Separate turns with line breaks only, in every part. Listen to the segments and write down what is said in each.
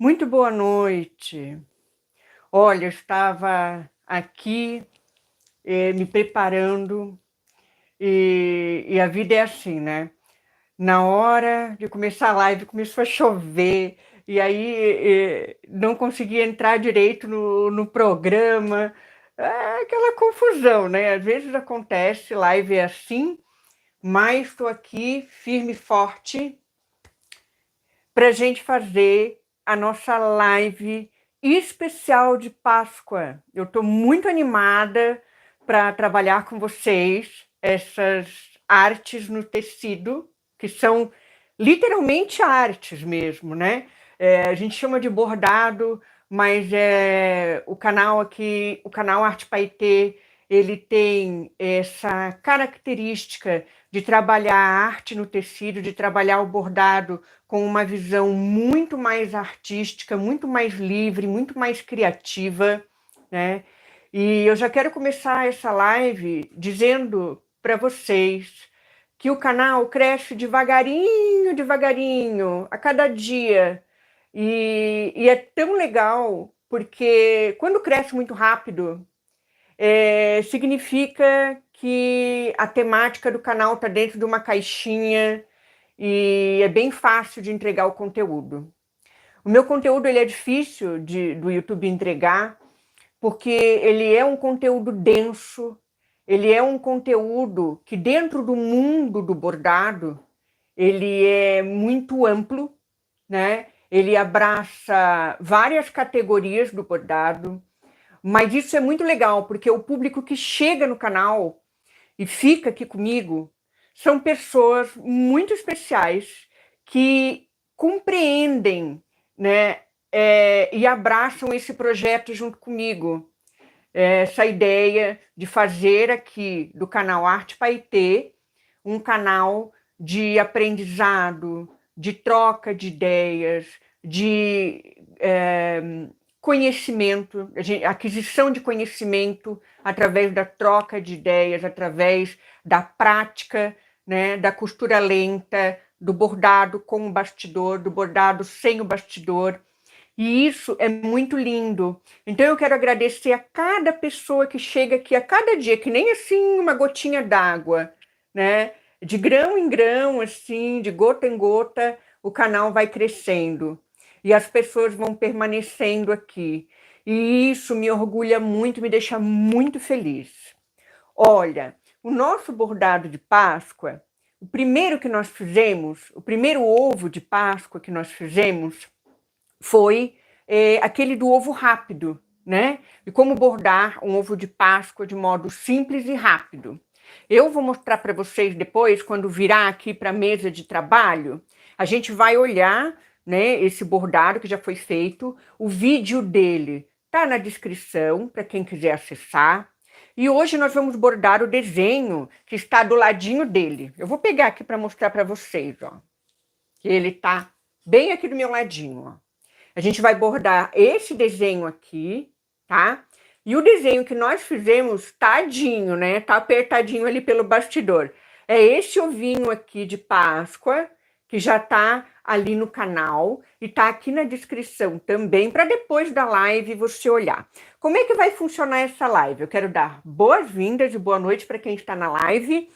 Muito boa noite. Olha, eu estava aqui me preparando e a vida é assim, né? Na hora de começar a live começou a chover e aí não consegui entrar direito no programa. É aquela confusão, né? Às vezes acontece, live é assim, mas estou aqui firme e forte para a gente fazer a nossa live especial de Páscoa. Eu estou muito animada para trabalhar com vocês essas artes no tecido, que são literalmente artes mesmo, né? A gente chama de bordado, mas o canal aqui, o canal Arte Paetê, ele tem essa característica de trabalhar a arte no tecido, de trabalhar o bordado com uma visão muito mais artística, muito mais livre, muito mais criativa, né? E eu já quero começar essa live dizendo para vocês que o canal cresce devagarinho, devagarinho, a cada dia. E é tão legal, porque quando cresce muito rápido, significa que a temática do canal está dentro de uma caixinha e é bem fácil de entregar o conteúdo. O meu conteúdo ele é difícil do YouTube entregar, porque ele é um conteúdo denso, ele é um conteúdo que dentro do mundo do bordado, ele é muito amplo, né? Ele abraça várias categorias do bordado, mas isso é muito legal, porque o público que chega no canal e fica aqui comigo são pessoas muito especiais que compreendem, né, e abraçam esse projeto junto comigo. Essa ideia de fazer aqui do canal Arte Paetê um canal de aprendizado, de troca de ideias, de conhecimento, aquisição de conhecimento através da troca de ideias, através da prática, né, da costura lenta, do bordado com o bastidor, do bordado sem o bastidor. E isso é muito lindo. Então eu quero agradecer a cada pessoa que chega aqui a cada dia, que nem assim uma gotinha d'água, né? De grão em grão, assim, de gota em gota, o canal vai crescendo e as pessoas vão permanecendo aqui. E isso me orgulha muito, me deixa muito feliz. Olha, o nosso bordado de Páscoa, o primeiro que nós fizemos, o primeiro ovo de Páscoa que nós fizemos foi aquele do ovo rápido, né? E como bordar um ovo de Páscoa de modo simples e rápido. Eu vou mostrar para vocês depois, quando virar aqui para a mesa de trabalho, a gente vai olhar, né, esse bordado que já foi feito, o vídeo dele tá na descrição para quem quiser acessar. E hoje nós vamos bordar o desenho que está do ladinho dele. Eu vou pegar aqui para mostrar para vocês, ó. Que ele tá bem aqui do meu ladinho, ó. A gente vai bordar esse desenho aqui, tá? E o desenho que nós fizemos, tadinho, né? Tá apertadinho ali pelo bastidor. É esse ovinho aqui de Páscoa, que já tá ali no canal e tá aqui na descrição também, para depois da live você olhar. Como é que vai funcionar essa live? Eu quero dar boas-vindas e boa noite para quem está na live.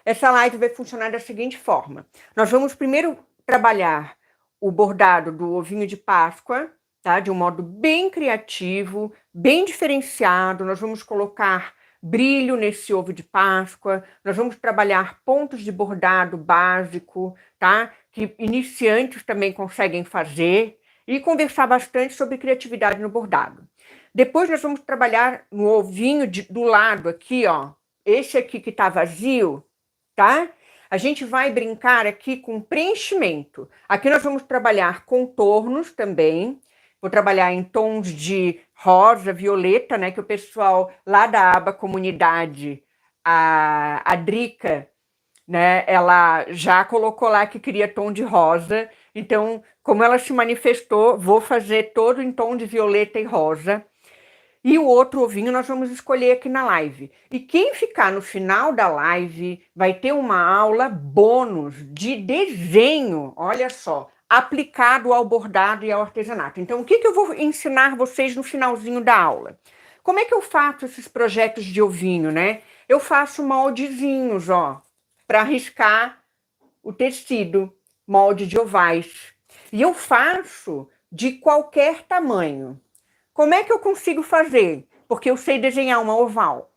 Essa live vai funcionar da seguinte forma. Nós vamos primeiro trabalhar o bordado do ovinho de Páscoa, tá? De um modo bem criativo, bem diferenciado. Nós vamos colocar brilho nesse ovo de Páscoa, nós vamos trabalhar pontos de bordado básico, tá? Que iniciantes também conseguem fazer e conversar bastante sobre criatividade no bordado. Depois nós vamos trabalhar no ovinho do lado aqui, ó, esse aqui que tá vazio, tá? A gente vai brincar aqui com preenchimento. Aqui nós vamos trabalhar contornos também. Vou trabalhar em tons de rosa, violeta, né? Que o pessoal lá da aba comunidade, a Drica, né? Ela já colocou lá que queria tom de rosa. Então, como ela se manifestou, vou fazer todo em tom de violeta e rosa. E o outro ovinho nós vamos escolher aqui na live. E quem ficar no final da live vai ter uma aula bônus de desenho. Olha só, aplicado ao bordado e ao artesanato. Então, o que eu vou ensinar vocês no finalzinho da aula? Como é que eu faço esses projetos de ovinho, né? Eu faço moldezinhos, ó, para riscar o tecido, molde de ovais. E eu faço de qualquer tamanho. Como é que eu consigo fazer? Porque eu sei desenhar uma oval.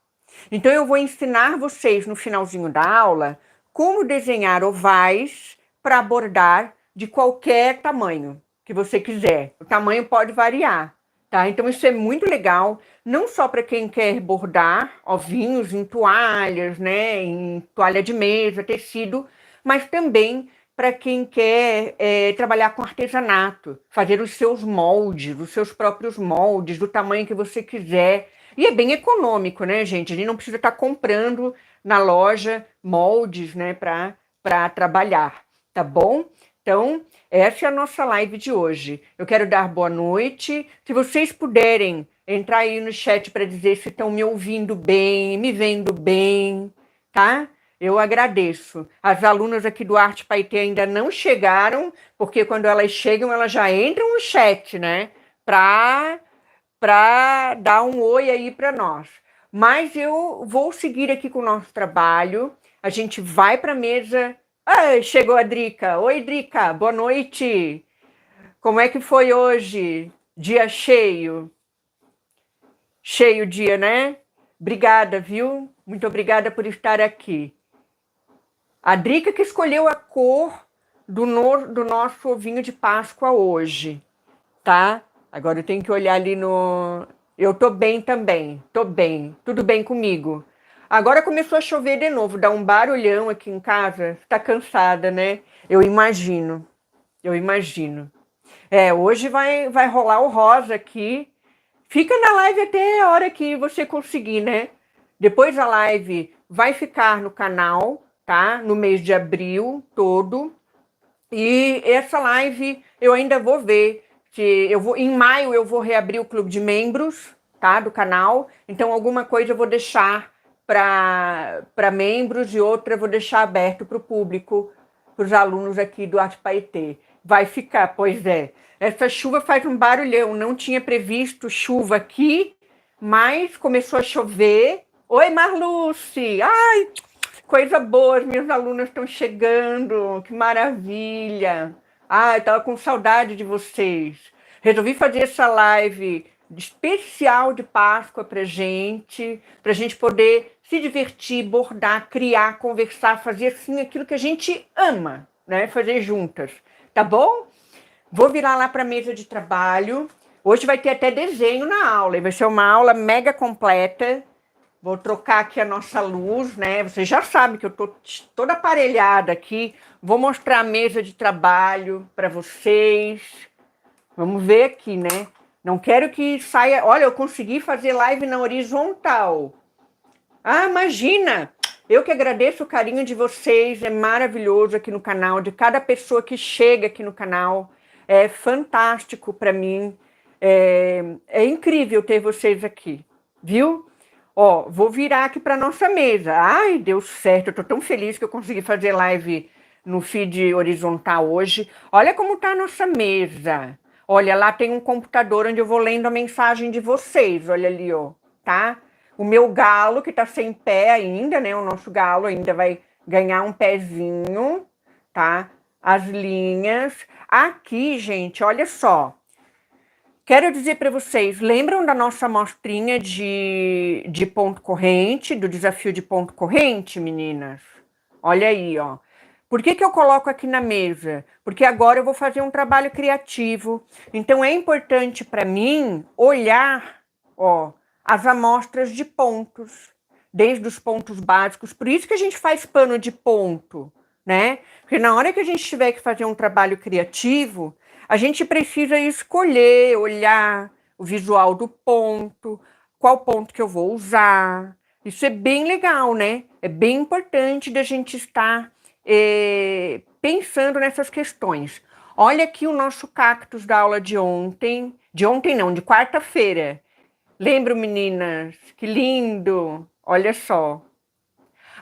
Então eu vou ensinar vocês no finalzinho da aula como desenhar ovais para bordar de qualquer tamanho que você quiser. O tamanho pode variar, tá? Então isso é muito legal, não só para quem quer bordar ovinhos em toalhas, né, em toalha de mesa, tecido, mas também para quem quer trabalhar com artesanato, fazer os seus moldes, os seus próprios moldes, do tamanho que você quiser. E é bem econômico, né, gente? A gente não precisa estar comprando na loja moldes, né, para trabalhar, tá bom? Então, essa é a nossa live de hoje. Eu quero dar boa noite. Se vocês puderem entrar aí no chat para dizer se estão me ouvindo bem, me vendo bem, tá? Eu agradeço. As alunas aqui do Arte Paetê ainda não chegaram, porque quando elas chegam, elas já entram no chat, né? Para dar um oi aí para nós. Mas eu vou seguir aqui com o nosso trabalho. A gente vai para a mesa. Ah, chegou a Drica. Oi, Drica, boa noite. Como é que foi hoje? Dia cheio. Cheio dia, né? Obrigada, viu? Muito obrigada por estar aqui. A Drica que escolheu a cor do nosso ovinho de Páscoa hoje, tá? Agora eu tenho que olhar ali no... Eu tô bem também, tô bem, tudo bem comigo. Agora começou a chover de novo, dá um barulhão aqui em casa. Tá cansada, né? Eu imagino, eu imagino. Hoje vai rolar o rosa aqui. Fica na live até a hora que você conseguir, né? Depois a live vai ficar no canal, tá? No mês de abril todo. E essa live eu ainda vou ver se eu vou em maio eu vou reabrir o clube de membros, tá, do canal. Então alguma coisa eu vou deixar para membros e outra eu vou deixar aberto para o público, para os alunos aqui do Arte Paetê. Vai ficar, pois é. Essa chuva faz um barulhão, não tinha previsto chuva aqui, mas começou a chover. Oi, Marluce! Ai, coisa boa, as minhas alunas estão chegando, que maravilha. Ah, eu estava com saudade de vocês. Resolvi fazer essa live especial de Páscoa para gente poder se divertir, bordar, criar, conversar, fazer assim aquilo que a gente ama, né? Fazer juntas, tá bom? Vou virar lá para a mesa de trabalho. Hoje vai ter até desenho na aula, e vai ser uma aula mega completa. Vou trocar aqui a nossa luz, né? Vocês já sabem que eu tô toda aparelhada aqui. Vou mostrar a mesa de trabalho para vocês. Vamos ver aqui, né? Não quero que saia... Olha, eu consegui fazer live na horizontal. Ah, imagina! Eu que agradeço o carinho de vocês. É maravilhoso aqui no canal, de cada pessoa que chega aqui no canal. É fantástico para mim. É incrível ter vocês aqui, viu? Ó, vou virar aqui para nossa mesa. Ai, deu certo. Eu tô tão feliz que eu consegui fazer live no feed horizontal hoje. Olha como tá a nossa mesa. Olha, lá tem um computador onde eu vou lendo a mensagem de vocês. Olha ali, ó, tá? O meu galo, que tá sem pé ainda, né? O nosso galo ainda vai ganhar um pezinho, tá? As linhas. Aqui, gente, olha só. Quero dizer para vocês, lembram da nossa amostrinha de ponto corrente, do desafio de ponto corrente, meninas? Olha aí, ó. Por que eu coloco aqui na mesa? Porque agora eu vou fazer um trabalho criativo. Então é importante para mim olhar, ó, as amostras de pontos, desde os pontos básicos. Por isso que a gente faz pano de ponto, né? Porque na hora que a gente tiver que fazer um trabalho criativo, a gente precisa escolher, olhar o visual do ponto, qual ponto que eu vou usar. Isso é bem legal, né? É bem importante da gente estar pensando nessas questões. Olha aqui o nosso cactus da aula de ontem. De ontem não, de quarta-feira. Lembram, meninas? Que lindo! Olha só.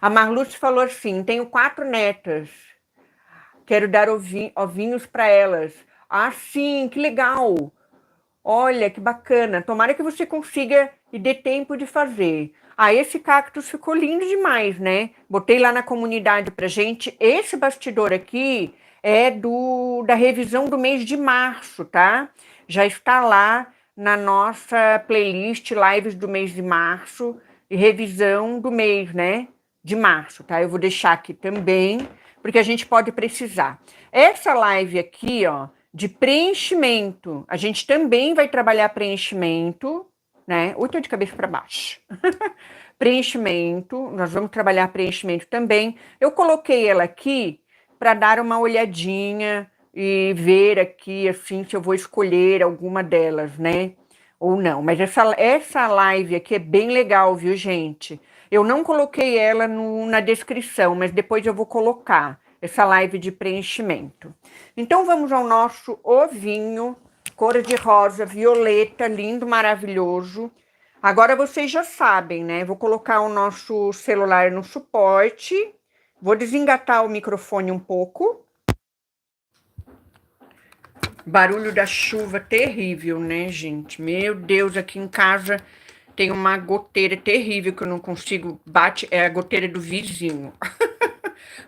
A Marluce falou assim, tenho 4 netas. Quero dar ovinhos para elas. Ah, sim, que legal! Olha, que bacana. Tomara que você consiga e dê tempo de fazer. Ah, esse cactus ficou lindo demais, né? Botei lá na comunidade pra gente. Esse bastidor aqui é da revisão do mês de março, tá? Já está lá na nossa playlist Lives do mês de março e revisão do mês, né? De março, tá? Eu vou deixar aqui também, porque a gente pode precisar. Essa live aqui, ó, de preenchimento. A gente também vai trabalhar preenchimento, né? Ui, tô de cabeça para baixo. Preenchimento, nós vamos trabalhar preenchimento também. Eu coloquei ela aqui para dar uma olhadinha e ver aqui, assim, se eu vou escolher alguma delas, né? Ou não. Mas essa live aqui é bem legal, viu, gente? Eu não coloquei ela na descrição, mas depois eu vou colocar essa live de preenchimento. Então vamos ao nosso ovinho, cor de rosa, violeta, lindo, maravilhoso. Agora vocês já sabem, né? Vou colocar o nosso celular no suporte. Vou desengatar o microfone um pouco. Barulho da chuva terrível, né, gente? Meu Deus, aqui em casa tem uma goteira terrível que eu não consigo... Bate, é a goteira do vizinho.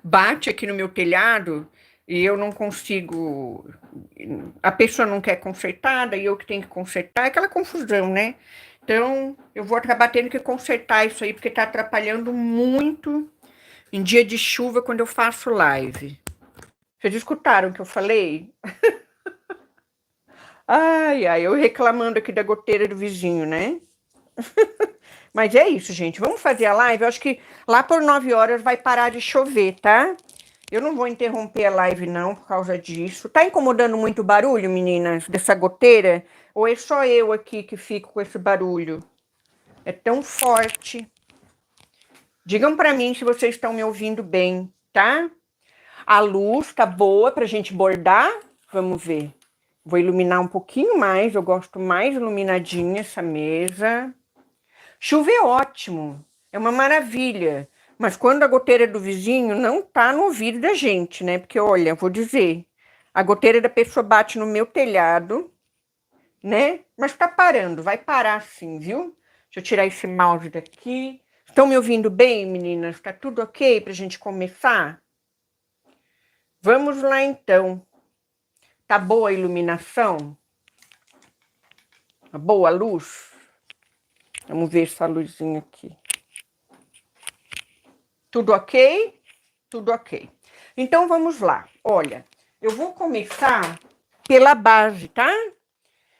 Bate aqui no meu telhado e eu não consigo... A pessoa não quer consertar, daí eu que tenho que consertar. É aquela confusão, né? Então, eu vou acabar tendo que consertar isso aí, porque tá atrapalhando muito em dia de chuva quando eu faço live. Vocês escutaram o que eu falei? Ai, ai, eu reclamando aqui da goteira do vizinho, né? Mas é isso, gente. Vamos fazer a live? Eu acho que lá por 9 horas vai parar de chover, tá? Eu não vou interromper a live, não, por causa disso. Tá incomodando muito o barulho, meninas, dessa goteira? Ou é só eu aqui que fico com esse barulho? É tão forte. Digam pra mim se vocês estão me ouvindo bem, tá? A luz tá boa pra gente bordar? Vamos ver. Vou iluminar um pouquinho mais. Eu gosto mais iluminadinha essa mesa. Chuva é ótimo. É uma maravilha. Mas quando a goteira do vizinho não tá no ouvido da gente, né? Porque, olha, vou dizer, a goteira da pessoa bate no meu telhado, né? Mas tá parando, vai parar sim, viu? Deixa eu tirar esse mouse daqui. Estão me ouvindo bem, meninas? Tá tudo ok pra gente começar? Vamos lá, então. Tá boa a iluminação? Tá boa a luz? Vamos ver essa luzinha aqui. Tudo ok? Tudo ok. Então, vamos lá. Olha, eu vou começar pela base, tá?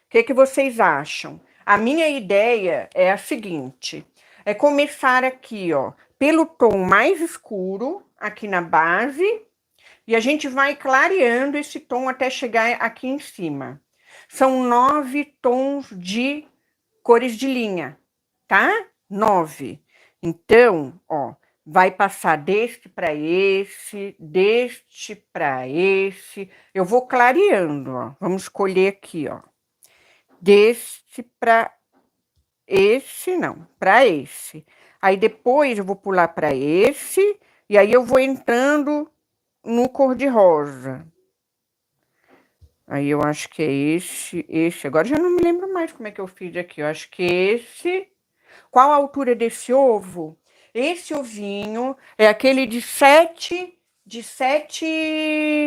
O que vocês acham? A minha ideia é a seguinte. É começar aqui, ó, pelo tom mais escuro, aqui na base. E a gente vai clareando esse tom até chegar aqui em cima. São 9 tons de cores de linha, tá? 9. Então, ó, vai passar deste para deste para esse. Eu vou clareando, ó. Vamos escolher aqui, ó. Deste para esse, não, para esse. Aí depois eu vou pular para esse, e aí eu vou entrando no cor-de-rosa. Aí eu acho que é esse. Agora já não me lembro mais como é que eu fiz aqui. Eu acho que esse. Qual a altura desse ovo? Esse ovinho é aquele de 7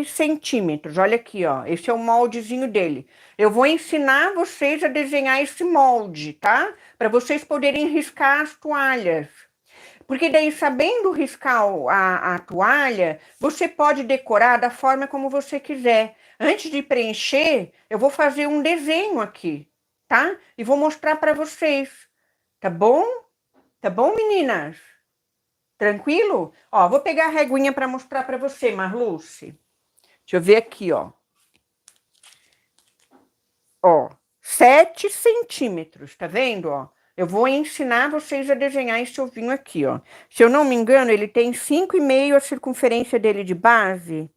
centímetros. Olha aqui, ó. Esse é o moldezinho dele. Eu vou ensinar vocês a desenhar esse molde, tá? Para vocês poderem riscar as toalhas. Porque daí, sabendo riscar a toalha, você pode decorar da forma como você quiser. Antes de preencher, eu vou fazer um desenho aqui, tá? E vou mostrar para vocês, tá bom? Tá bom, meninas? Tranquilo? Ó, vou pegar a reguinha para mostrar para você, Marluce. Deixa eu ver aqui, ó. Ó, 7 centímetros, tá vendo, ó? Eu vou ensinar vocês a desenhar esse ovinho aqui, ó. Se eu não me engano, ele tem 5,5, a circunferência dele de base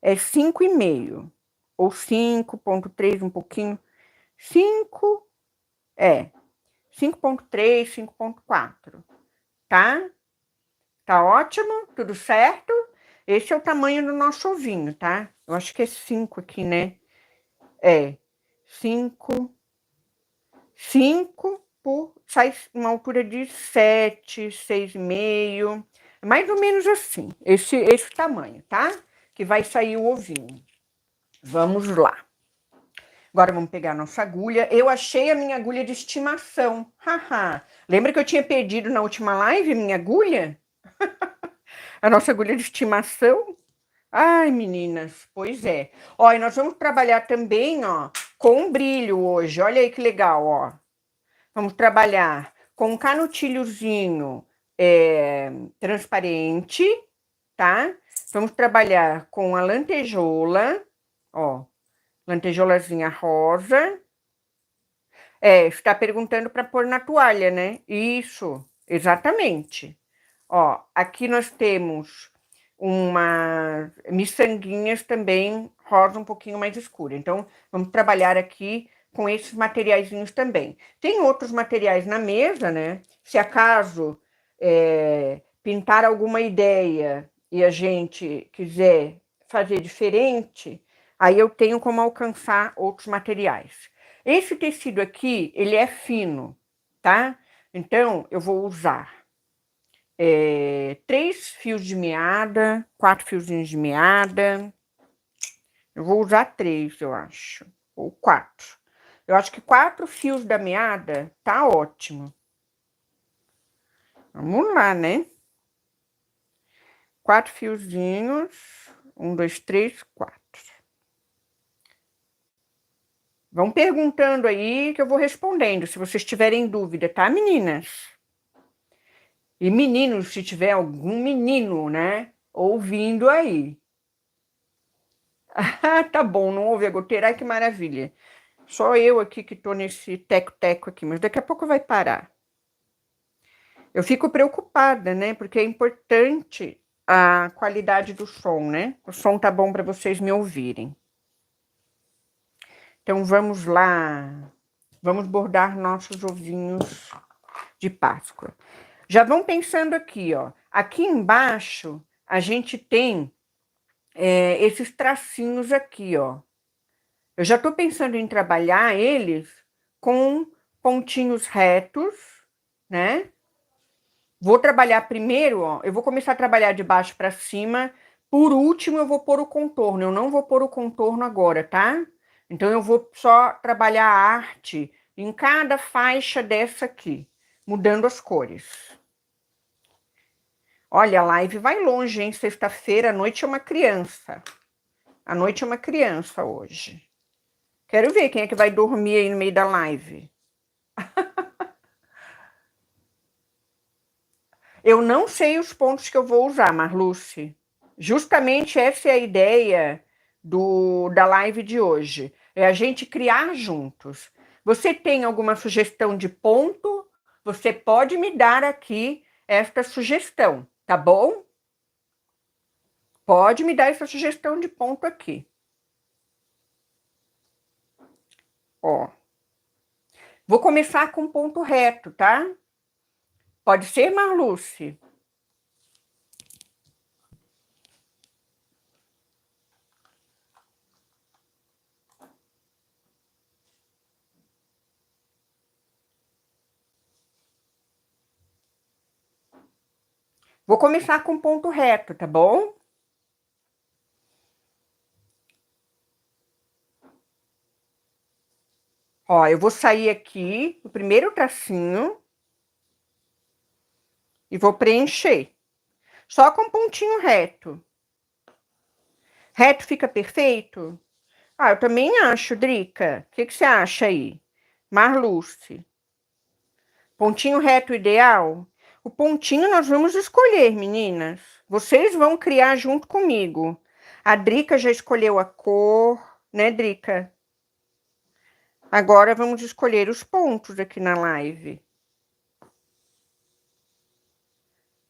é 5,5. Ou 5,3, um pouquinho. 5, 5,3, 5,4, tá? Tá ótimo? Tudo certo? Esse é o tamanho do nosso ovinho, tá? Eu acho que é 5 aqui, né? É, 5 sai uma altura de 7, 6,5. Mais ou menos assim, esse tamanho, tá? Que vai sair o ovinho. Vamos lá. Agora vamos pegar a nossa agulha. Eu achei a minha agulha de estimação. Haha. Lembra que eu tinha pedido na última live minha agulha? A nossa agulha de estimação? Ai, meninas, pois é. Ó, e nós vamos trabalhar também, ó, com brilho hoje. Olha aí que legal, ó. Vamos trabalhar com um canutilhozinho transparente, tá? Vamos trabalhar com a lantejola, ó, lantejolazinha rosa. Está perguntando para pôr na toalha, né? Isso, exatamente. Ó, aqui nós temos umas miçanguinhas também rosa um pouquinho mais escura. Então, vamos trabalhar aqui com esses materiaizinhos também. Tem outros materiais na mesa, né? Se acaso pintar alguma ideia e a gente quiser fazer diferente, aí eu tenho como alcançar outros materiais. Esse tecido aqui, ele é fino, tá? Então, eu vou usar 3 fios de meada, 4 fiozinhos de meada. Eu vou usar 3, eu acho, ou 4. Eu acho que 4 fios da meada tá ótimo. Vamos lá, né? 4 fiozinhos. 1, 2, 3, 4. Vão perguntando aí que eu vou respondendo, se vocês tiverem dúvida, tá, meninas? E meninos, se tiver algum menino, né, ouvindo aí. Ah, tá bom, não ouve a goteira, ai que maravilha. Só eu aqui que tô nesse teco-teco aqui, mas daqui a pouco vai parar. Eu fico preocupada, né, porque é importante a qualidade do som, né? O som tá bom para vocês me ouvirem. Então vamos lá, vamos bordar nossos ovinhos de Páscoa. Já vão pensando aqui, ó. Aqui embaixo a gente tem esses tracinhos aqui, ó. Eu já tô pensando em trabalhar eles com pontinhos retos, né? Vou trabalhar primeiro, ó. Eu vou começar a trabalhar de baixo para cima. Por último, eu vou pôr o contorno. Eu não vou pôr o contorno agora, tá? Então, eu vou só trabalhar a arte em cada faixa dessa aqui, mudando as cores. Olha, a live vai longe, hein? Sexta-feira à noite é uma criança. A noite é uma criança hoje. Quero ver quem é que vai dormir aí no meio da live. Eu não sei os pontos que eu vou usar, Marluce. Justamente essa é a ideia da live de hoje. É a gente criar juntos. Você tem alguma sugestão de ponto? Você pode me dar aqui esta sugestão, tá bom? Pode me dar essa sugestão de ponto aqui. Ó. Vou começar com ponto reto, tá? Pode ser, Marluce? Vou começar com ponto reto, tá bom? Ó, eu vou sair aqui o primeiro tracinho e vou preencher. Só com pontinho reto. Reto fica perfeito? Ah, eu também acho, Drica. O que você acha aí? Marluce. Pontinho reto ideal? O pontinho nós vamos escolher, meninas. Vocês vão criar junto comigo. A Drica já escolheu a cor, né, Drica? Agora vamos escolher os pontos aqui na live.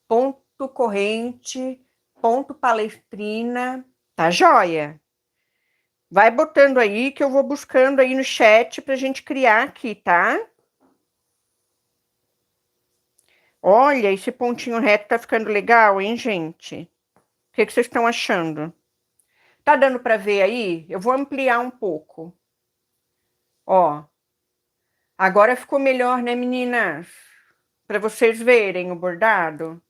Ponto corrente, ponto palestrina, tá joia? Vai botando aí que eu vou buscando aí no chat pra gente criar aqui, tá? Olha, esse pontinho reto tá ficando legal, hein, gente? que vocês estão achando? Tá dando para ver aí? Eu vou ampliar um pouco. Ó, agora ficou melhor, né, meninas? Para vocês verem o bordado.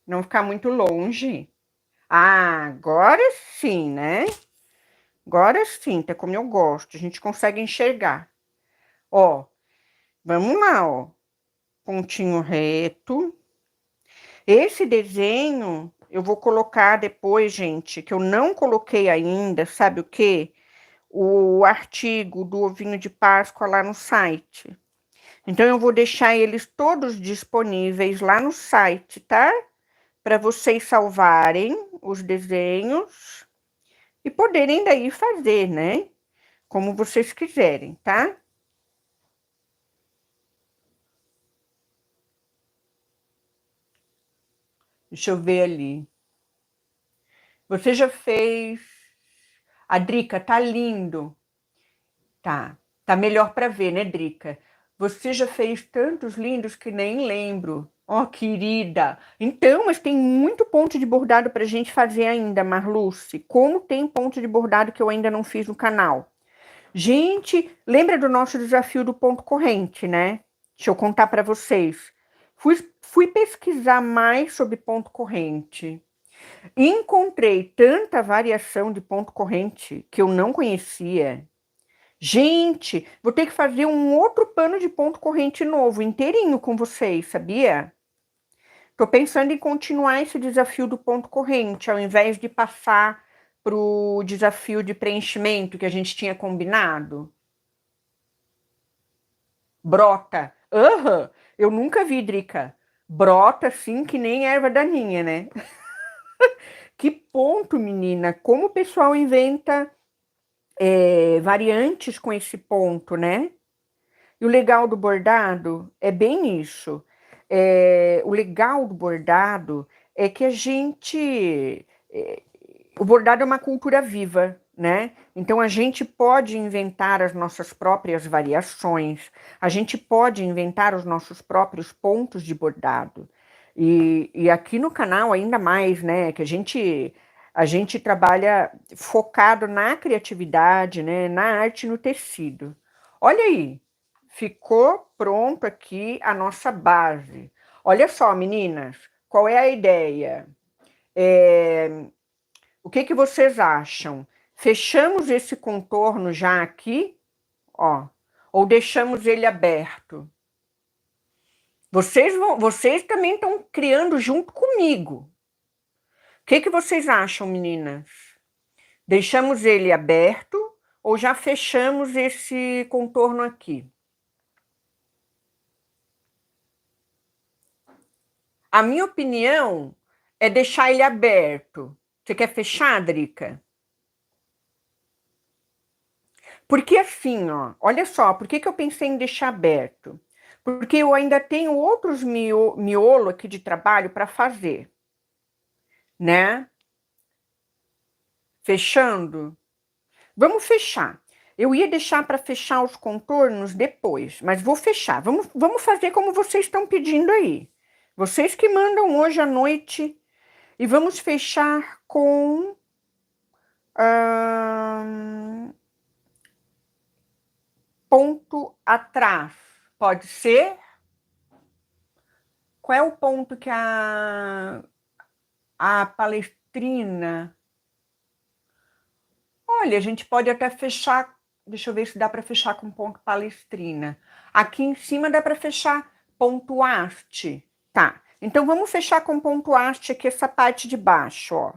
Não ficar muito longe. Ah, agora sim, né? Agora sim, tá como eu gosto. A gente consegue enxergar. Ó, vamos lá, ó. Pontinho reto. Esse desenho eu vou colocar depois, gente, que eu não coloquei ainda, sabe o quê? O artigo do ovinho de Páscoa lá no site. Então, eu vou deixar eles todos disponíveis lá no site, tá? Para vocês salvarem os desenhos e poderem daí fazer, né? Como vocês quiserem, tá? Deixa eu ver ali. Você já fez... A Drica, tá lindo. Tá melhor para ver, né, Drica? Você já fez tantos lindos que nem lembro. Ó, querida. Então, mas tem muito ponto de bordado pra gente fazer ainda, Marluce. Como tem ponto de bordado que eu ainda não fiz no canal. Gente, lembra do nosso desafio do ponto corrente, né? Deixa eu contar para vocês. Fui pesquisar mais sobre ponto corrente. Encontrei tanta variação de ponto corrente que eu não conhecia. Gente, vou ter que fazer um outro pano de ponto corrente novo, inteirinho com vocês, sabia? Tô pensando em continuar esse desafio do ponto corrente, ao invés de passar pro desafio de preenchimento que a gente tinha combinado. Brota. Aham, eu nunca vi, Drica. Brota assim que nem erva daninha, né? Que ponto, menina. Como o pessoal inventa variantes com esse ponto, né? E o legal do bordado é bem isso. O legal do bordado é que a gente. O bordado é uma cultura viva, né? Então a gente pode inventar as nossas próprias variações, a gente pode inventar os nossos próprios pontos de bordado. E aqui no canal, ainda mais, né? Que a gente trabalha focado na criatividade, né? Na arte, no tecido. Olha aí. Ficou pronto aqui a nossa base. Olha só, meninas, qual é a ideia? O que vocês acham? Fechamos esse contorno já aqui, ó, ou deixamos ele aberto? Vocês também estão criando junto comigo. O que vocês acham, meninas? Deixamos ele aberto ou já fechamos esse contorno aqui? A minha opinião é deixar ele aberto. Você quer fechar, Drica? Porque assim, ó, olha só, por que eu pensei em deixar aberto? Porque eu ainda tenho outros miolo aqui de trabalho para fazer, né? Fechando? Vamos fechar. Eu ia deixar para fechar os contornos depois, mas vou fechar. Vamos fazer como vocês estão pedindo aí. Vocês que mandam hoje à noite. E vamos fechar com ponto atrás. Pode ser? Qual é o ponto que a palestrina... Olha, a gente pode até fechar... Deixa eu ver se dá para fechar com ponto palestrina. Aqui em cima dá para fechar ponto haste. Tá, então vamos fechar com ponto haste aqui essa parte de baixo, ó.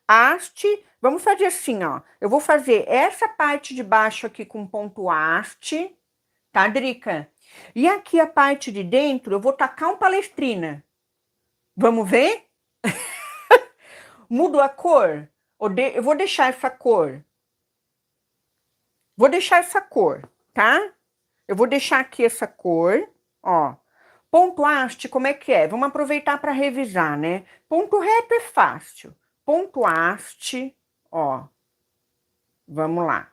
Haste, vamos fazer assim, ó. Eu vou fazer essa parte de baixo aqui com ponto haste, tá, Drica? E aqui a parte de dentro eu vou tacar um palestrina. Vamos ver? Mudo a cor? Eu vou deixar essa cor. Vou deixar essa cor, tá? Eu vou deixar aqui essa cor, ó. Ponto haste, como é que é? Vamos aproveitar para revisar, né? Ponto reto é fácil. Ponto haste, ó. Vamos lá.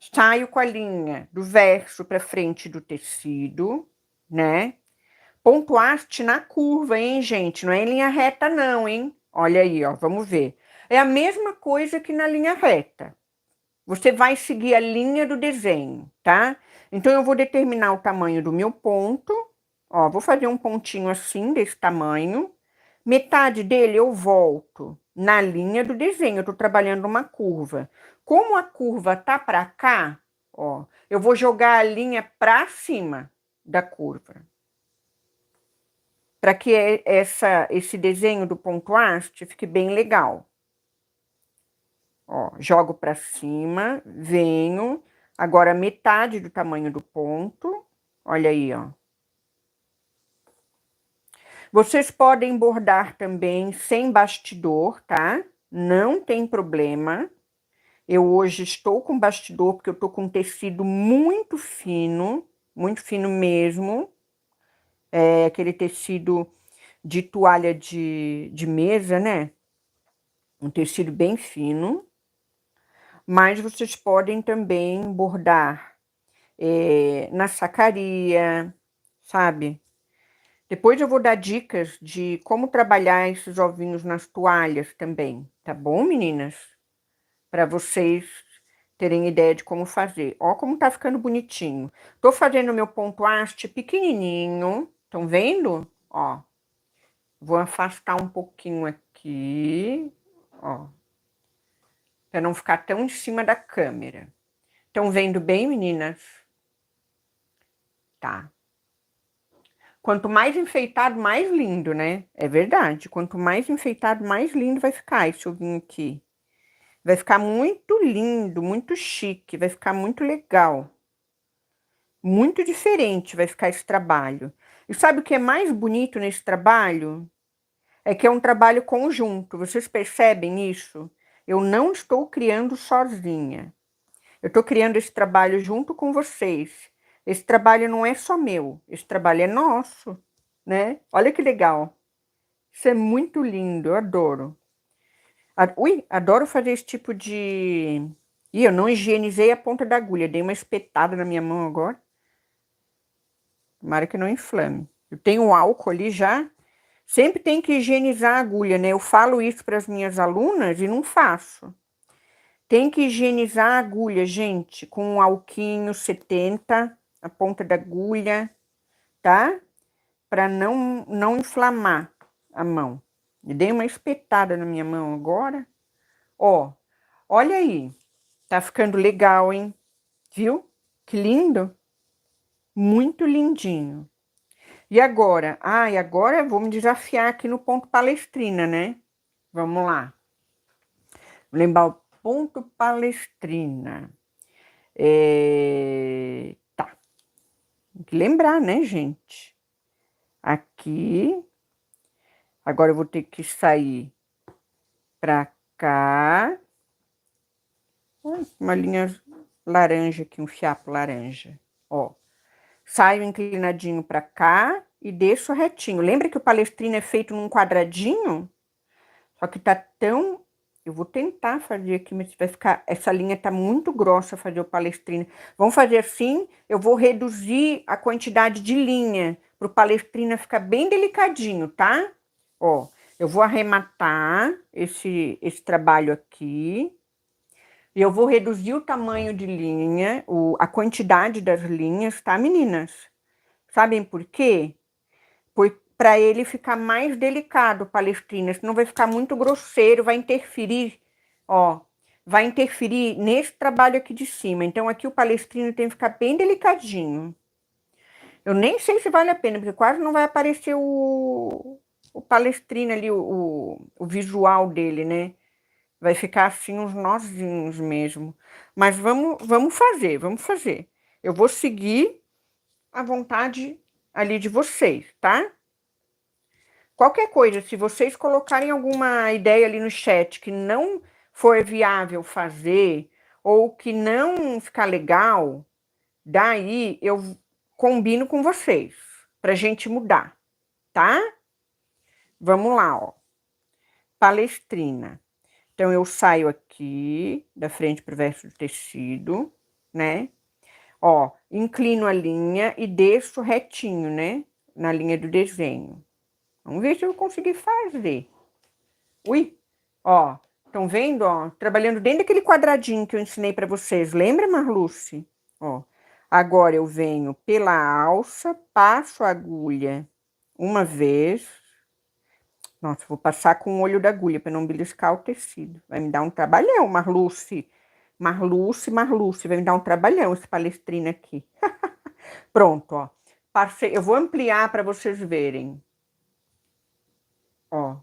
Saio com a linha do verso para frente do tecido, né? Ponto haste na curva, hein, gente? Não é em linha reta, não, hein? Olha aí, ó, vamos ver. É a mesma coisa que na linha reta. Você vai seguir a linha do desenho, tá? Então, eu vou determinar o tamanho do meu ponto. Ó, vou fazer um pontinho assim, desse tamanho. Metade dele eu volto na linha do desenho. Eu tô trabalhando uma curva. Como a curva tá para cá, ó, eu vou jogar a linha para cima da curva. Para que esse desenho do ponto haste fique bem legal. Ó, jogo para cima, venho, agora metade do tamanho do ponto, olha aí, ó. Vocês podem bordar também sem bastidor, tá? Não tem problema. Eu hoje estou com bastidor porque eu tô com um tecido muito fino mesmo. É aquele tecido de toalha de mesa, né? Um tecido bem fino. Mas vocês podem também bordar na sacaria, sabe? Depois eu vou dar dicas de como trabalhar esses ovinhos nas toalhas também, tá bom, meninas? Para vocês terem ideia de como fazer. Ó como tá ficando bonitinho. Tô fazendo meu ponto haste pequenininho, estão vendo? Ó, vou afastar um pouquinho aqui, ó, para não ficar tão em cima da câmera. Estão vendo bem, meninas? Tá. Quanto mais enfeitado, mais lindo, né? É verdade. Quanto mais enfeitado, mais lindo vai ficar esse ovinho aqui. Vai ficar muito lindo, muito chique, vai ficar muito legal. Muito diferente vai ficar esse trabalho. E sabe o que é mais bonito nesse trabalho? É que é um trabalho conjunto. Vocês percebem isso? Eu não estou criando sozinha. Eu estou criando esse trabalho junto com vocês. Esse trabalho não é só meu, esse trabalho é nosso, né? Olha que legal. Isso é muito lindo, eu adoro. Ui, adoro fazer esse tipo de... Ih, eu não higienizei a ponta da agulha, dei uma espetada na minha mão agora. Tomara que não inflame. Eu tenho álcool ali já. Sempre tem que higienizar a agulha, né? Eu falo isso para as minhas alunas e não faço. Tem que higienizar a agulha, gente, com um alquinho 70, a ponta da agulha, tá? Para não inflamar a mão. E dei uma espetada na minha mão agora. Ó, olha aí. Tá ficando legal, hein? Viu? Que lindo. Muito lindinho. E agora? E agora eu vou me desafiar aqui no ponto palestrina, né? Vamos lá. Vou lembrar o ponto palestrina. Tá. Tem que lembrar, né, gente? Aqui. Agora eu vou ter que sair pra cá. Uma linha laranja aqui, um fiapo laranja. Ó. Saio inclinadinho pra cá e desço retinho. Lembra que o palestrina é feito num quadradinho? Só que tá tão... Eu vou tentar fazer aqui, mas vai ficar... Essa linha tá muito grossa fazer o palestrina. Vamos fazer assim, eu vou reduzir a quantidade de linha pro palestrina ficar bem delicadinho, tá? Ó, eu vou arrematar esse trabalho aqui. E eu vou reduzir o tamanho de linha, a quantidade das linhas, tá, meninas? Sabem por quê? Para ele ficar mais delicado, palestrina, senão vai ficar muito grosseiro, vai interferir, ó, vai interferir nesse trabalho aqui de cima. Então, aqui o palestrina tem que ficar bem delicadinho. Eu nem sei se vale a pena, porque quase não vai aparecer o palestrina ali, o visual dele, né? Vai ficar assim uns nozinhos mesmo. Mas vamos fazer, vamos fazer. Eu vou seguir a vontade ali de vocês, tá? Qualquer coisa, se vocês colocarem alguma ideia ali no chat que não for viável fazer ou que não ficar legal, daí eu combino com vocês pra gente mudar, tá? Vamos lá, ó. Palestrina. Então, eu saio aqui da frente pro verso do tecido, né? Ó, inclino a linha e desço retinho, né? na linha do desenho. Vamos ver se eu conseguir fazer. Ui, ó, estão vendo, ó? Trabalhando dentro daquele quadradinho que eu ensinei para vocês. Lembra, Marluce? Ó, agora eu venho pela alça, passo a agulha uma vez. Nossa, vou passar com o olho da agulha para não beliscar o tecido. Vai me dar um trabalhão, Marluce. Marluce, vai me dar um trabalhão esse palestrina aqui. Pronto, ó. Passei, eu vou ampliar para vocês verem. Ó.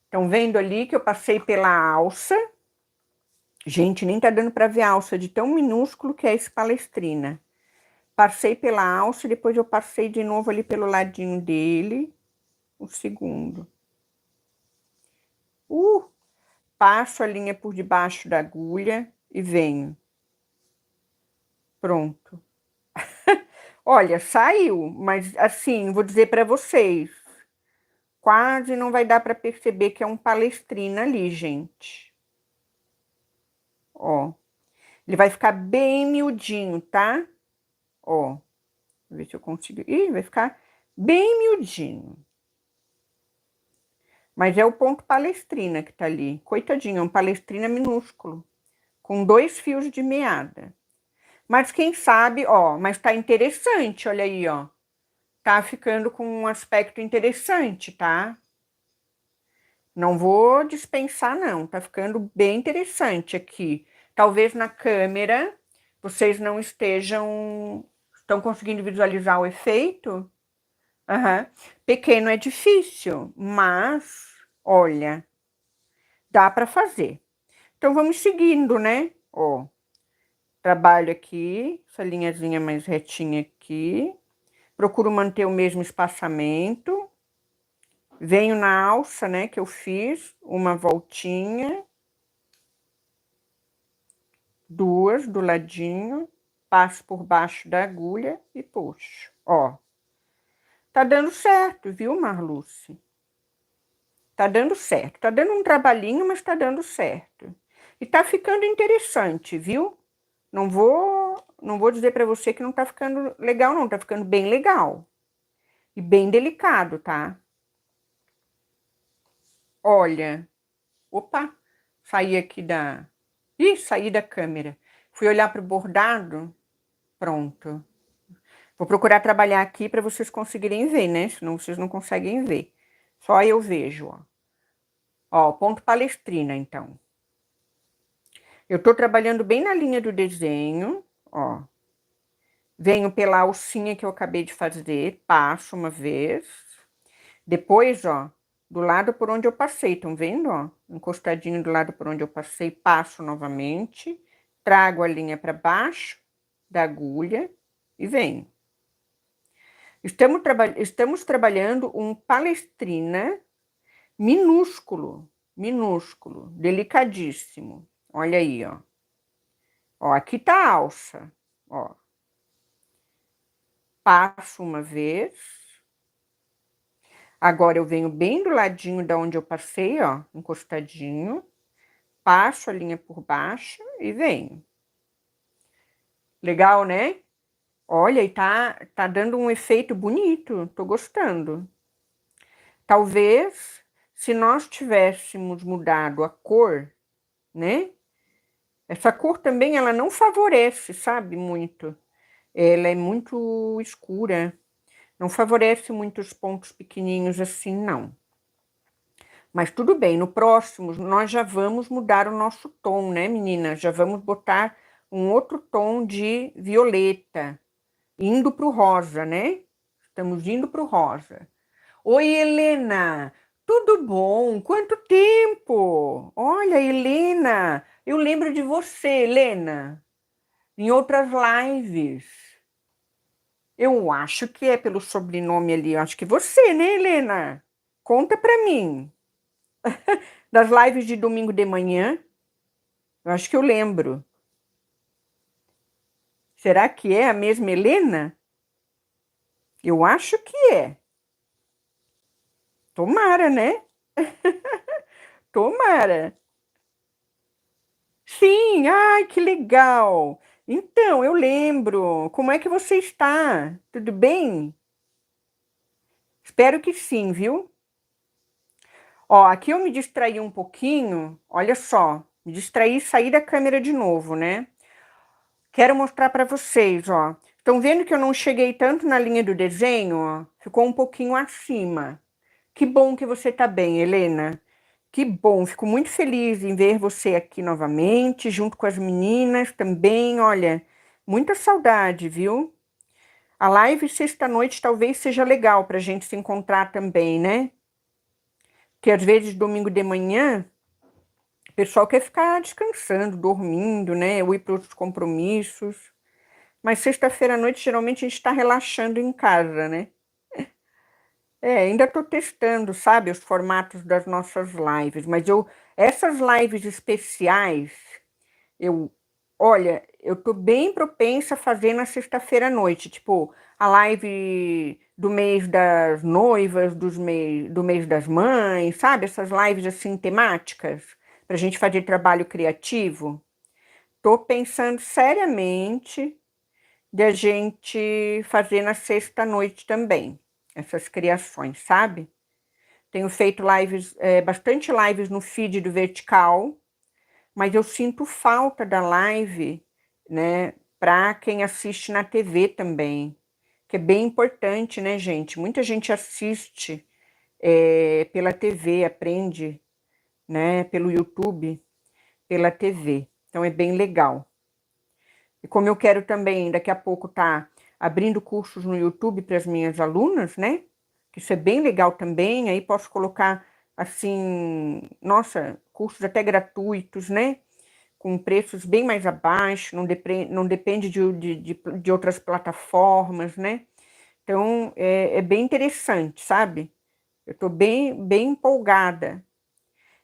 Estão vendo ali que eu passei pela alça? Gente, nem tá dando para ver a alça de tão minúsculo que é esse palestrina. Passei pela alça, depois eu passei de novo ali pelo ladinho dele, o segundo. Passo a linha por debaixo da agulha e venho. Pronto. Olha, saiu, mas assim, vou dizer para vocês, quase não vai dar para perceber que é um palestrina ali, gente. Ó, ele vai ficar bem miudinho, tá? Ó, vou ver se eu consigo. Ih, vai ficar bem miudinho. Mas é o ponto palestrina que tá ali. Coitadinho, é um palestrina minúsculo, com 2 fios de meada. Mas quem sabe, ó, mas tá interessante, olha aí, ó. Tá ficando com um aspecto interessante, tá? Não vou dispensar, não. Tá ficando bem interessante aqui. Talvez na câmera vocês não estão conseguindo visualizar o efeito. Uhum. Pequeno é difícil, mas, olha, dá para fazer. Então, vamos seguindo, né? Ó, trabalho aqui, essa linhazinha mais retinha aqui. Procuro manter o mesmo espaçamento. Venho na alça, né, que eu fiz, uma voltinha. 2 do ladinho. Passo por baixo da agulha e puxo. Ó, tá dando certo, viu, Marluce? Tá dando certo. Tá dando um trabalhinho, mas tá dando certo. E tá ficando interessante, viu? Não vou dizer para você que não tá ficando legal, não. Tá ficando bem legal. E bem delicado, tá? Olha. Opa, saí aqui da... Ih, saí da câmera. Fui olhar pro bordado. Pronto. Vou procurar trabalhar aqui para vocês conseguirem ver, né? Senão vocês não conseguem ver. Só eu vejo, ó. Ó, ponto palestrina, então. Eu tô trabalhando bem na linha do desenho, ó. Venho pela alcinha que eu acabei de fazer, passo uma vez. Depois, ó, do lado por onde eu passei, estão vendo, ó? Encostadinho do lado por onde eu passei, passo novamente. Trago a linha para baixo da agulha e venho. Estamos trabalhando um palestrina minúsculo, minúsculo, delicadíssimo. Olha aí, ó. Ó, aqui tá a alça, ó. Passo uma vez. Agora eu venho bem do ladinho da onde eu passei, ó, encostadinho. Passo a linha por baixo e venho. Legal, né? Olha, e tá dando um efeito bonito, tô gostando. Talvez, se nós tivéssemos mudado a cor, né? Essa cor também, ela não favorece, sabe, muito. Ela é muito escura. Não favorece muito os pontos pequenininhos assim, não. Mas tudo bem, no próximo nós já vamos mudar o nosso tom, né, menina? Já vamos botar um outro tom de violeta, indo para o rosa, né? Estamos indo para o rosa. Oi, Helena, tudo bom? Quanto tempo? Olha, Helena, eu lembro de você, Helena, em outras lives. Eu acho que é pelo sobrenome ali, eu acho que você, né, Helena? Conta para mim. Das lives de domingo de manhã, eu acho que eu lembro. Será que é a mesma Helena? Eu acho que é. Tomara, né? Tomara. Sim, ai, que legal. Então, eu lembro. Como é que você está? Tudo bem? Espero que sim, viu? Ó, aqui eu me distraí um pouquinho, olha só, me distraí e saí da câmera de novo, né? Quero mostrar para vocês, ó. Estão vendo que eu não cheguei tanto na linha do desenho, ó? Ficou um pouquinho acima. Que bom que você tá bem, Helena. Que bom, fico muito feliz em ver você aqui novamente, junto com as meninas também. Olha, muita saudade, viu? A live sexta-noite talvez seja legal para a gente se encontrar também, né? Porque às vezes domingo de manhã o pessoal quer ficar descansando, dormindo, né? Ou ir para outros compromissos. Mas sexta-feira à noite geralmente a gente está relaxando em casa, né? Ainda estou testando, sabe, os formatos das nossas lives, mas essas lives especiais, eu, olha, eu tô bem propensa a fazer na sexta-feira à noite, tipo, a live do mês das noivas, do mês das mães, sabe, essas lives assim temáticas, pra gente fazer trabalho criativo. Tô pensando seriamente de a gente fazer na sexta-noite também, essas criações, sabe? Tenho feito lives, bastante lives no feed do Vertical, mas eu sinto falta da live, né, para quem assiste na TV também, que é bem importante, né, gente? Muita gente assiste pela TV, aprende, né, pelo YouTube, pela TV. Então é bem legal. E como eu quero também, daqui a pouco, tá abrindo cursos no YouTube para as minhas alunas, né? Que isso é bem legal também. Aí posso colocar, assim, nossa, cursos até gratuitos, né? Com preços bem mais abaixo, não depende de outras plataformas, né? Então, é bem interessante, sabe? Eu estou bem empolgada.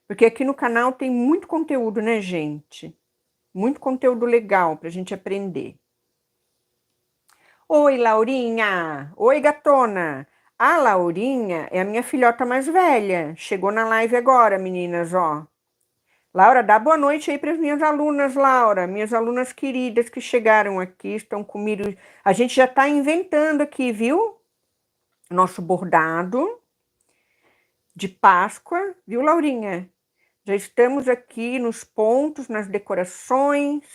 Porque aqui no canal tem muito conteúdo, né, gente? Muito conteúdo legal para a gente aprender. Oi, Laurinha! Oi, gatona! A Laurinha é a minha filhota mais velha. Chegou na live agora, meninas, ó. Laura, dá boa noite aí para as minhas alunas, Laura. Minhas alunas queridas que chegaram aqui, estão comigo. A gente já está inventando aqui, viu? Nosso bordado de Páscoa, viu, Laurinha? Já estamos aqui nos pontos, nas decorações.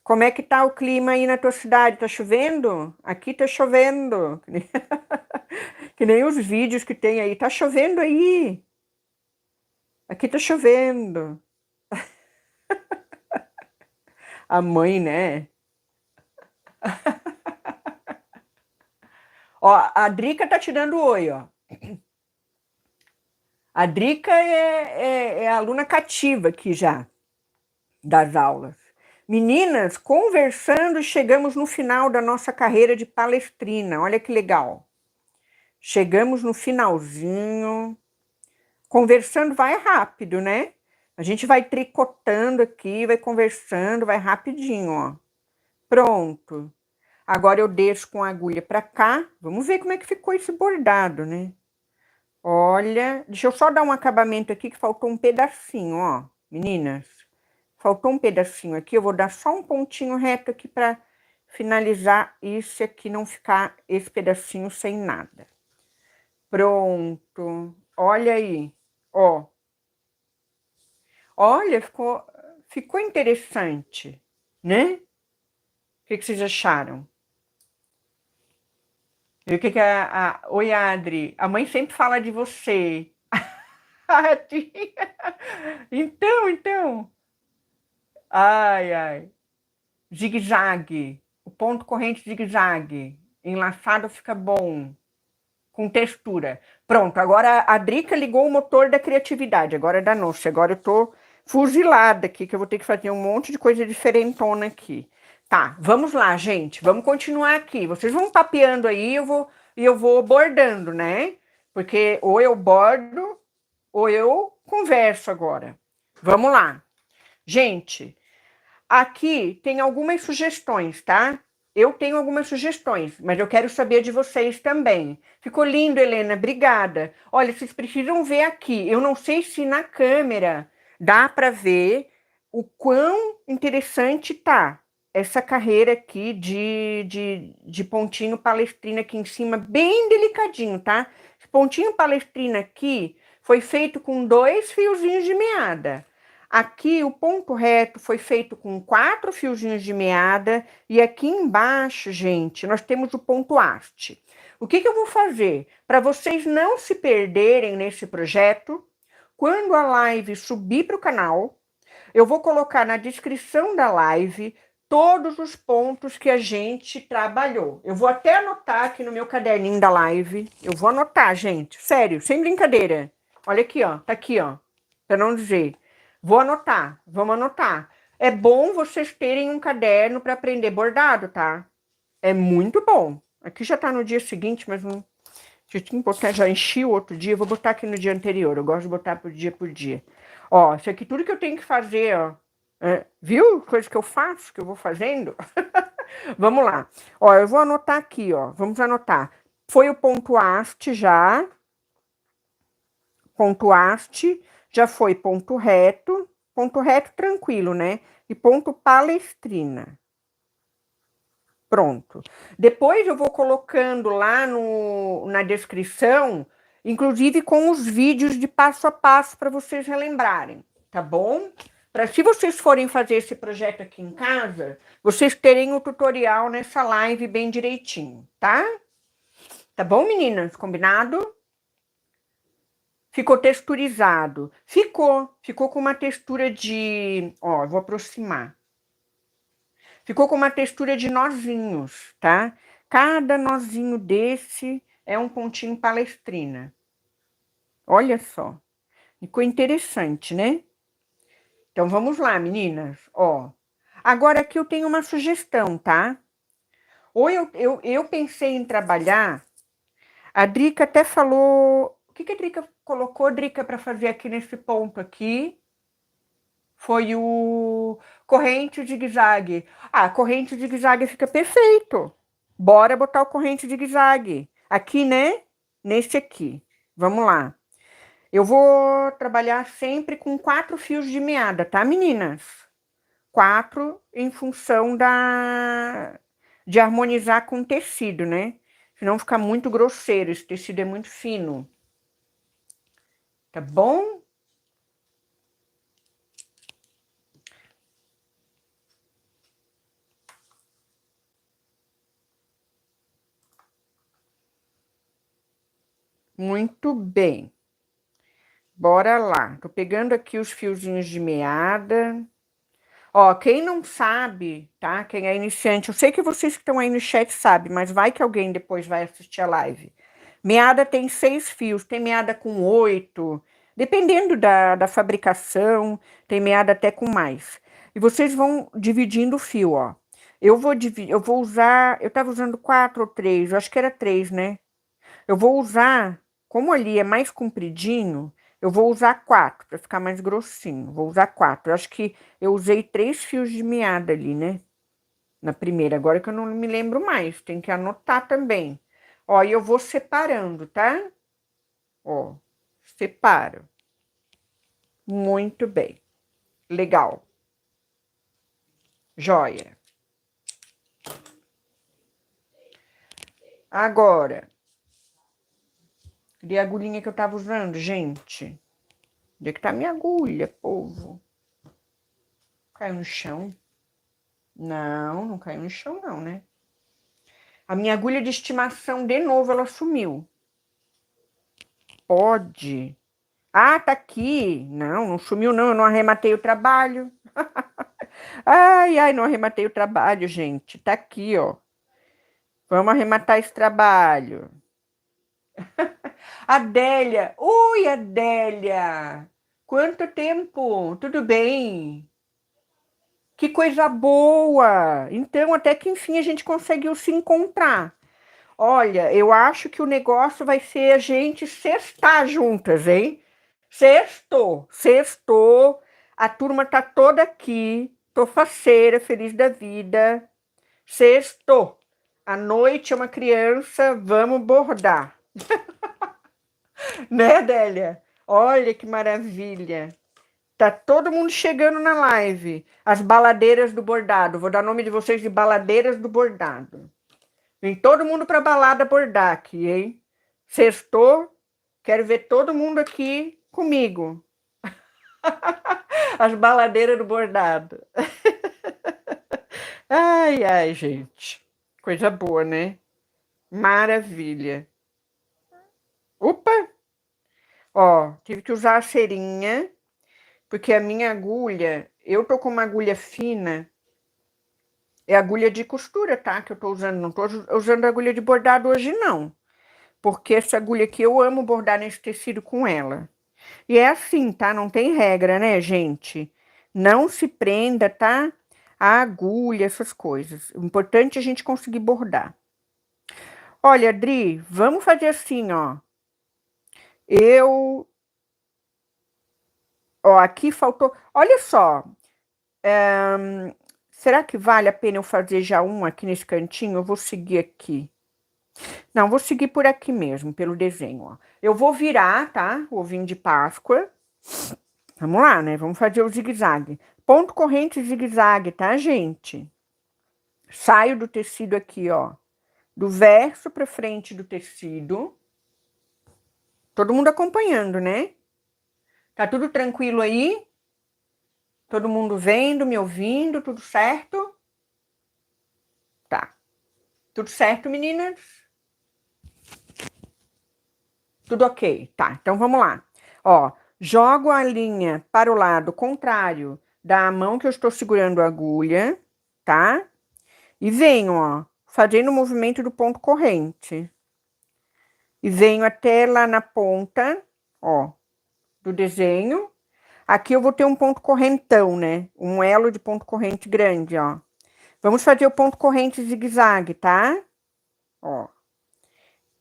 Como é que tá o clima aí na tua cidade? Tá chovendo? Aqui tá chovendo. Que nem os vídeos que tem aí. Tá chovendo aí. Aqui tá chovendo. A mãe, né? Ó, a Drica tá te dando oi, ó. A Drica é aluna cativa aqui já, das aulas. Meninas, conversando, chegamos no final da nossa carreira de palestrina. Olha que legal. Chegamos no finalzinho. Conversando vai rápido, né? A gente vai tricotando aqui, vai conversando, vai rapidinho, ó. Pronto. Agora eu desço com a agulha para cá. Vamos ver como é que ficou esse bordado, né? Olha, deixa eu só dar um acabamento aqui que faltou um pedacinho, ó. Meninas, faltou um pedacinho aqui. Eu vou dar só um pontinho reto aqui para finalizar isso aqui, não ficar esse pedacinho sem nada. Pronto. Olha aí, ó. Olha, ficou interessante, né? O que vocês acharam? E o que Oi, Adri, a mãe sempre fala de você. Ah, tia. Então. Ai, ai. Zigue-zague. O ponto corrente zigue-zague. Enlaçado fica bom. Com textura. Pronto, agora a Drica ligou o motor da criatividade. Agora é da noite. Agora eu tô fuzilada aqui, que eu vou ter que fazer um monte de coisa diferentona aqui. Tá, vamos lá, gente. Vamos continuar aqui. Vocês vão papeando aí, eu vou bordando, né? Porque ou eu bordo, ou eu converso agora. Vamos lá. Gente, aqui tem algumas sugestões, tá? Eu tenho algumas sugestões, mas eu quero saber de vocês também. Ficou lindo, Helena, obrigada. Olha, vocês precisam ver aqui. Eu não sei se na câmera dá para ver o quão interessante tá. essa carreira aqui de pontinho palestrina aqui em cima, bem delicadinho, tá? Esse pontinho palestrina aqui foi feito com 2 fiozinhos de meada. Aqui o ponto reto foi feito com 4 fiozinhos de meada. E aqui embaixo, gente, nós temos o ponto haste. O que eu vou fazer? Para vocês não se perderem nesse projeto, quando a live subir para o canal, eu vou colocar na descrição da live todos os pontos que a gente trabalhou. Eu vou até anotar aqui no meu caderninho da live. Eu vou anotar, gente. Sério, sem brincadeira. Olha aqui, ó. Tá aqui, ó. Pra não dizer. Vou anotar. Vamos anotar. É bom vocês terem um caderno para aprender bordado, tá? É muito bom. Aqui já tá no dia seguinte, mas não... Já enchi o outro dia. Vou botar aqui no dia anterior. Eu gosto de botar por dia. Ó, isso aqui tudo que eu tenho que fazer, ó. Viu? Coisa que eu faço, que eu vou fazendo. Vamos lá. Ó, eu vou anotar aqui, ó. Vamos anotar. Foi o ponto haste já. Ponto haste. Já foi ponto reto. Ponto reto tranquilo, né? E ponto palestrina. Pronto. Depois eu vou colocando lá na descrição, inclusive com os vídeos de passo a passo para vocês relembrarem, tá bom? Para se vocês forem fazer esse projeto aqui em casa, vocês terem o tutorial nessa live bem direitinho, tá? Tá bom, meninas? Combinado? Ficou texturizado. Ficou com uma textura de... Ó, eu vou aproximar. Ficou com uma textura de nozinhos, tá? Cada nozinho desse é um pontinho palestrina. Olha só. Ficou interessante, né? Então, vamos lá, meninas. Ó, agora aqui eu tenho uma sugestão, tá? Ou eu pensei em trabalhar... A Drica até falou... O que a Drica colocou, Drica, para fazer aqui nesse ponto aqui? Foi o corrente zigue-zague. Ah, corrente zigue-zague fica perfeito. Bora botar o corrente zigue-zague. Aqui, né? Nesse aqui. Vamos lá. Eu vou trabalhar sempre com 4 fios de meada, tá, meninas? 4 em função de harmonizar com o tecido, né? Senão fica muito grosseiro. Esse tecido é muito fino. Tá bom? Muito bem. Bora lá. Tô pegando aqui os fiozinhos de meada. Ó, quem não sabe, tá? Quem é iniciante, eu sei que vocês que estão aí no chat sabem, mas vai que alguém depois vai assistir a live. Meada tem 6 fios, tem meada com 8, dependendo da fabricação, tem meada até com mais. E vocês vão dividindo o fio, ó. Eu vou usar, eu tava usando 4 ou 3, eu acho que era 3, né? Eu vou usar, como ali é mais compridinho, eu vou usar 4 para ficar mais grossinho. Vou usar 4. Eu acho que eu usei 3 fios de meada ali, né? Na primeira, agora que eu não me lembro mais, tem que anotar também. Ó, e eu vou separando, tá? Ó, separo. Muito bem. Legal. Joia. Agora, cadê a agulhinha que eu tava usando, gente? Onde é que tá minha agulha, povo? Caiu no chão? Não, não caiu no chão não, né? A minha agulha de estimação, de novo, ela sumiu. Pode. Ah, tá aqui. Não, não sumiu não, eu não arrematei o trabalho. Ai, não arrematei o trabalho, gente. Tá aqui, ó. Vamos arrematar esse trabalho. Adélia. Oi, Adélia. Quanto tempo? Tudo bem? Que coisa boa! Então, até que enfim a gente conseguiu se encontrar. Olha, eu acho que o negócio vai ser a gente sextar juntas, hein? Sextou, sextou. A turma tá toda aqui. Tô faceira, feliz da vida. Sextou. À noite é uma criança, vamos bordar. Né, Adélia? Olha que maravilha. Tá todo mundo chegando na live. As baladeiras do bordado. Vou dar nome de vocês de baladeiras do bordado. Vem todo mundo pra balada bordar aqui, hein? Sextou. Quero ver todo mundo aqui comigo. As baladeiras do bordado. Ai, ai, gente. Coisa boa, né? Maravilha. Opa! Ó, tive que usar a cerinha, porque a minha agulha, eu tô com uma agulha fina, é agulha de costura, tá? Que eu tô usando, não tô usando agulha de bordado hoje, não. Porque essa agulha aqui, eu amo bordar nesse tecido com ela. E é assim, tá? Não tem regra, né, gente? Não se prenda, tá? A agulha, essas coisas. O importante é a gente conseguir bordar. Olha, Adri, vamos fazer assim, ó. Eu... Ó, aqui faltou... Olha só. Será que vale a pena eu fazer já um aqui nesse cantinho? Eu vou seguir aqui. Não, vou seguir por aqui mesmo, pelo desenho, ó. Eu vou virar, tá? O ovinho de Páscoa. Vamos lá, né? Vamos fazer o zigue-zague. Ponto corrente zigue-zague, tá, gente? Saio do tecido aqui, ó. Do verso para frente do tecido. Todo mundo acompanhando, né? Tá tudo tranquilo aí? Todo mundo vendo, me ouvindo, tudo certo? Tá. Tudo certo, meninas? Tudo ok. Tá, então vamos lá. Ó, jogo a linha para o lado contrário da mão que eu estou segurando a agulha, tá? E venho, ó, fazendo o movimento do ponto corrente. E venho até lá na ponta, ó, do desenho. Aqui eu vou ter um ponto correntão, né? Um elo de ponto corrente grande, ó. Vamos fazer o ponto corrente zigue-zague, tá? Ó,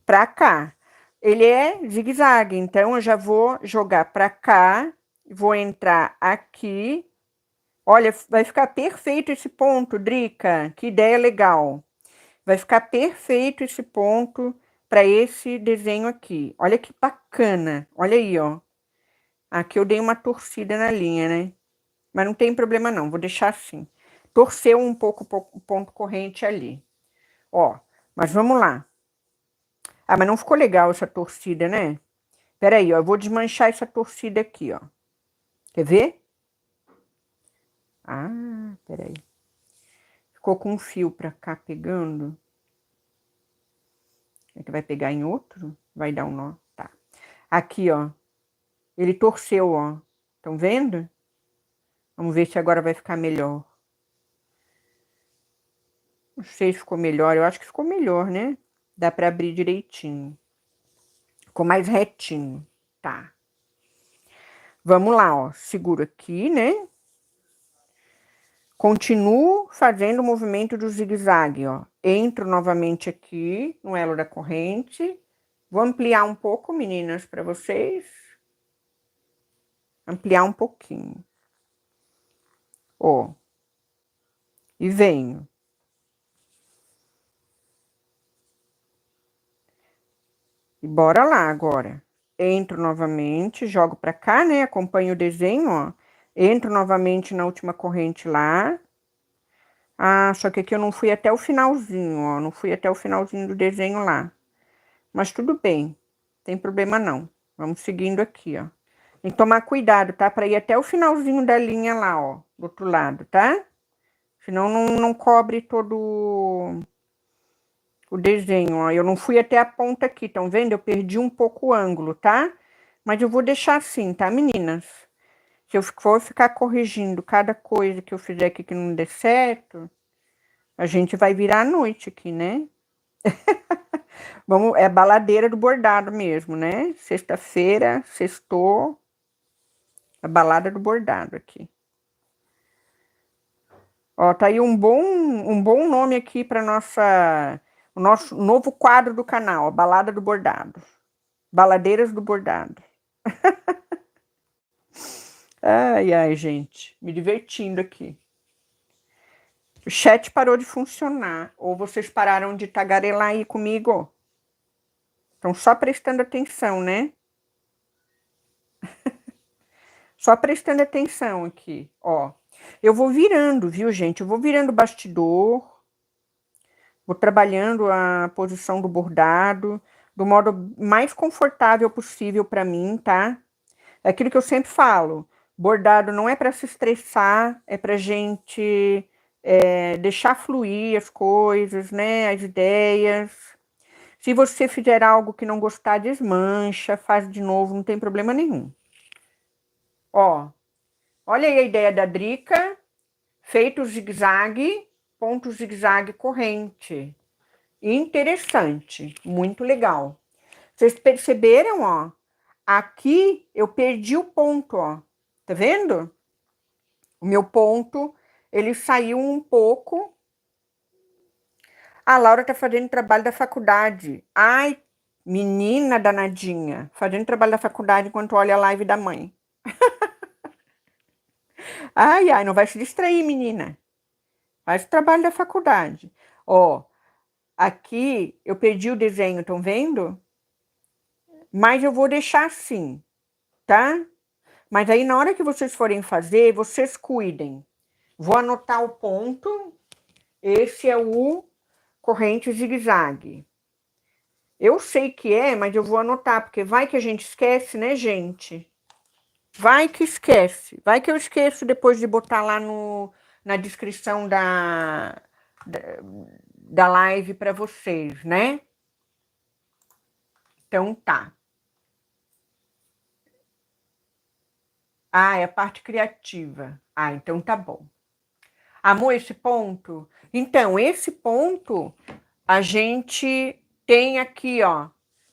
pra cá. Ele é zigue-zague, então eu já vou jogar pra cá, vou entrar aqui. Olha, vai ficar perfeito esse ponto, Drica. Que ideia legal. Vai ficar perfeito esse ponto para esse desenho aqui. Olha que bacana. Olha aí, ó. Aqui eu dei uma torcida na linha, né? Mas não tem problema não, vou deixar assim. Torceu um pouco o ponto corrente ali. Ó, mas vamos lá. Ah, mas não ficou legal essa torcida, né? Peraí, ó, eu vou desmanchar essa torcida aqui, ó. Quer ver? Ah, peraí. Ficou com um fio pra cá pegando. É que vai pegar em outro? Vai dar um nó. Tá. Aqui, ó. Ele torceu, ó. Estão vendo? Vamos ver se agora vai ficar melhor. Não sei se ficou melhor. Eu acho que ficou melhor, né? Dá pra abrir direitinho. Ficou mais retinho. Tá. Vamos lá, ó. Seguro aqui, né? Continuo fazendo o movimento do zigue-zague, ó. Entro novamente aqui no elo da corrente. Vou ampliar um pouco, meninas, para vocês. Ampliar um pouquinho. Ó. E venho. E bora lá agora. Entro novamente, jogo para cá, né? Acompanho o desenho, ó. Entro novamente na última corrente lá. Ah, só que aqui eu não fui até o finalzinho, ó. Não fui até o finalzinho do desenho lá. Mas tudo bem, não tem problema não. Vamos seguindo aqui, ó. Tem que tomar cuidado, tá? Para ir até o finalzinho da linha lá, ó. Do outro lado, tá? Senão não cobre todo o desenho, ó. Eu não fui até a ponta aqui, estão vendo? Eu perdi um pouco o ângulo, tá? Mas eu vou deixar assim, tá, meninas? Se eu for ficar corrigindo cada coisa que eu fizer aqui que não der certo, a gente vai virar a noite aqui, né? Vamos, é a baladeira do bordado mesmo, né? Sexta-feira, sextou, a balada do bordado aqui. Ó, tá aí um bom nome aqui para o nosso novo quadro do canal, a balada do bordado. Baladeiras do bordado. Ai, ai, gente, me divertindo aqui. O chat parou de funcionar, ou vocês pararam de tagarelar aí comigo? Estão só prestando atenção, né? Só prestando atenção aqui, ó. Eu vou virando, viu, gente? Eu vou virando o bastidor, vou trabalhando a posição do bordado do modo mais confortável possível para mim, tá? É aquilo que eu sempre falo. Bordado não é para se estressar, é para gente deixar fluir as coisas, né? As ideias. Se você fizer algo que não gostar, desmancha, faz de novo, não tem problema nenhum. Ó, olha aí a ideia da Drica, feito zigue-zague, ponto zigue-zague corrente. Interessante, muito legal. Vocês perceberam, ó? Aqui eu perdi o ponto, ó. Tá vendo? O meu ponto, ele saiu um pouco. A Laura tá fazendo trabalho da faculdade. Ai, menina danadinha, fazendo trabalho da faculdade enquanto olha a live da mãe. Ai, ai, não vai se distrair, menina. Faz o trabalho da faculdade. Ó, aqui eu perdi o desenho, estão vendo? Mas eu vou deixar assim, tá? Mas aí na hora que vocês forem fazer, vocês cuidem. Vou anotar o ponto. Esse é o corrente zigue-zague. Eu sei que é, mas eu vou anotar, porque vai que a gente esquece, né, gente? Vai que esquece. Vai que eu esqueço depois de botar lá na descrição da live para vocês, né? Então tá. Ah, é a parte criativa. Ah, então tá bom. Amor, esse ponto? Então, esse ponto a gente tem aqui, ó,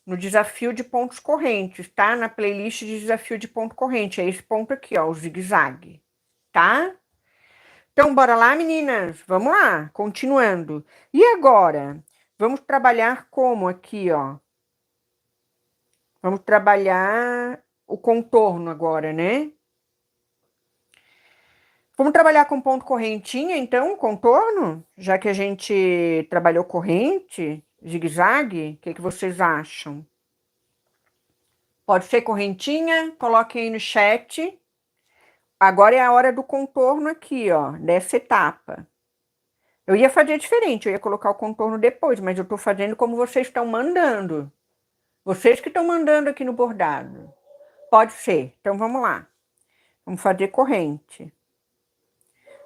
no desafio de pontos correntes, tá? Na playlist de desafio de ponto corrente. É esse ponto aqui, ó, o zigue-zague, tá? Então, bora lá, meninas? Vamos lá, continuando. E agora? Vamos trabalhar como aqui, ó? Vamos trabalhar o contorno agora, né? Vamos trabalhar com ponto correntinha, então, contorno? Já que a gente trabalhou corrente, zigue-zague, o que vocês acham? Pode ser correntinha? Coloquem aí no chat. Agora é a hora do contorno aqui, ó, dessa etapa. Eu ia fazer diferente, eu ia colocar o contorno depois, mas eu tô fazendo como vocês estão mandando. Vocês que estão mandando aqui no bordado. Pode ser. Então, vamos lá. Vamos fazer corrente.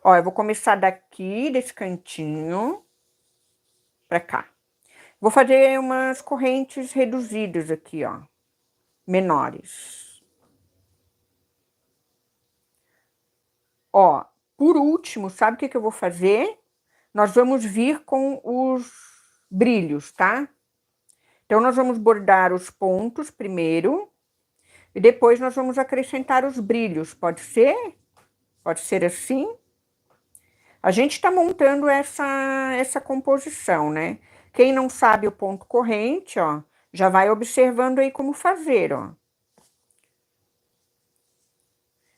Ó, eu vou começar daqui, desse cantinho, pra cá. Vou fazer umas correntes reduzidas aqui, ó. Menores. Ó, por último, sabe o que eu vou fazer? Nós vamos vir com os brilhos, tá? Então, nós vamos bordar os pontos primeiro e depois nós vamos acrescentar os brilhos. Pode ser? Pode ser assim? A gente está montando essa composição, né? Quem não sabe o ponto corrente, ó, já vai observando aí como fazer, ó.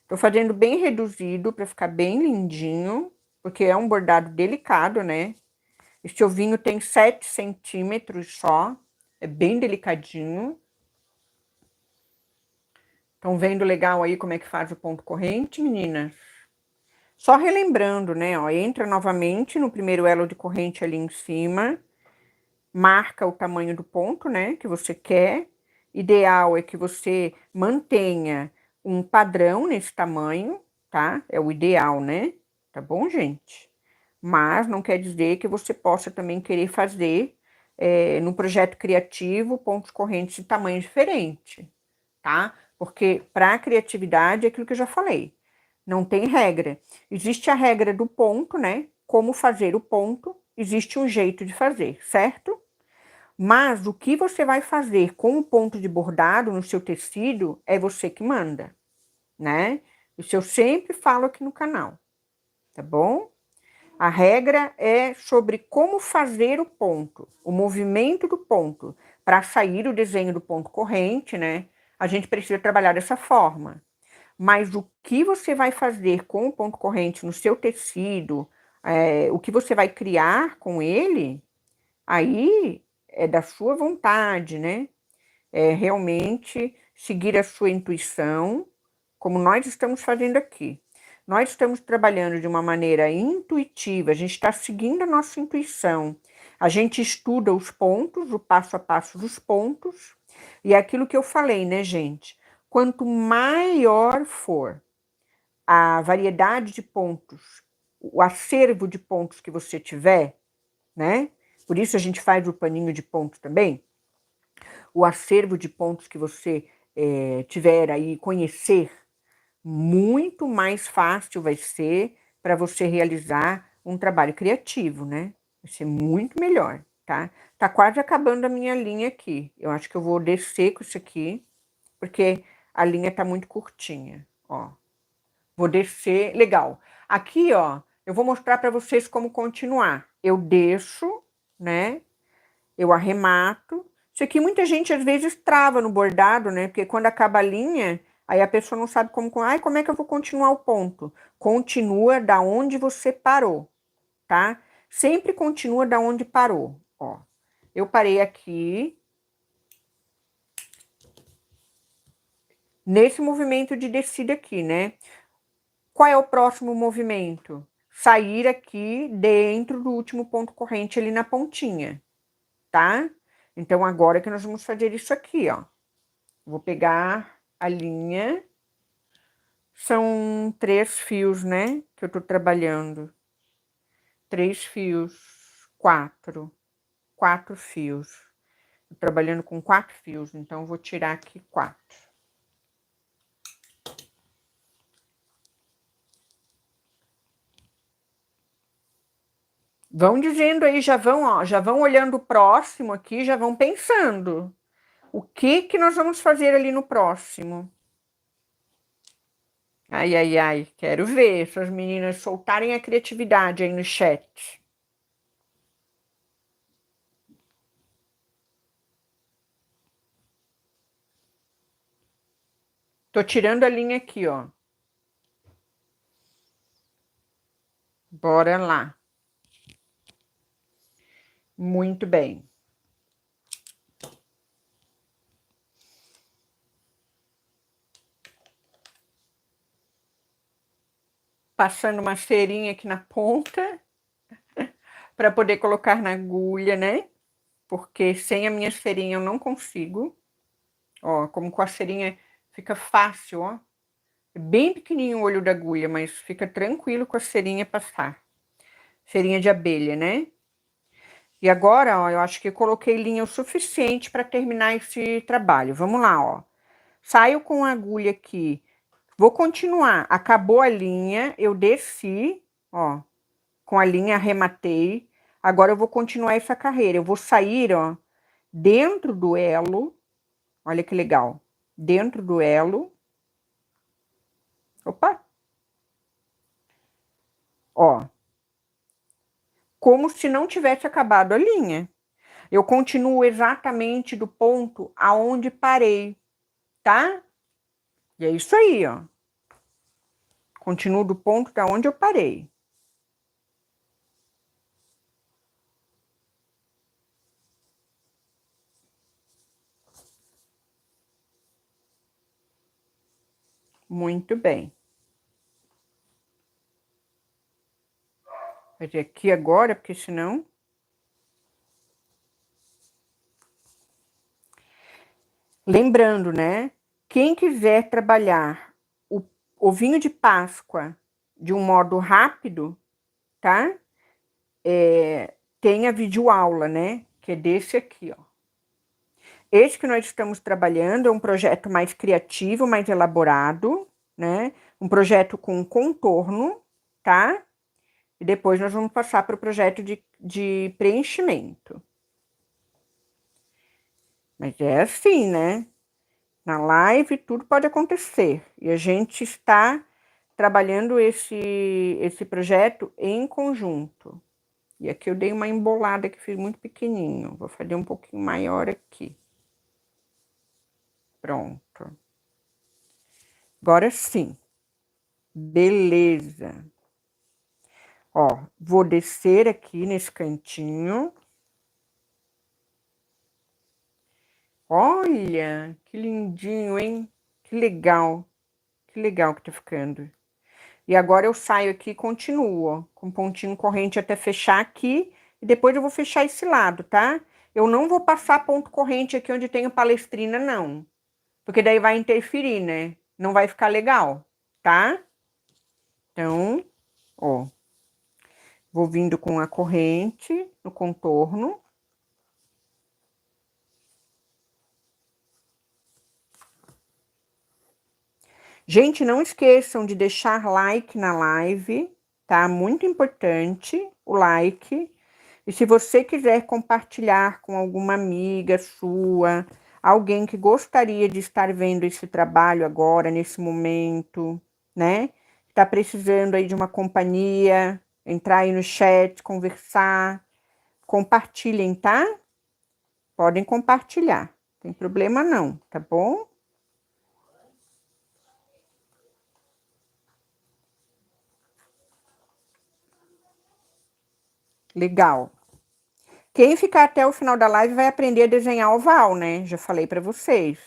Tô fazendo bem reduzido para ficar bem lindinho, porque é um bordado delicado, né? Este ovinho tem 7 centímetros só, é bem delicadinho. Estão vendo legal aí como é que faz o ponto corrente, meninas? Só relembrando, né, ó, entra novamente no primeiro elo de corrente ali em cima, marca o tamanho do ponto, né, que você quer. Ideal é que você mantenha um padrão nesse tamanho, tá? É o ideal, né? Tá bom, gente? Mas não quer dizer que você possa também querer fazer no projeto criativo pontos correntes de tamanho diferente, tá? Porque para a criatividade é aquilo que eu já falei, não tem regra. Existe a regra do ponto, né? Como fazer o ponto, existe um jeito de fazer, certo? Mas o que você vai fazer com o ponto de bordado no seu tecido é você que manda, né? Isso eu sempre falo aqui no canal, tá bom? A regra é sobre como fazer o ponto, o movimento do ponto. Para sair o desenho do ponto corrente, né? A gente precisa trabalhar dessa forma. Mas o que você vai fazer com o ponto corrente no seu tecido, o que você vai criar com ele, aí é da sua vontade, né? É realmente seguir a sua intuição, como nós estamos fazendo aqui. Nós estamos trabalhando de uma maneira intuitiva, a gente está seguindo a nossa intuição. A gente estuda os pontos, o passo a passo dos pontos, e é aquilo que eu falei, né, gente? Quanto maior for a variedade de pontos, o acervo de pontos que você tiver, né? Por isso a gente faz o paninho de pontos também. O acervo de pontos que você tiver aí, conhecer, muito mais fácil vai ser para você realizar um trabalho criativo, né? Vai ser muito melhor, tá? Tá quase acabando a minha linha aqui. Eu acho que eu vou descer com isso aqui, porque a linha tá muito curtinha, ó. Vou descer, legal. Aqui, ó, eu vou mostrar para vocês como continuar. Eu desço, né? Eu arremato. Isso aqui muita gente às vezes trava no bordado, né? Porque quando acaba a linha, aí a pessoa não sabe como... Ai, como é que eu vou continuar o ponto? Continua da onde você parou, tá? Sempre continua da onde parou, ó. Eu parei aqui, nesse movimento de descida aqui, né? Qual é o próximo movimento? Sair aqui dentro do último ponto corrente ali na pontinha, tá? Então, agora que nós vamos fazer isso aqui, ó. Vou pegar a linha. São 3 fios, né? Que eu tô trabalhando. 3 fios, 4. 4 fios. Tô trabalhando com 4 fios, então vou tirar aqui 4. Vão dizendo aí, já vão, ó, já vão olhando o próximo aqui, já vão pensando. O que que nós vamos fazer ali no próximo? Ai, ai, ai, quero ver essas meninas soltarem a criatividade aí no chat. Tô tirando a linha aqui, ó. Bora lá. Muito bem. Passando uma cerinha aqui na ponta para poder colocar na agulha, né? Porque sem a minha cerinha eu não consigo. Ó, como com a cerinha fica fácil, ó. É bem pequenininho o olho da agulha, mas fica tranquilo com a cerinha passar. Cerinha de abelha, né? E agora, ó, eu acho que eu coloquei linha o suficiente para terminar esse trabalho. Vamos lá, ó. Saio com a agulha aqui. Vou continuar. Acabou a linha, eu desci, ó, com a linha, arrematei. Agora eu vou continuar essa carreira. Eu vou sair, ó, dentro do elo. Olha que legal. Dentro do elo. Opa! Ó. Como se não tivesse acabado a linha. Eu continuo exatamente do ponto aonde parei, tá? E é isso aí, ó. Continuo do ponto da onde eu parei. Muito bem. Vou fazer aqui agora, porque senão... Lembrando, né? Quem quiser trabalhar o ovinho de Páscoa de um modo rápido, tá? Tem a videoaula, né? Que é desse aqui, ó. Esse que nós estamos trabalhando é um projeto mais criativo, mais elaborado, né? Um projeto com contorno, tá? E depois nós vamos passar para o projeto de preenchimento. Mas é assim, né? Na live tudo pode acontecer. E a gente está trabalhando esse projeto em conjunto. E aqui eu dei uma embolada que fiz muito pequenininho. Vou fazer um pouquinho maior aqui. Pronto. Agora sim. Beleza. Ó, vou descer aqui nesse cantinho. Olha, que lindinho, hein? Que legal. que legal que tá ficando. E agora eu saio aqui e continuo, ó, com pontinho corrente até fechar aqui. E depois eu vou fechar esse lado, tá? Eu não vou passar ponto corrente aqui onde tem palestrina, não. Porque daí vai interferir, né? Não vai ficar legal, tá? Então, ó. Vou vindo com a corrente no contorno. Gente, não esqueçam de deixar like na live, tá? Muito importante o like. E se você quiser compartilhar com alguma amiga sua, alguém que gostaria de estar vendo esse trabalho agora, nesse momento, né? Está precisando aí de uma companhia, entrar aí no chat, conversar, compartilhem, tá? Podem compartilhar, não tem problema não, tá bom? Legal. Quem ficar até o final da live vai aprender a desenhar oval, né? Já falei para vocês.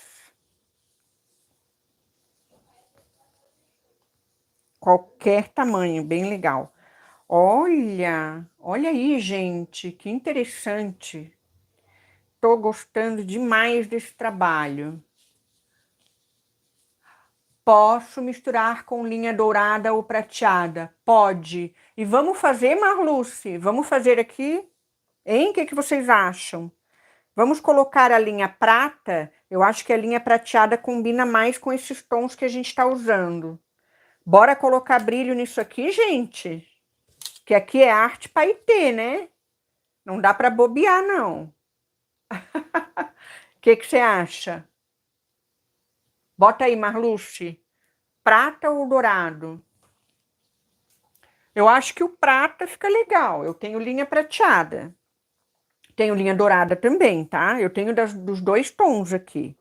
Qualquer tamanho, bem legal. Olha aí, gente, que interessante. Tô gostando demais desse trabalho. Posso misturar com linha dourada ou prateada? Pode. E vamos fazer, Marluce? Vamos fazer aqui? Hein? O que vocês acham? Vamos colocar a linha prata. Eu acho que a linha prateada combina mais com esses tons que a gente está usando. Bora colocar brilho nisso aqui, gente? Que aqui é arte paetê, né? Não dá para bobear, não. O que você acha? Bota aí, Marluce. Prata ou dourado? Eu acho que o prata fica legal. Eu tenho linha prateada. Tenho linha dourada também, tá? Eu tenho dos dois tons aqui.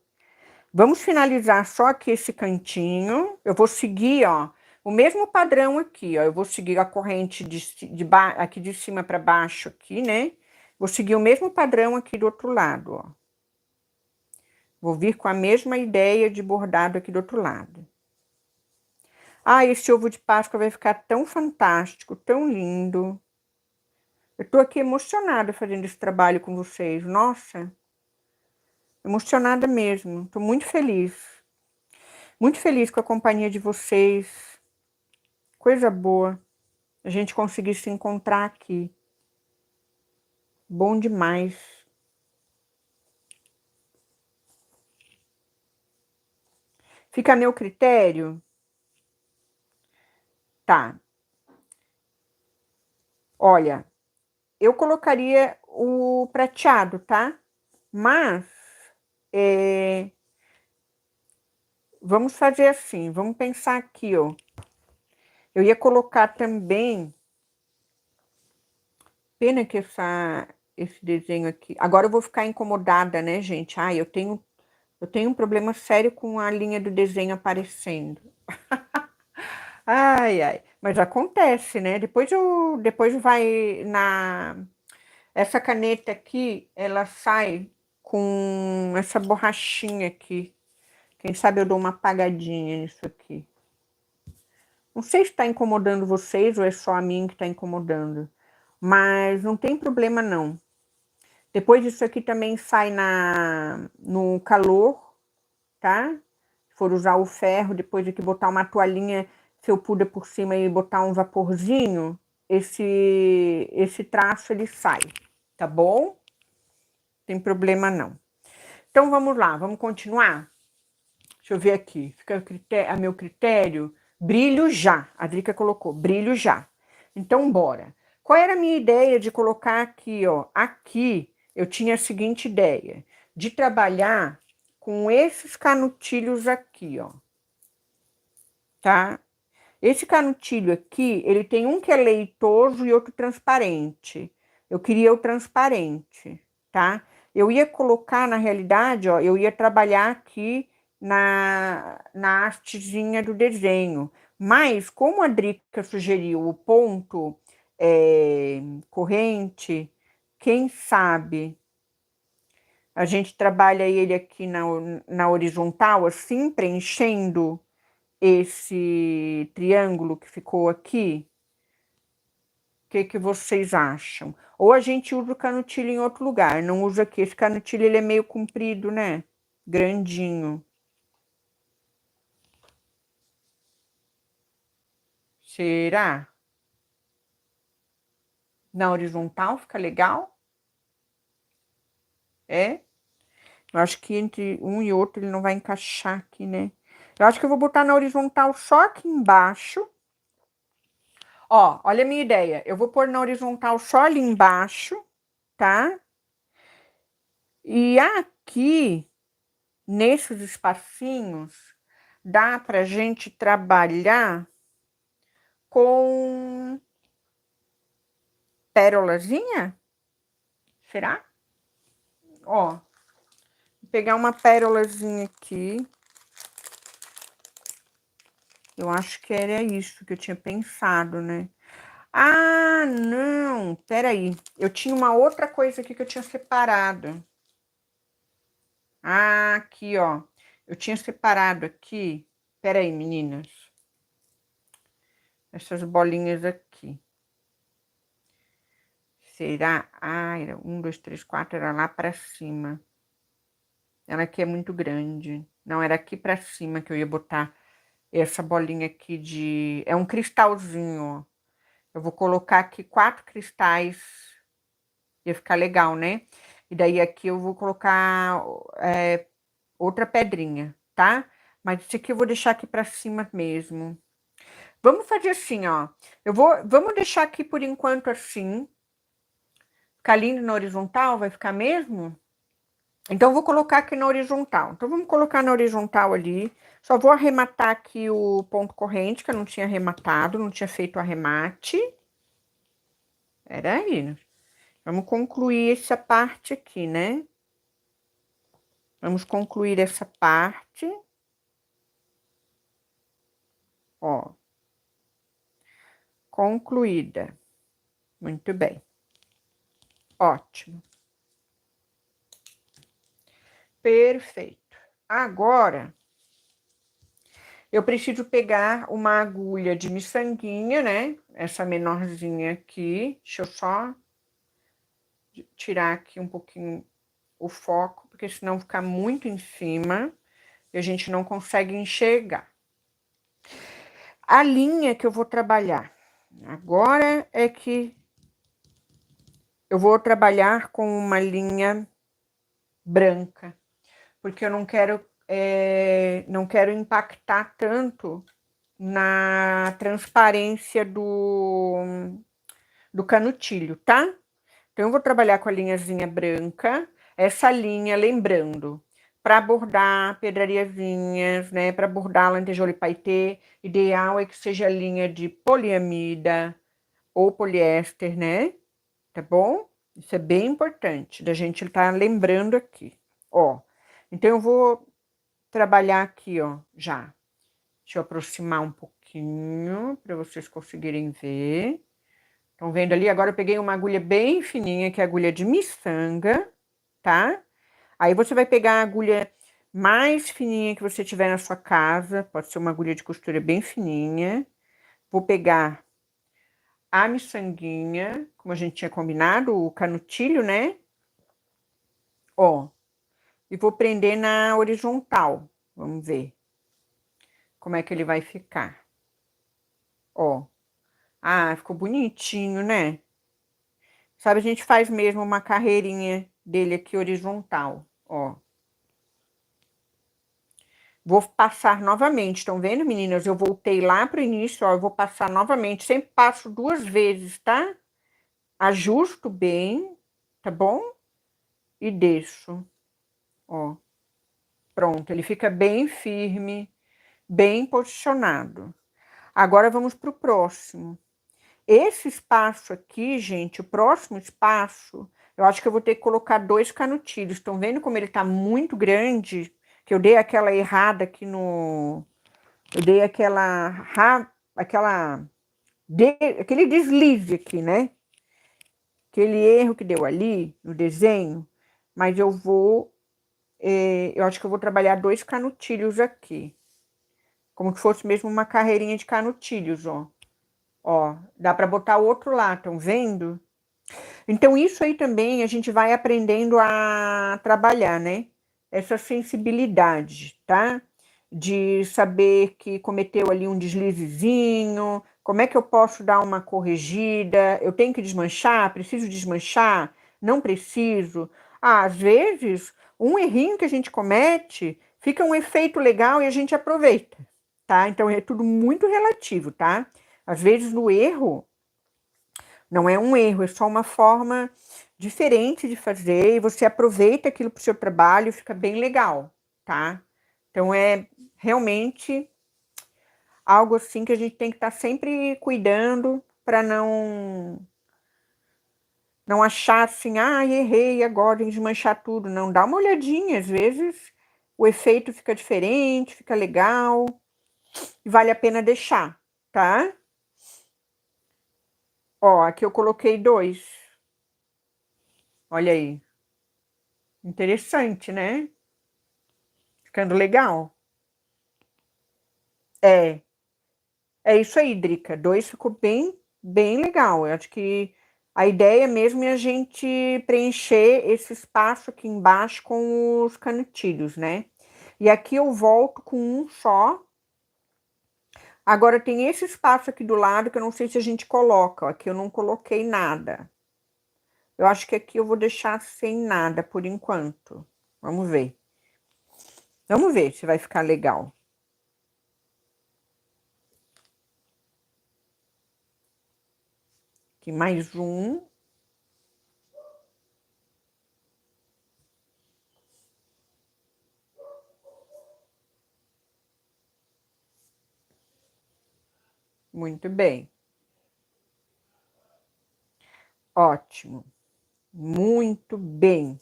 Vamos finalizar só aqui esse cantinho. Eu vou seguir, ó, o mesmo padrão aqui, ó. Eu vou seguir a corrente aqui de cima para baixo aqui, né? Vou seguir o mesmo padrão aqui do outro lado, ó. Vou vir com a mesma ideia de bordado aqui do outro lado. Ah, esse ovo de Páscoa vai ficar tão fantástico, tão lindo. Eu tô aqui emocionada fazendo esse trabalho com vocês. Nossa, emocionada mesmo. Tô muito feliz. Muito feliz com a companhia de vocês. Coisa boa. A gente conseguir se encontrar aqui. Bom demais. Fica a meu critério? Tá. Olha, eu colocaria o prateado, tá? Mas, vamos fazer assim, vamos pensar aqui, ó. Eu ia colocar também... Pena que esse desenho aqui... Agora eu vou ficar incomodada, né, gente? Ai, eu tenho um problema sério com a linha do desenho aparecendo. Ai, ai. Mas acontece, né? Depois vai na... Essa caneta aqui, ela sai com essa borrachinha aqui. Quem sabe eu dou uma apagadinha nisso aqui. Não sei se está incomodando vocês ou é só a mim que está incomodando. Mas não tem problema, não. Depois isso aqui também sai no calor, tá? Se for usar o ferro, depois de que botar uma toalhinha felpuda por cima e botar um vaporzinho, esse traço ele sai, tá bom? Tem problema não. Então vamos lá, vamos continuar? Deixa eu ver aqui, fica a meu critério, brilho já, a Drica colocou, brilho já. Então bora. Qual era a minha ideia de colocar aqui, ó? Aqui eu tinha a seguinte ideia, de trabalhar com esses canutilhos aqui, ó. Tá? Esse canutilho aqui, ele tem um que é leitoso e outro transparente. Eu queria o transparente, tá? Eu ia colocar, na realidade, ó, eu ia trabalhar aqui na hastezinha do desenho. Mas, como a Drica sugeriu o ponto corrente, quem sabe a gente trabalha ele aqui na horizontal, assim, preenchendo esse triângulo que ficou aqui? O que que vocês acham? Ou a gente usa o canutilho em outro lugar, não usa aqui. Esse canutilho ele é meio comprido, né? Grandinho. Será? Na horizontal fica legal? É? Eu acho que entre um e outro ele não vai encaixar aqui, né? Eu acho que eu vou botar na horizontal só aqui embaixo. Ó, olha a minha ideia. Eu vou pôr na horizontal só ali embaixo, tá? E aqui, nesses espacinhos, dá pra gente trabalhar com pérolazinha? Será? Ó, vou pegar uma pérolazinha aqui. Eu acho que era isso que eu tinha pensado, né? Ah, não, peraí. Eu tinha uma outra coisa aqui que eu tinha separado. Ah, aqui, ó. Eu tinha separado aqui. Peraí, meninas. Essas bolinhas aqui. Será? Ah, era 1, 2, 3, 4, era lá pra cima. Ela aqui é muito grande. Não, era aqui pra cima que eu ia botar essa bolinha aqui de... É um cristalzinho, ó. Eu vou colocar aqui 4 cristais. Ia ficar legal, né? E daí aqui eu vou colocar outra pedrinha, tá? Mas esse aqui eu vou deixar aqui pra cima mesmo. Vamos fazer assim, ó. Vamos deixar aqui por enquanto assim. Ficar lindo na horizontal, vai ficar mesmo? Então, eu vou colocar aqui na horizontal. Então, vamos colocar na horizontal ali. Só vou arrematar aqui o ponto corrente, que eu não tinha arrematado, não tinha feito o arremate. Peraí. Vamos concluir essa parte aqui, né? Vamos concluir essa parte. Ó. Concluída. Muito bem. Ótimo. Perfeito. Agora, eu preciso pegar uma agulha de miçanguinha, né? Essa menorzinha aqui. Deixa eu só tirar aqui um pouquinho o foco, porque senão fica muito em cima e a gente não consegue enxergar. A linha que eu vou trabalhar agora é que eu vou trabalhar com uma linha branca, porque eu não quero impactar tanto na transparência do canutilho, tá? Então, eu vou trabalhar com a linhazinha branca, essa linha, lembrando, para bordar pedrariazinhas, né? Para bordar lantejoula e paetê, ideal é que seja linha de poliamida ou poliéster, né? Tá bom? Isso é bem importante da gente estar lembrando aqui, ó. Então, eu vou trabalhar aqui, ó, já. Deixa eu aproximar um pouquinho para vocês conseguirem ver. Estão vendo ali? Agora eu peguei uma agulha bem fininha, que é a agulha de miçanga, tá? Aí você vai pegar a agulha mais fininha que você tiver na sua casa, pode ser uma agulha de costura bem fininha. Vou pegar a miçanguinha, como a gente tinha combinado, o canutilho, né? Ó, e vou prender na horizontal. Vamos ver como é que ele vai ficar. Ó, ah, ficou bonitinho, né? Sabe, a gente faz mesmo uma carreirinha dele aqui horizontal, ó. Vou passar novamente, estão vendo, meninas? Eu voltei lá para o início, ó, eu vou passar novamente, sempre passo 2 vezes, tá? Ajusto bem, tá bom? E deixo, ó. Pronto, ele fica bem firme, bem posicionado. Agora vamos para o próximo. Esse espaço aqui, gente, o próximo espaço, eu acho que eu vou ter que colocar 2 canutilhos. Estão vendo como ele tá muito grande? Que eu dei aquela errada aqui no... Eu dei aquele deslize aqui, né? Aquele erro que deu ali no desenho. Mas eu acho que eu vou trabalhar 2 canutilhos aqui. Como se fosse mesmo uma carreirinha de canutilhos, ó. Ó, dá para botar o outro lá, estão vendo? Então, isso aí também a gente vai aprendendo a trabalhar, né? Essa sensibilidade, tá? De saber que cometeu ali um deslizezinho, como é que eu posso dar uma corrigida? Eu tenho que desmanchar? Preciso desmanchar? Não preciso? Ah, às vezes, um errinho que a gente comete fica um efeito legal e a gente aproveita, tá? Então, é tudo muito relativo, tá? Às vezes, o erro não é um erro, é só uma forma diferente de fazer e você aproveita aquilo para o seu trabalho, fica bem legal, tá? Então é realmente algo assim que a gente tem que estar sempre cuidando para não achar assim, ah, errei agora, tem que desmanchar tudo. Não, dá uma olhadinha, às vezes o efeito fica diferente, fica legal e vale a pena deixar, tá? Ó, aqui eu coloquei 2. Olha aí. Interessante, né? Ficando legal. É, é isso aí, Drica. 2 ficou bem legal. Eu acho que a ideia mesmo é a gente preencher esse espaço aqui embaixo com os canutilhos, né? E aqui eu volto com um só. Agora tem esse espaço aqui do lado que eu não sei se a gente coloca. Ó, aqui eu não coloquei nada. Eu acho que aqui eu vou deixar sem nada por enquanto. Vamos ver. Vamos ver se vai ficar legal. Aqui mais um. Muito bem. Ótimo. Muito bem.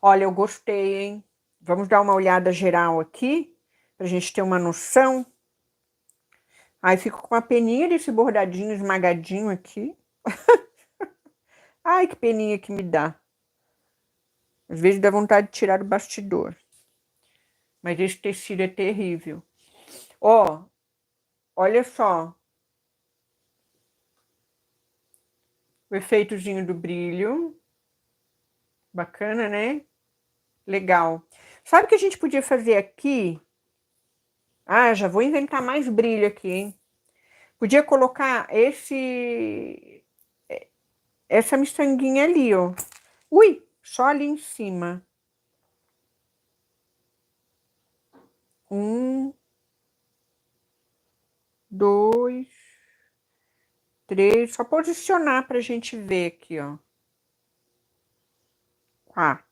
Olha, eu gostei, hein? Vamos dar uma olhada geral aqui, pra gente ter uma noção. Aí fico com uma peninha desse bordadinho esmagadinho aqui. Ai, que peninha que me dá. Às vezes dá vontade de tirar do bastidor. Mas esse tecido é terrível. Ó, olha só. O efeitozinho do brilho. Bacana, né? Legal. Sabe o que a gente podia fazer aqui? Ah, já vou inventar mais brilho aqui, hein? Podia colocar essa miçanguinha ali, ó. Ui, só ali em cima. 1, 2, 3. Só posicionar pra gente ver aqui, ó. 4.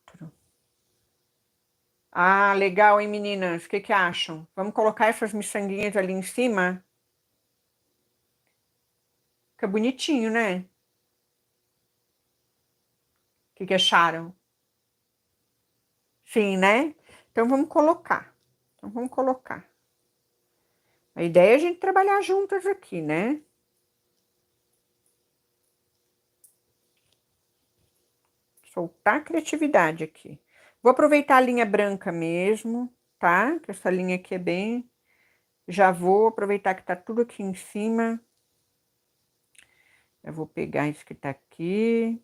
Ah, legal, hein, meninas? O que que acham? Vamos colocar essas miçanguinhas ali em cima? Fica bonitinho, né? O que que acharam? Sim, né? Então vamos colocar. Então vamos colocar. A ideia é a gente trabalhar juntas aqui, né? Soltar a criatividade aqui. Vou aproveitar a linha branca mesmo, tá? Que essa linha aqui é bem... Já vou aproveitar que tá tudo aqui em cima. Eu vou pegar esse que tá aqui.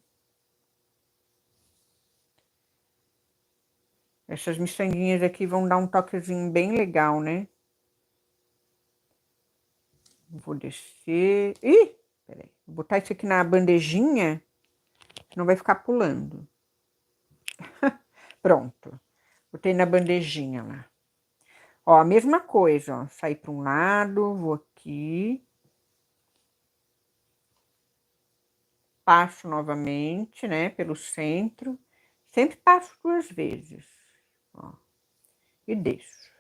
Essas miçanguinhas aqui vão dar um toquezinho bem legal, né? Vou descer... Ih! Peraí. Vou botar isso aqui na bandejinha, não vai ficar pulando. Pronto. Botei na bandejinha lá. Ó, a mesma coisa, ó. Saí para um lado, vou aqui. Passo novamente, né, pelo centro. Sempre passo 2 vezes, ó. E deixo.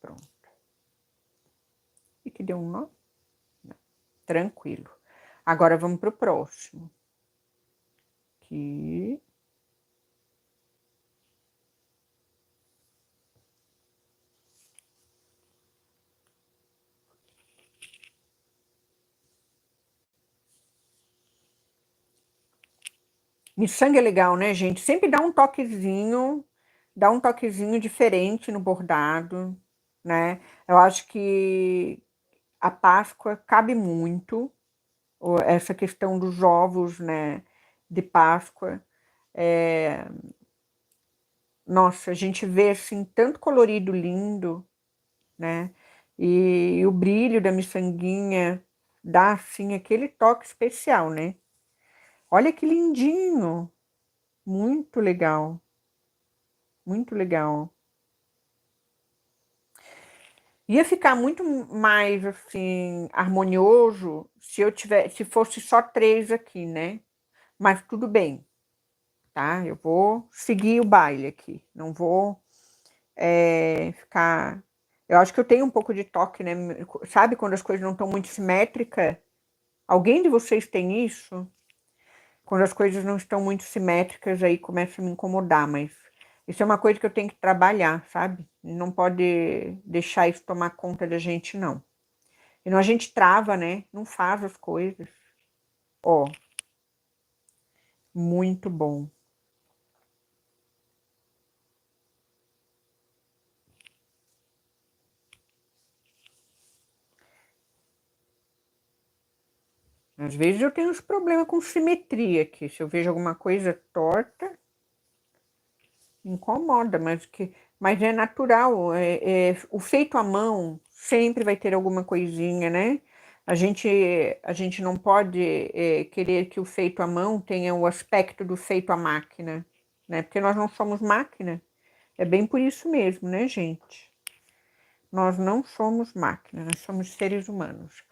Pronto. E que deu um nó? Não. Tranquilo. Agora vamos pro próximo. Aqui. Miçanga é legal, né, gente? Sempre dá um toquezinho diferente no bordado. né? Eu acho que a Páscoa cabe muito, essa questão dos ovos, né, de Páscoa. É, nossa, a gente vê assim tanto colorido lindo, né? E o brilho da miçanguinha dá assim aquele toque especial, né? Olha que lindinho, muito legal, muito legal. Ia ficar muito mais assim harmonioso se eu tivesse, se fosse só três aqui, né? Mas tudo bem, tá? Eu vou seguir o baile aqui, não vou ficar. Eu acho que eu tenho um pouco de toque, né? Sabe quando as coisas não estão muito simétricas? Alguém de vocês tem isso? Quando as coisas não estão muito simétricas, aí começa a me incomodar, mas isso é uma coisa que eu tenho que trabalhar, sabe? Não pode deixar isso tomar conta da gente, não. Senão a gente trava, né? Não faz as coisas. Ó, muito bom. Às vezes eu tenho uns problemas com simetria aqui. Se eu vejo alguma coisa torta, incomoda, mas é natural. O feito à mão sempre vai ter alguma coisinha, né? A gente não pode querer que o feito à mão tenha o aspecto do feito à máquina, né? Porque nós não somos máquina. É bem por isso mesmo, né, gente? Nós não somos máquina, nós somos seres humanos.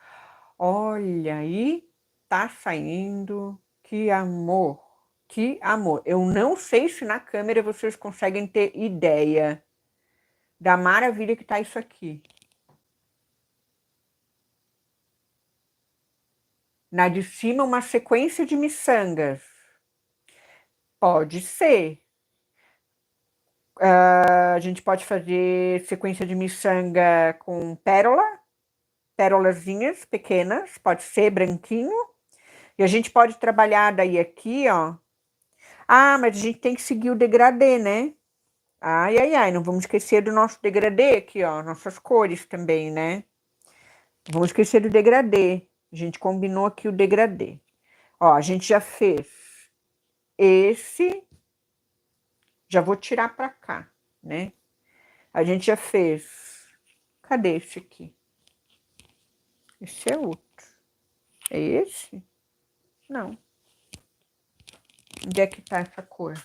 Olha aí, tá saindo. Que amor, que amor. Eu não sei se na câmera vocês conseguem ter ideia da maravilha que tá isso aqui. Na de cima, uma sequência de miçangas. Pode ser. A gente pode fazer sequência de miçanga com pérolazinhas pequenas, pode ser branquinho. E a gente pode trabalhar daí aqui, ó. Ah, mas a gente tem que seguir o degradê, né? Ai, ai, ai, não vamos esquecer do nosso degradê aqui, ó. Nossas cores também, né? Não vamos esquecer do degradê. A gente combinou aqui o degradê. Ó, a gente já fez esse. Já vou tirar pra cá, né? A gente já fez. Cadê esse aqui? Esse é outro. É esse? Não. Onde é que tá essa cor?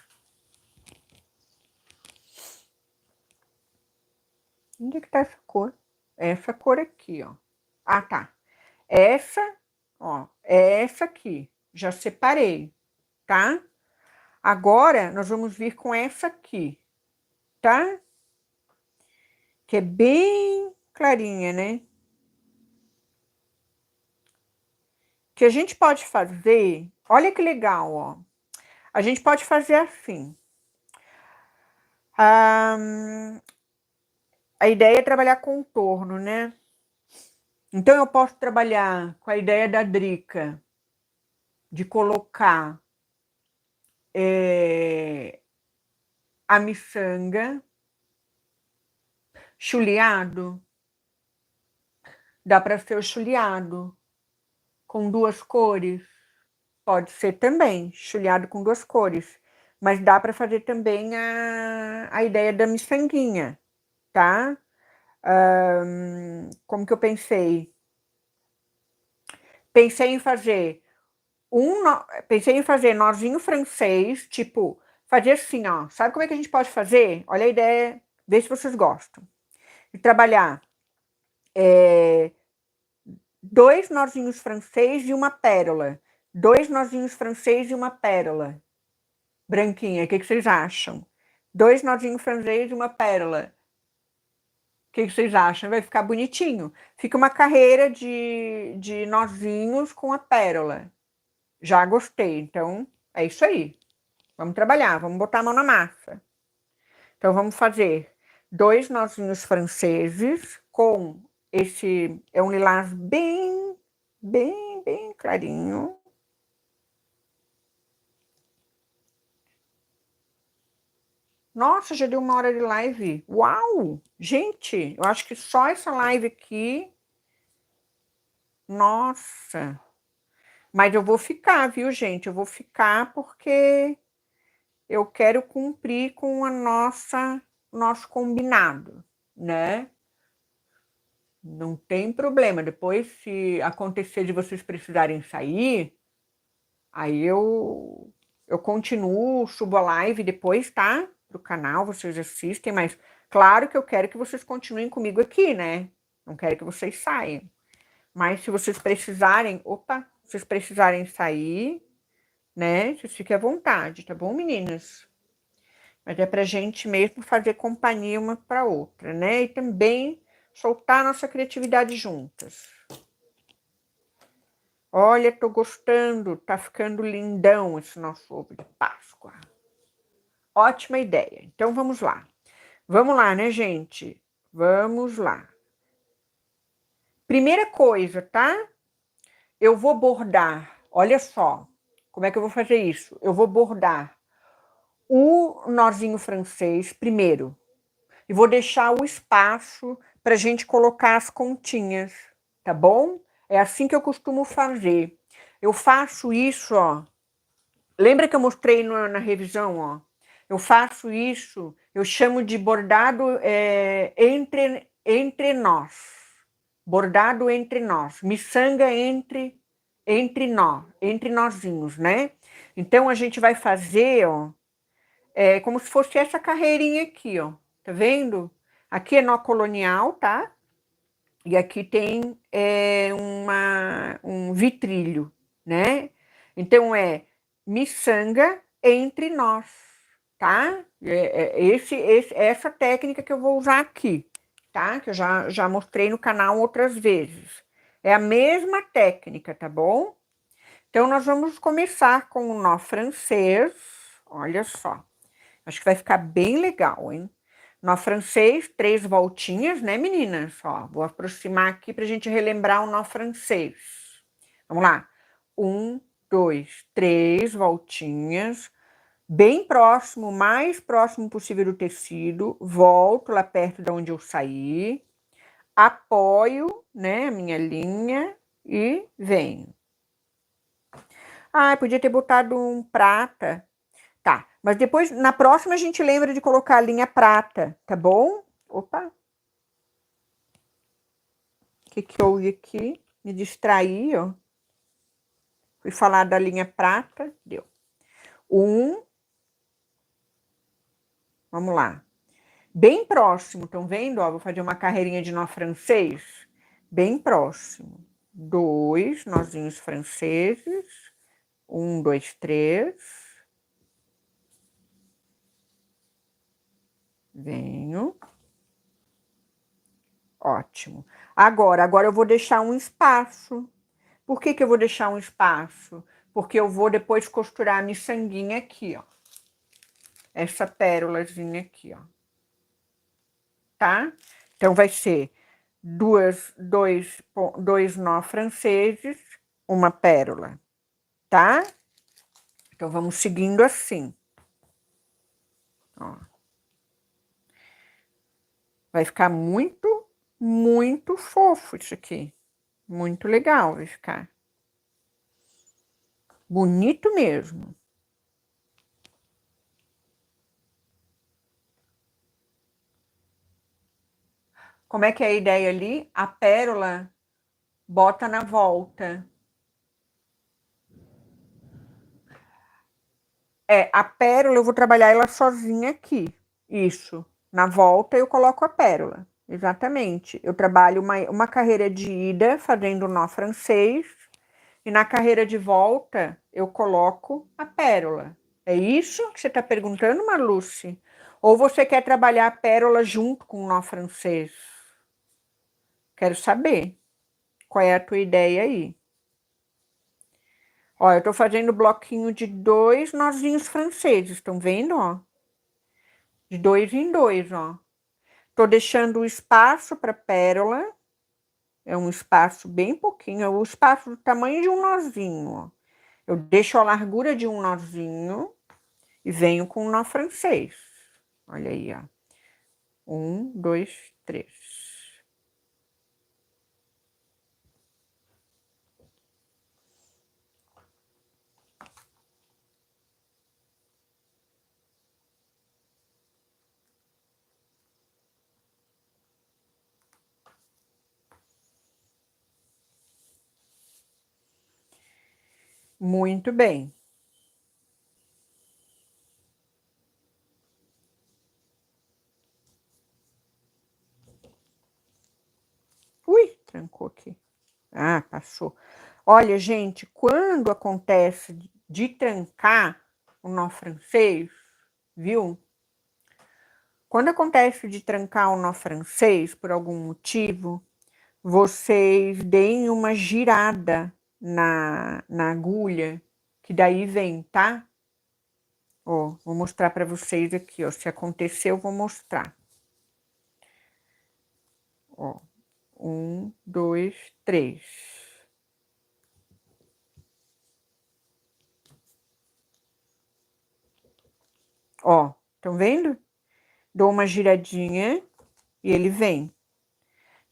Onde é que tá essa cor? Essa cor aqui, ó. Ah, tá. Essa, ó, é essa aqui. Já separei, tá? Agora, nós vamos vir com essa aqui, tá? Que é bem clarinha, né? Que a gente pode fazer... Olha que legal, ó. A gente pode fazer assim. A ideia é trabalhar contorno, né? Então, eu posso trabalhar com a ideia da Drica de colocar a miçanga chuleado. Dá para ser o chuleado com duas cores. Pode ser também chuleado com duas cores. Mas dá para fazer também a ideia da miçanguinha, tá? Como que eu pensei? Pensei em fazer pensei em fazer nozinho francês, tipo, fazer assim, ó. Sabe como é que a gente pode fazer? Olha a ideia, vê se vocês gostam. De trabalhar dois nozinhos francês e uma pérola. Dois nozinhos francês e uma pérola. Branquinha, o que vocês acham? Dois nozinhos francês e uma pérola. O que vocês acham? Vai ficar bonitinho. Fica uma carreira de nozinhos com a pérola. Já gostei, então é isso aí. Vamos trabalhar, vamos botar a mão na massa. Então vamos fazer dois nozinhos franceses com esse... É um lilás bem, bem, bem clarinho. Nossa, já deu 1 hora de live. Uau! Gente, eu acho que só essa live aqui... Nossa! Mas eu vou ficar, viu, gente? Eu vou ficar porque eu quero cumprir com a nosso combinado, né? Não tem problema. Depois, se acontecer de vocês precisarem sair, aí eu continuo, subo a live depois, tá? Pro canal, vocês assistem, mas claro que eu quero que vocês continuem comigo aqui, né? Não quero que vocês saiam. Mas se vocês precisarem, vocês precisarem sair, né? Vocês fiquem à vontade, tá bom, meninas? Mas é pra gente mesmo fazer companhia uma para outra, né? E também soltar nossa criatividade juntas. Olha, tô gostando, tá ficando lindão esse nosso ovo de Páscoa. Ótima ideia. Então vamos lá. Vamos lá, né, gente? Vamos lá. Primeira coisa, tá? Eu vou bordar. Olha só, como é que eu vou fazer isso? Eu vou bordar o nozinho francês primeiro e vou deixar o espaço para a gente colocar as continhas, tá bom? É assim que eu costumo fazer. Eu faço isso, ó. Lembra que eu mostrei na revisão, ó? Eu faço isso, eu chamo de bordado entre nós. Bordado entre nós. Miçanga entre nozinhos, né? Então a gente vai fazer, ó, como se fosse essa carreirinha aqui, ó. Tá vendo? Aqui é nó colonial, tá? E aqui tem um vitrilho, né? Então é miçanga entre nós, tá? Essa técnica que eu vou usar aqui, tá? Que eu já mostrei no canal outras vezes. É a mesma técnica, tá bom? Então nós vamos começar com o nó francês. Olha só. Acho que vai ficar bem legal, hein? Nó francês, 3 voltinhas, né, meninas? Ó, vou aproximar aqui para a gente relembrar o nó francês. Vamos lá. 1, 2, 3 voltinhas. Bem próximo, o mais próximo possível do tecido. Volto lá perto de onde eu saí. Apoio, né, a minha linha e venho. Ah, podia ter botado um prata. Tá, mas depois, na próxima, a gente lembra de colocar a linha prata, tá bom? Opa! O que houve aqui? Me distraí, ó. Fui falar da linha prata, deu. Vamos lá. Bem próximo, estão vendo? Ó, vou fazer uma carreirinha de nó francês. Bem próximo. 2 nozinhos franceses. 1, 2, 3. Venho. Ótimo. Agora eu vou deixar um espaço. Por que eu vou deixar um espaço? Porque eu vou depois costurar a miçanguinha aqui, ó. Essa pérolazinha aqui, ó. Tá? Então, vai ser dois nó franceses, uma pérola, tá? Então, vamos seguindo assim. Ó. Vai ficar muito, muito fofo isso aqui. Muito legal vai ficar. Bonito mesmo. Como é que é a ideia ali? A pérola bota na volta. A pérola eu vou trabalhar ela sozinha aqui. Isso. Na volta eu coloco a pérola. Exatamente. Eu trabalho uma carreira de ida fazendo nó francês. E na carreira de volta eu coloco a pérola. É isso que você está perguntando, Marluce? Ou você quer trabalhar a pérola junto com o nó francês? Quero saber. Qual é a tua ideia aí? Ó, eu tô fazendo bloquinho de 2 nozinhos franceses, estão vendo, ó? De 2 em 2, ó. Tô deixando o espaço para pérola. É um espaço bem pouquinho, é o espaço do tamanho de um nozinho, ó. Eu deixo a largura de um nozinho e venho com um nó francês. Olha aí, ó. 1, 2, 3. Muito bem. Ui, trancou aqui. Ah, passou. Olha, gente, quando acontece de trancar o nó francês, viu? Quando acontece de trancar o nó francês por algum motivo, vocês deem uma girada na agulha, que daí vem, tá? Ó, vou mostrar para vocês aqui, ó. Se acontecer, eu vou mostrar. Ó, 1, 2, 3. Ó, estão vendo? Dou uma giradinha e ele vem.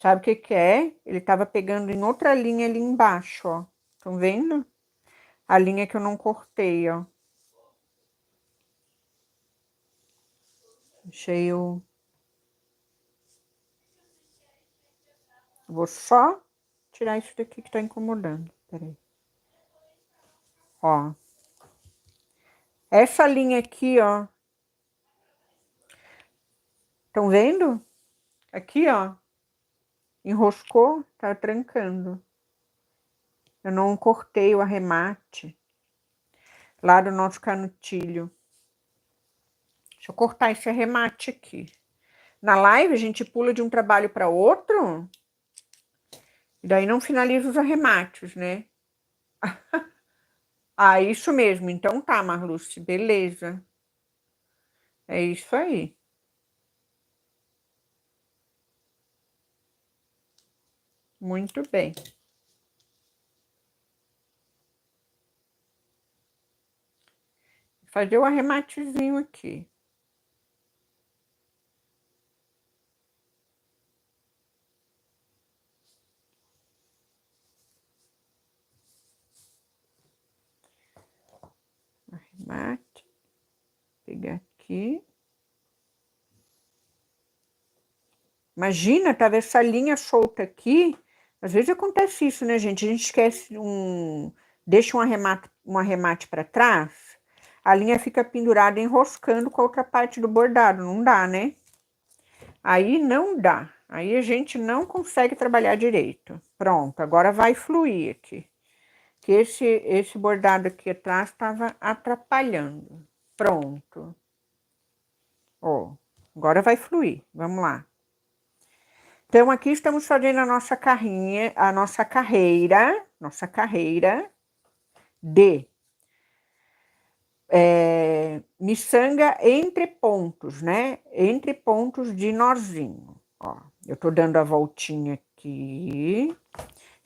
Sabe o que que é? Ele tava pegando em outra linha ali embaixo, ó. Estão vendo? A linha que eu não cortei, ó. Deixei eu... Vou só tirar isso daqui que tá incomodando. Peraí. Ó. Essa linha aqui, ó. Estão vendo? Aqui, ó. Enroscou, tá trancando. Eu não cortei o arremate lá do nosso canutilho. Deixa eu cortar esse arremate aqui. Na live, a gente pula de um trabalho para outro. E daí não finaliza os arremates, né? Ah, isso mesmo. Então tá, Marluce. Beleza. É isso aí. Muito bem. Vou fazer o arrematezinho aqui. Arremate. Pegar aqui. Imagina, tava essa linha solta aqui. Às vezes acontece isso, né, gente? A gente esquece deixa um arremate para trás, a linha fica pendurada enroscando com a outra parte do bordado. Não dá, né? Aí não dá. Aí a gente não consegue trabalhar direito. Pronto, agora vai fluir aqui. Que esse bordado aqui atrás estava atrapalhando. Pronto. Ó, agora vai fluir. Vamos lá. Então, aqui estamos fazendo a nossa carrinha, a nossa carreira de miçanga entre pontos, né? Entre pontos de nozinho. Ó, eu tô dando a voltinha aqui.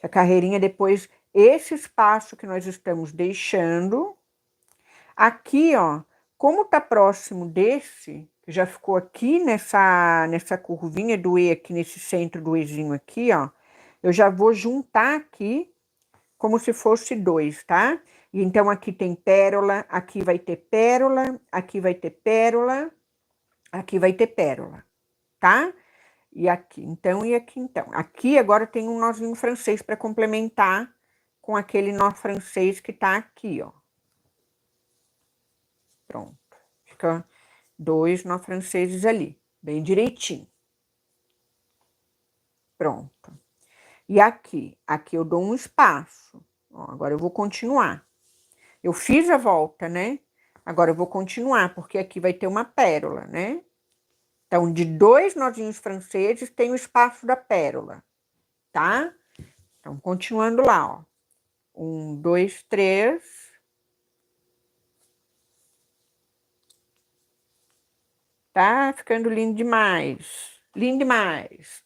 A carreirinha depois, esse espaço que nós estamos deixando. Aqui, ó, como tá próximo desse, que já ficou aqui nessa curvinha do E aqui, nesse centro do Ezinho aqui, ó, eu já vou juntar aqui como se fosse dois, tá? E então aqui tem pérola, aqui vai ter pérola, aqui vai ter pérola, aqui vai ter pérola, tá? E aqui então, e aqui então. Aqui agora tem um nozinho francês para complementar com aquele nó francês que tá aqui, ó. Pronto. Fica 2 nó franceses ali, bem direitinho. Pronto. E aqui eu dou um espaço. Ó, agora eu vou continuar. Eu fiz a volta, né? Agora eu vou continuar, porque aqui vai ter uma pérola, né? Então, de 2 nozinhos franceses tem o espaço da pérola, tá? Então, continuando lá, ó. 1, 2, 3. Tá ficando lindo demais. Lindo demais.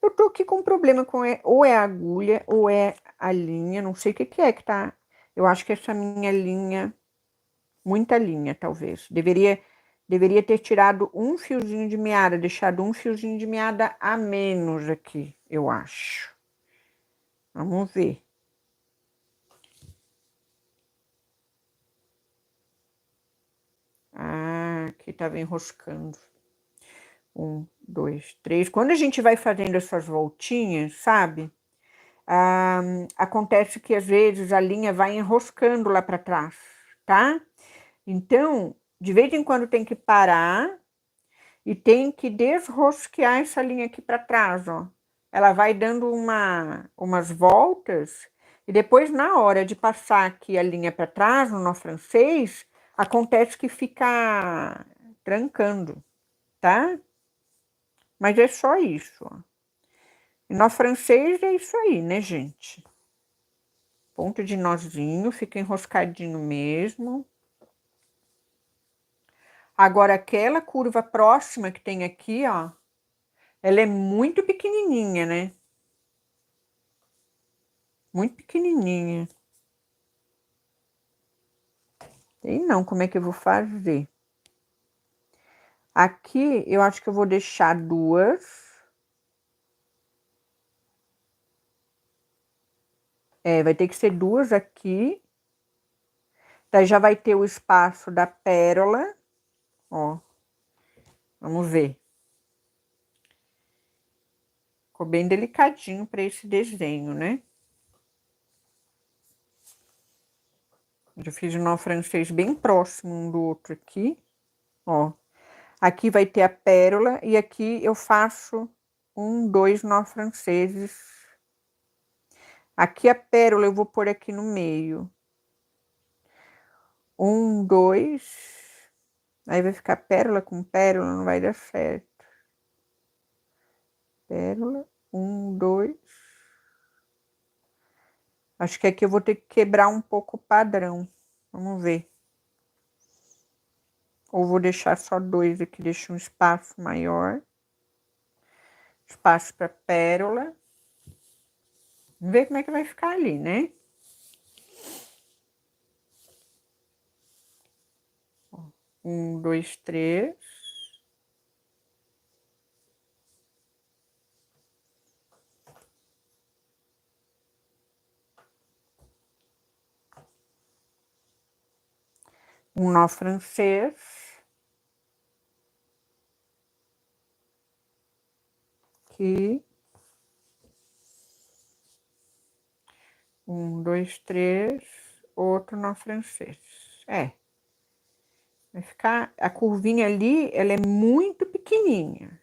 Eu tô aqui com um problema com ou é a agulha ou é a linha, não sei o que que é que tá. Eu acho que essa minha linha, muita linha, talvez. Deveria ter tirado um fiozinho de meada, deixado um fiozinho de meada a menos aqui, eu acho. Vamos ver. Ah, aqui tava enroscando. 1, 2, 3. Quando a gente vai fazendo essas voltinhas, sabe? Acontece que às vezes a linha vai enroscando lá para trás, tá? Então, de vez em quando tem que parar e tem que desrosquear essa linha aqui para trás, ó. Ela vai dando umas voltas e depois, na hora de passar aqui a linha para trás, no nó francês, acontece que fica trancando, tá? Mas é só isso, ó. E nó francês é isso aí, né, gente? Ponto de nozinho, fica enroscadinho mesmo. Agora, aquela curva próxima que tem aqui, ó, ela é muito pequenininha, né? Muito pequenininha. E não, como é que eu vou fazer? Aqui, eu acho que eu vou deixar duas. É, vai ter que ser duas aqui. Daí já vai ter o espaço da pérola. Ó, vamos ver. Ficou bem delicadinho para esse desenho, né? Já fiz o nó francês bem próximo um do outro aqui, ó. Aqui vai ter a pérola e aqui eu faço 1, 2 nó franceses. Aqui a pérola eu vou pôr aqui no meio. 1, 2. Aí vai ficar pérola com pérola, não vai dar certo. Pérola, 1, 2. Acho que aqui eu vou ter que quebrar um pouco o padrão. Vamos ver. Ou vou deixar só dois aqui, deixa um espaço maior. Espaço para pérola. Vamos ver como é que vai ficar ali, né? Um, dois, três. Um nó francês. Aqui. 1, 2, 3. Outro nó francês. É. Vai ficar... A curvinha ali, ela é muito pequenininha.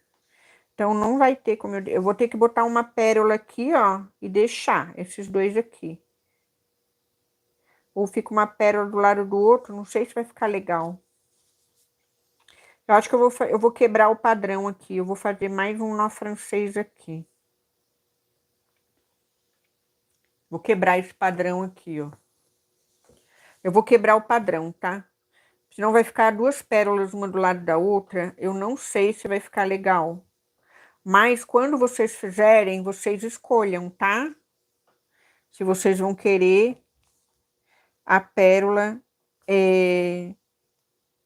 Então, não vai ter como eu vou ter que botar uma pérola aqui, ó, e deixar esses dois aqui. Ou fica uma pérola do lado do outro, não sei se vai ficar legal. Eu acho que eu vou quebrar o padrão aqui. Eu vou fazer mais um nó francês aqui. Vou quebrar esse padrão aqui, ó. Eu vou quebrar o padrão, tá? Senão vai ficar duas pérolas uma do lado da outra. Eu não sei se vai ficar legal. Mas quando vocês fizerem, vocês escolham, tá? Se vocês vão querer a pérola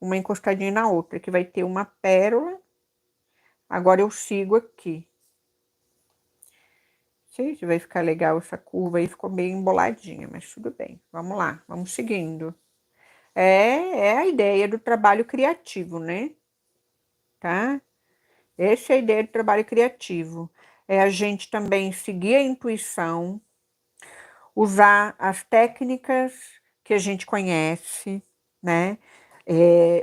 uma encostadinha na outra, que vai ter uma pérola. Agora eu sigo aqui. Não sei se vai ficar legal essa curva aí, ficou bem emboladinha, mas tudo bem. Vamos lá, vamos seguindo. É a ideia do trabalho criativo, né? Tá? Essa é a ideia do trabalho criativo. É a gente também seguir a intuição, usar as técnicas que a gente conhece, né?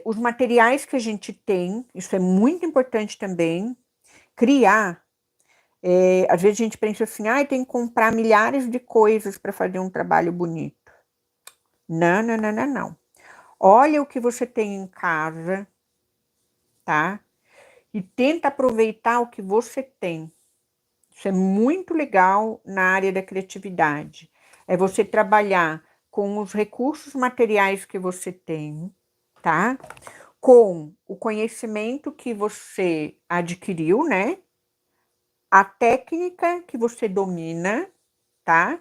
Os materiais que a gente tem, isso é muito importante também. Criar. Às vezes a gente pensa assim, tem que comprar milhares de coisas para fazer um trabalho bonito. Não, não, não, não, não. Olha o que você tem em casa, tá? E tenta aproveitar o que você tem. Isso é muito legal na área da criatividade. É você trabalhar com os recursos materiais que você tem, tá? Com o conhecimento que você adquiriu, né? A técnica que você domina, tá?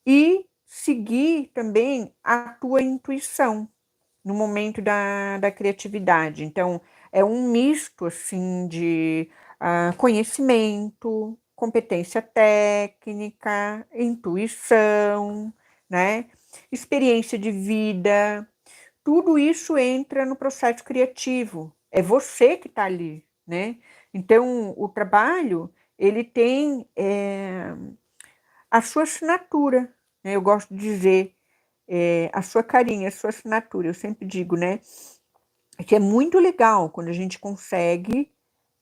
E seguir também a tua intuição, no momento da criatividade. Então, é um misto, assim, de conhecimento, competência técnica, intuição, né? Experiência de vida, tudo isso entra no processo criativo. É você que está ali, né? Então, o trabalho, ele tem a sua assinatura, né? Eu gosto de dizer, a sua carinha, a sua assinatura. Eu sempre digo, né? Que é muito legal quando a gente consegue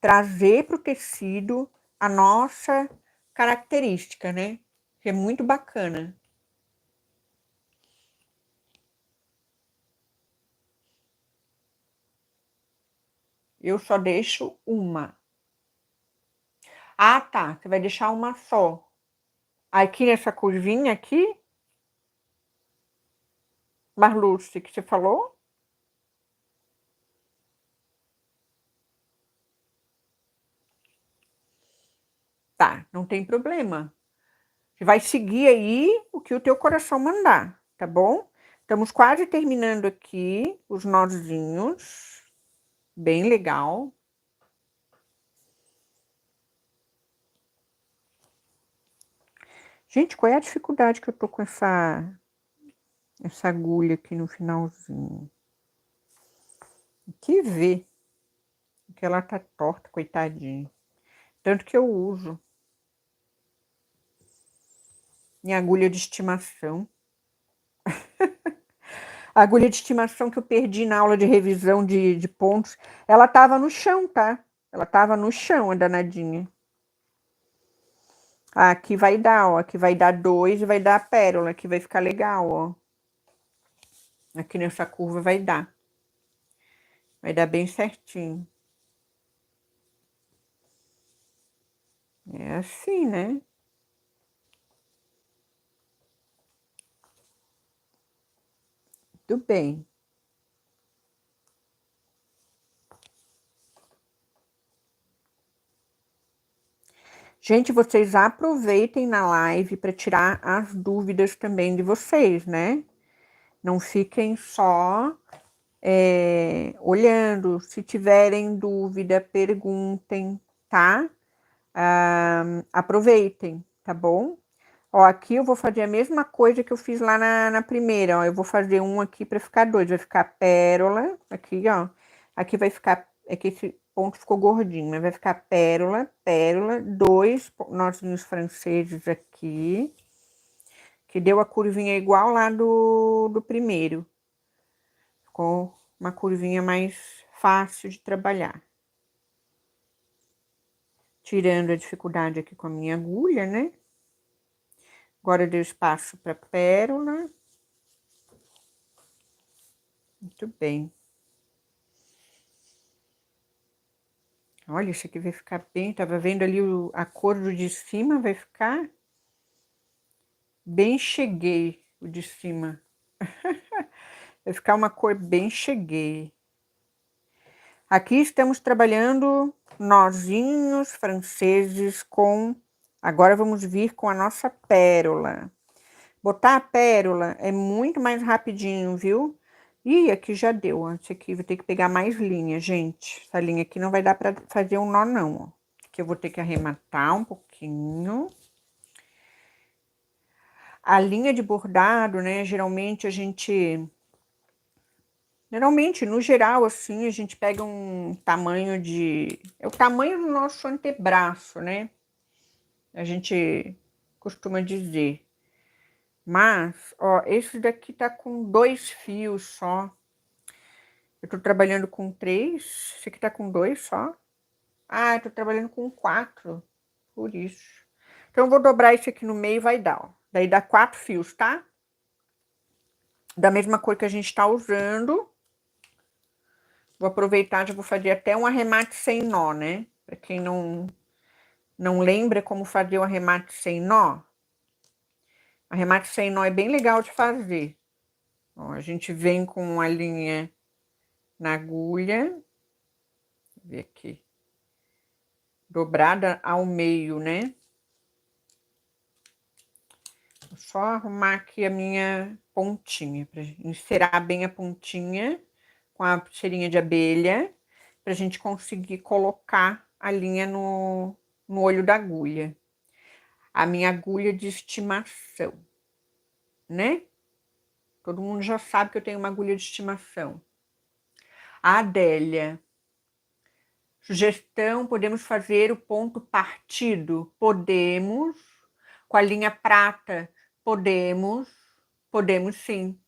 trazer para o tecido a nossa característica, né? Que é muito bacana. Eu só deixo uma. Ah, tá. Você vai deixar uma só. Aqui nessa curvinha aqui, Marluce, que você falou? Tá, não tem problema. Você vai seguir aí o que o teu coração mandar, tá bom? Estamos quase terminando aqui os nozinhos. Bem legal. Gente, qual é a dificuldade que eu tô com essa agulha aqui no finalzinho? Que ver que ela tá torta, coitadinha. Tanto que eu uso minha agulha de estimação. A agulha de estimação que eu perdi na aula de revisão de pontos, ela tava no chão, tá? Ela tava no chão, a danadinha. Aqui vai dar, ó. Aqui vai dar 2 e vai dar a pérola, que vai ficar legal, ó. Aqui nessa curva vai dar. Vai dar bem certinho. É assim, né? Tudo bem. Gente, vocês aproveitem na live para tirar as dúvidas também de vocês, né? Não fiquem só olhando. Se tiverem dúvida, perguntem, tá? Aproveitem, tá bom? Ó, aqui eu vou fazer a mesma coisa que eu fiz lá na primeira, ó. Eu vou fazer um aqui para ficar 2. Vai ficar pérola, aqui, ó. Aqui vai ficar, é que esse ponto ficou gordinho, mas vai ficar pérola, pérola, 2 nozinhos franceses aqui, que deu a curvinha igual lá do primeiro. Ficou uma curvinha mais fácil de trabalhar. Tirando a dificuldade aqui com a minha agulha, né? Agora eu dei espaço para pérola. Muito bem. Olha, isso aqui vai ficar bem. Tava vendo ali a cor do de cima, vai ficar bem cheguei o de cima. Vai ficar uma cor bem cheguei. Aqui estamos trabalhando nozinhos franceses com... Agora vamos vir com a nossa pérola. Botar a pérola é muito mais rapidinho, viu? Ih, aqui já deu. Esse aqui vou ter que pegar mais linha, gente. Essa linha aqui não vai dar para fazer um nó, não, ó. Aqui eu vou ter que arrematar um pouquinho. A linha de bordado, né? Geralmente a gente... Geralmente, no geral, assim, a gente pega um tamanho de... É o tamanho do nosso antebraço, né? A gente costuma dizer. Mas, ó, esse daqui tá com 2 fios só. Eu tô trabalhando com 3. Esse aqui tá com 2 só. Ah, eu tô trabalhando com 4. Por isso. Então, eu vou dobrar esse aqui no meio e vai dar, ó. Daí dá 4 fios, tá? Da mesma cor que a gente tá usando. Vou aproveitar, já vou fazer até um arremate sem nó, né? Pra quem não lembra como fazer o arremate sem nó. Arremate sem nó é bem legal de fazer. Ó, a gente vem com a linha na agulha. Vou ver aqui. Dobrada ao meio, né? Vou só arrumar aqui a minha pontinha, para encerar bem a pontinha com a pulseirinha de abelha, para a gente conseguir colocar a linha no olho da agulha. A minha agulha de estimação, né? Todo mundo já sabe que eu tenho uma agulha de estimação. A Adélia. Sugestão, podemos fazer o ponto partido? Podemos. Com a linha prata? Podemos. Podemos sim,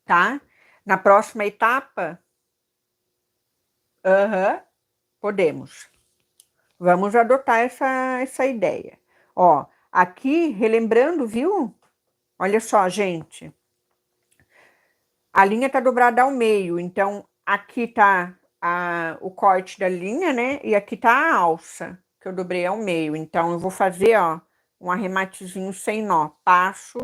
tá? Na próxima etapa? Podemos. Vamos adotar essa ideia. Ó, aqui, relembrando, viu? Olha só, gente. A linha tá dobrada ao meio, então aqui tá o corte da linha, né? E aqui tá a alça, que eu dobrei ao meio. Então, eu vou fazer, ó, um arrematezinho sem nó. Passo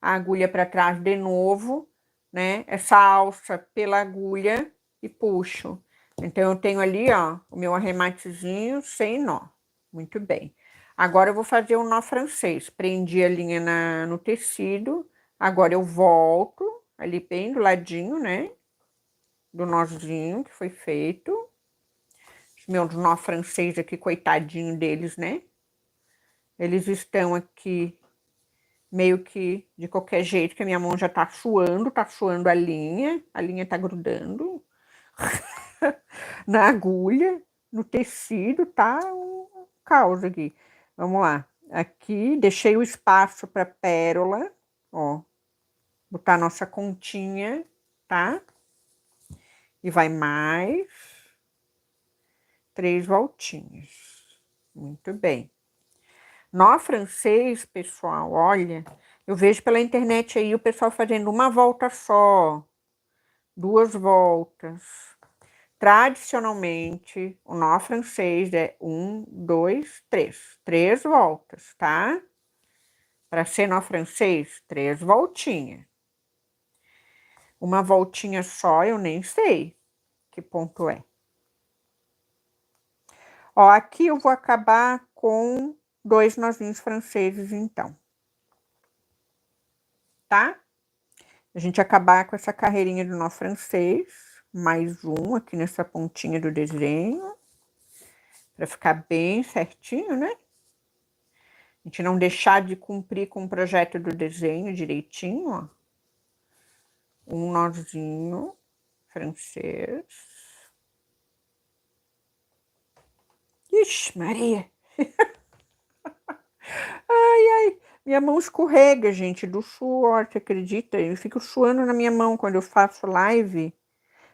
a agulha para trás de novo, né? Essa alça pela agulha e puxo. Então, eu tenho ali, ó, o meu arrematezinho sem nó. Muito bem. Agora, eu vou fazer um nó francês. Prendi a linha no tecido. Agora, eu volto ali bem do ladinho, né? Do nozinho que foi feito. Os meus nó francês aqui, coitadinho deles, né? Eles estão aqui meio que de qualquer jeito, que a minha mão já tá suando a linha tá grudando na agulha, no tecido, tá um caos aqui. Vamos lá. Aqui, deixei o espaço para pérola, ó. Botar nossa continha, tá? E vai mais 3 voltinhas. Muito bem. Nó francês, pessoal, olha, eu vejo pela internet aí o pessoal fazendo uma volta só, 2 voltas. Tradicionalmente, o nó francês é 1, 2, 3. 3 voltas, tá? Para ser nó francês, 3 voltinhas. Uma voltinha só, eu nem sei que ponto é. Ó, aqui eu vou acabar com 2 nozinhos franceses, então. Tá? A gente acabar com essa carreirinha do nó francês, mais um aqui nessa pontinha do desenho, para ficar bem certinho, né? A gente não deixar de cumprir com o projeto do desenho direitinho, ó. Um nozinho francês. Ixi, Maria! Ai, minha mão escorrega, gente, do suor, você acredita? Eu fico suando na minha mão quando eu faço live.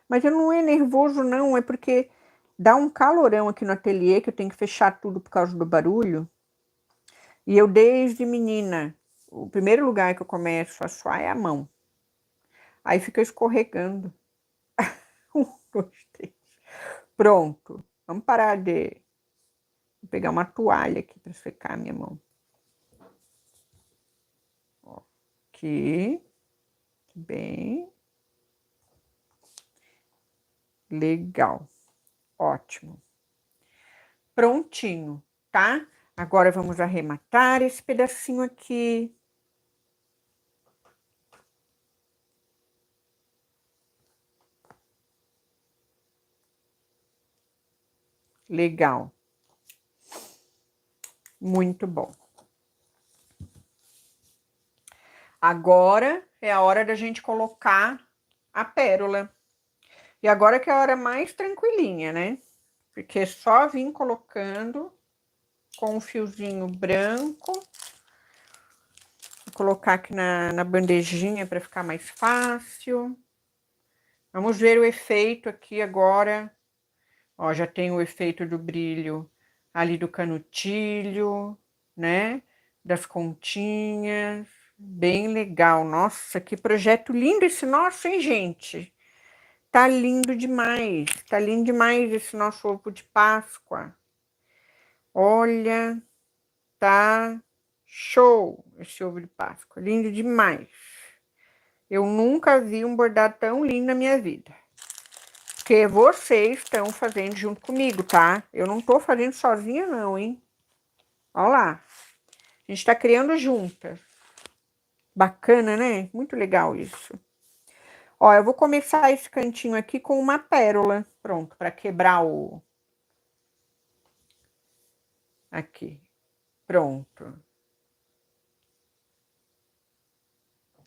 Mas eu não é nervoso, não, é porque dá um calorão aqui no ateliê, que eu tenho que fechar tudo por causa do barulho. E eu, desde menina, o primeiro lugar que eu começo a suar é a mão. Aí fica escorregando. 1, 2, 3. Pronto. Vamos parar de... Vou pegar uma toalha aqui para secar a minha mão. Ó, aqui. Bem. Legal. Ótimo. Prontinho, tá? Agora vamos arrematar esse pedacinho aqui. Legal. Muito bom. Agora é a hora da gente colocar a pérola. E agora que é a hora mais tranquilinha, né? Porque é só vim colocando com um fiozinho branco. Vou colocar aqui na bandejinha para ficar mais fácil. Vamos ver o efeito aqui agora. Ó, já tem o efeito do brilho ali do canutilho, né? Das pontinhas. Bem legal. Nossa, que projeto lindo esse nosso, hein, gente? Tá lindo demais. Tá lindo demais esse nosso ovo de Páscoa. Olha, tá show esse ovo de Páscoa. Lindo demais. Eu nunca vi um bordado tão lindo na minha vida. Porque vocês estão fazendo junto comigo, tá? Eu não tô fazendo sozinha não, hein? Olha lá. A gente tá criando juntas. Bacana, né? Muito legal isso. Ó, eu vou começar esse cantinho aqui com uma pérola. Pronto, para quebrar o... Aqui. Pronto.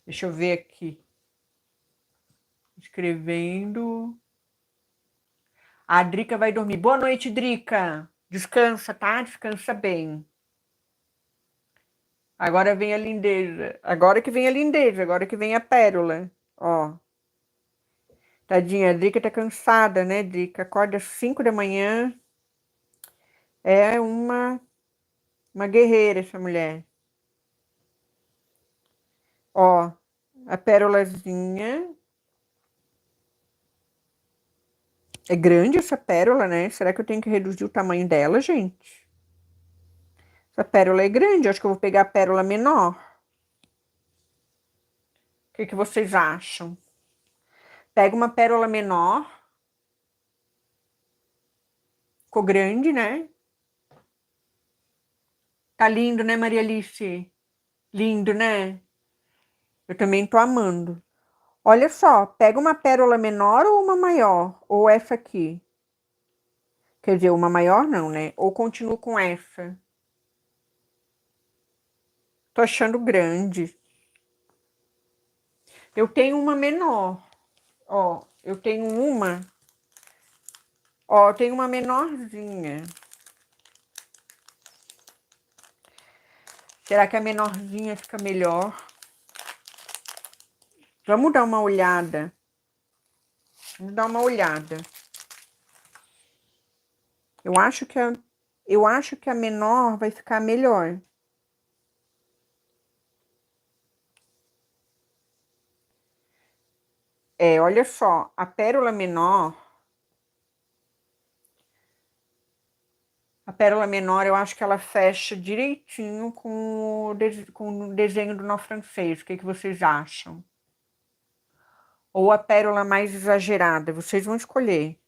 Deixa eu ver aqui. Escrevendo. A Drica vai dormir. Boa noite, Drica. Descansa, tá? Descansa bem. Agora vem a lindeza. Agora que vem a lindeza. Agora que vem a pérola. Ó. Tadinha, a Drica tá cansada, né, Drica? Acorda às 5 da manhã. É uma guerreira essa mulher. Ó, a pérolazinha. É grande essa pérola, né? Será que eu tenho que reduzir o tamanho dela, gente? Essa pérola é grande. Acho que eu vou pegar a pérola menor. O que que vocês acham? Pega uma pérola menor. Ficou grande, né? Tá lindo, né, Maria Alice? Lindo, né? Eu também tô amando. Olha só, pega uma pérola menor ou uma maior? Ou essa aqui? Quer dizer, uma maior não, né? Ou continuo com essa? Tô achando grande. Eu tenho uma menor. Ó, eu tenho uma. Ó, eu tenho uma menorzinha. Será que a menorzinha fica melhor? Vamos dar uma olhada. Vamos dar uma olhada. Eu acho que a menor vai ficar melhor. É, olha só, a pérola menor. A pérola menor, eu acho que ela fecha direitinho com o desenho do nó francês. O que que vocês acham? Ou a pérola mais exagerada? Vocês vão escolher.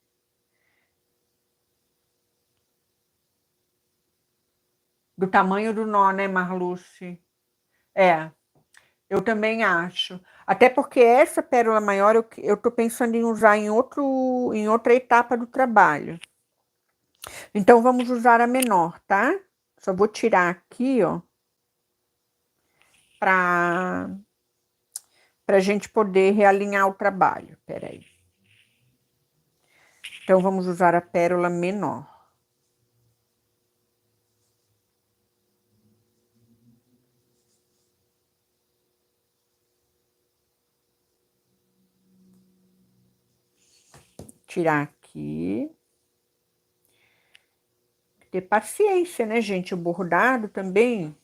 Do tamanho do nó, né, Marluce? É, eu também acho. Até porque essa pérola maior eu tô pensando em usar em outra etapa do trabalho. Então, vamos usar a menor, tá? Só vou tirar aqui, ó, pra gente poder realinhar o trabalho. Peraí. Então, vamos usar a pérola menor. Tirar aqui. Ter paciência, né, gente? O bordado também.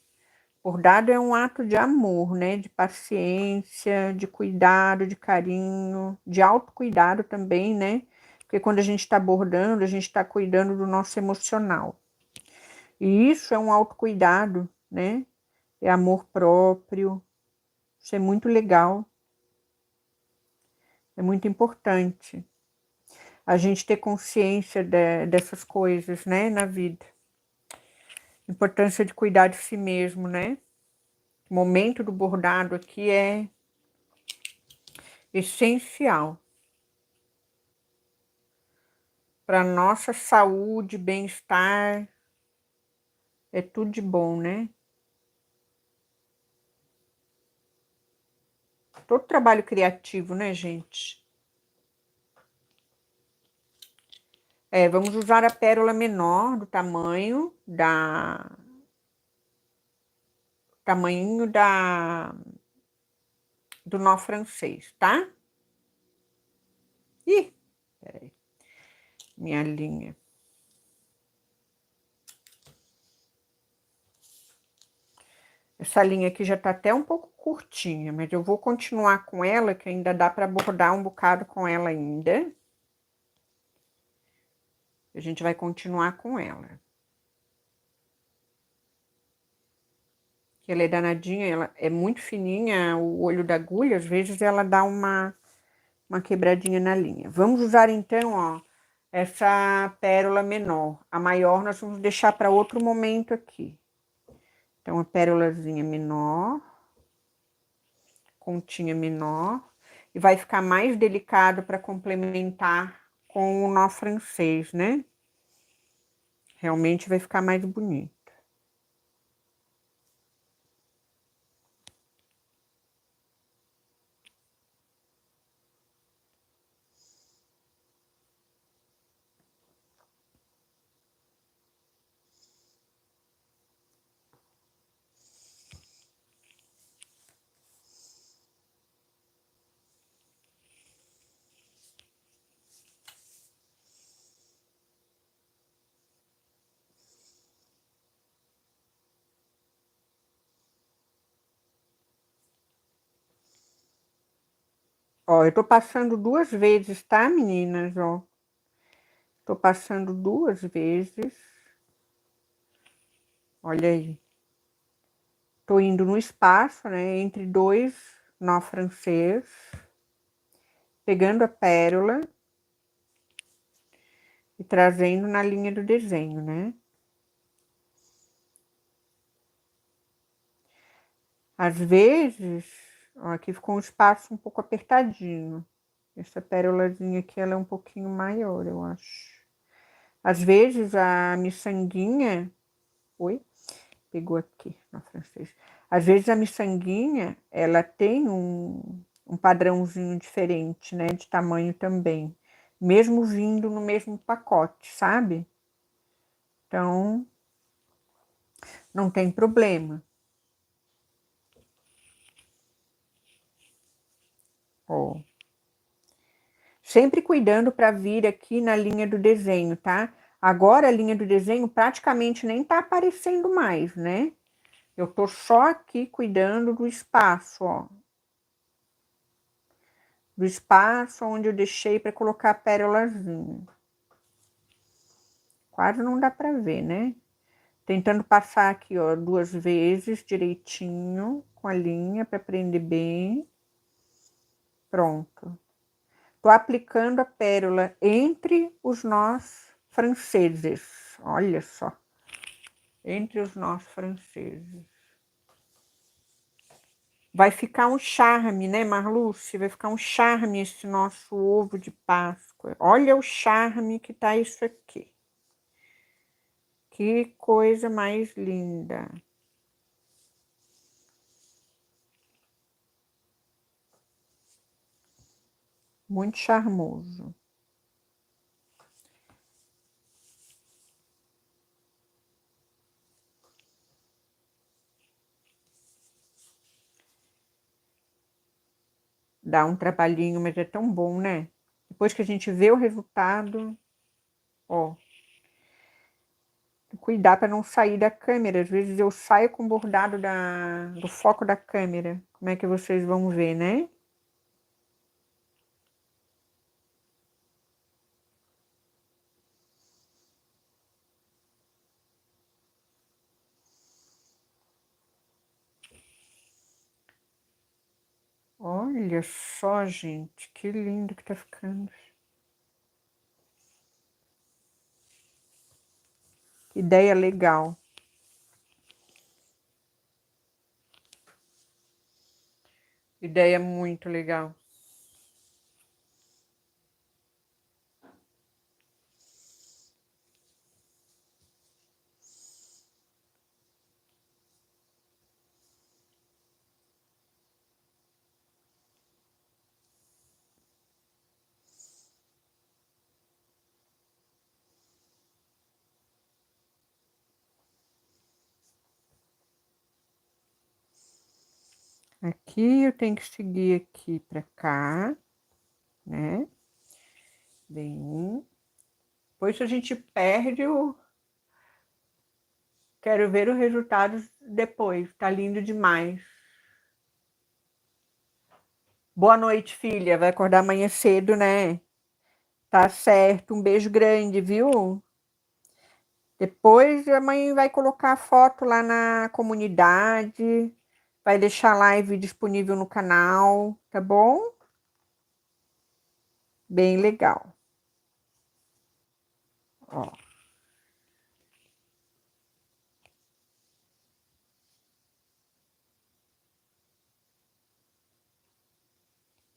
Bordado é um ato de amor, né? De paciência, de cuidado, de carinho, de autocuidado também, né? Porque quando a gente está bordando, a gente está cuidando do nosso emocional. E isso é um autocuidado, né? É amor próprio. Isso é muito legal. É muito importante a gente ter consciência dessas coisas, né, na vida. Importância de cuidar de si mesmo, né? O momento do bordado aqui é essencial para nossa saúde, bem-estar. É tudo de bom, né? Todo trabalho criativo, né, gente? É, vamos usar a pérola menor do tamanho do nó francês, tá? Ih, peraí, minha linha. Essa linha aqui já tá até um pouco curtinha, mas eu vou continuar com ela, que ainda dá para bordar um bocado com ela ainda. A gente vai continuar com ela. Que ela é danadinha, ela é muito fininha, o olho da agulha, às vezes ela dá uma quebradinha na linha. Vamos usar então, ó, essa pérola menor. A maior nós vamos deixar para outro momento aqui. Então, a pérolazinha menor. pontinha menor e vai ficar mais delicado para complementar com o nó francês, né? Realmente vai ficar mais bonito. Ó, eu tô passando 2 vezes, tá, meninas? Ó, tô passando 2 vezes. Olha aí. Tô indo no espaço, né, entre 2 nó francês, pegando a pérola e trazendo na linha do desenho, né? Às vezes, ó, aqui ficou um espaço um pouco apertadinho. Essa pérolazinha aqui, ela é um pouquinho maior, eu acho. Às vezes, a miçanguinha... Oi? Pegou aqui, na francês. Às vezes, a miçanguinha, ela tem um padrãozinho diferente, né? De tamanho também. Mesmo vindo no mesmo pacote, sabe? Então, não tem problema. Ó. Sempre cuidando para vir aqui na linha do desenho, tá? Agora a linha do desenho praticamente nem tá aparecendo mais, né? Eu tô só aqui cuidando do espaço, ó. Do espaço onde eu deixei para colocar a pérolazinha. Quase não dá para ver, né? Tentando passar aqui, ó, 2 vezes direitinho com a linha para prender bem. Pronto. Tô aplicando a pérola entre os nós franceses. Olha só. Entre os nós franceses. Vai ficar um charme, né, Marluce? Vai ficar um charme esse nosso ovo de Páscoa. Olha o charme que tá isso aqui. Que coisa mais linda. Muito charmoso. Dá um trabalhinho, mas é tão bom, né? Depois que a gente vê o resultado, ó. Cuidar para não sair da câmera. Às vezes eu saio com o bordado do foco da câmera. Como é que vocês vão ver, né? Olha só, gente, que lindo que tá ficando. Que ideia legal. Ideia muito legal. Aqui eu tenho que seguir aqui para cá, né? Bem. Depois a gente perde o... Quero ver o resultado depois. Tá lindo demais. Boa noite, filha. Vai acordar amanhã cedo, né? Tá certo. Um beijo grande, viu? Depois a mãe vai colocar a foto lá na comunidade, vai deixar a live disponível no canal, tá bom? Bem legal. Ó.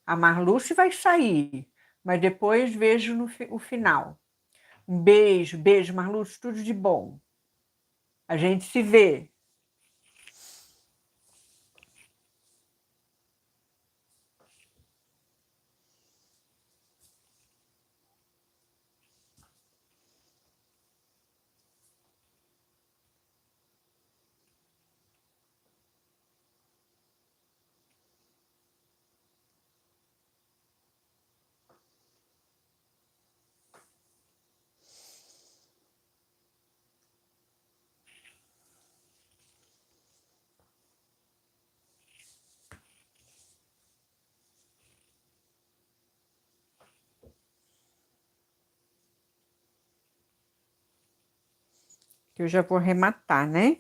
A Marluce vai sair, mas depois vejo o final. Um beijo, beijo, Marluce, tudo de bom. A gente se vê. Que eu já vou arrematar, né?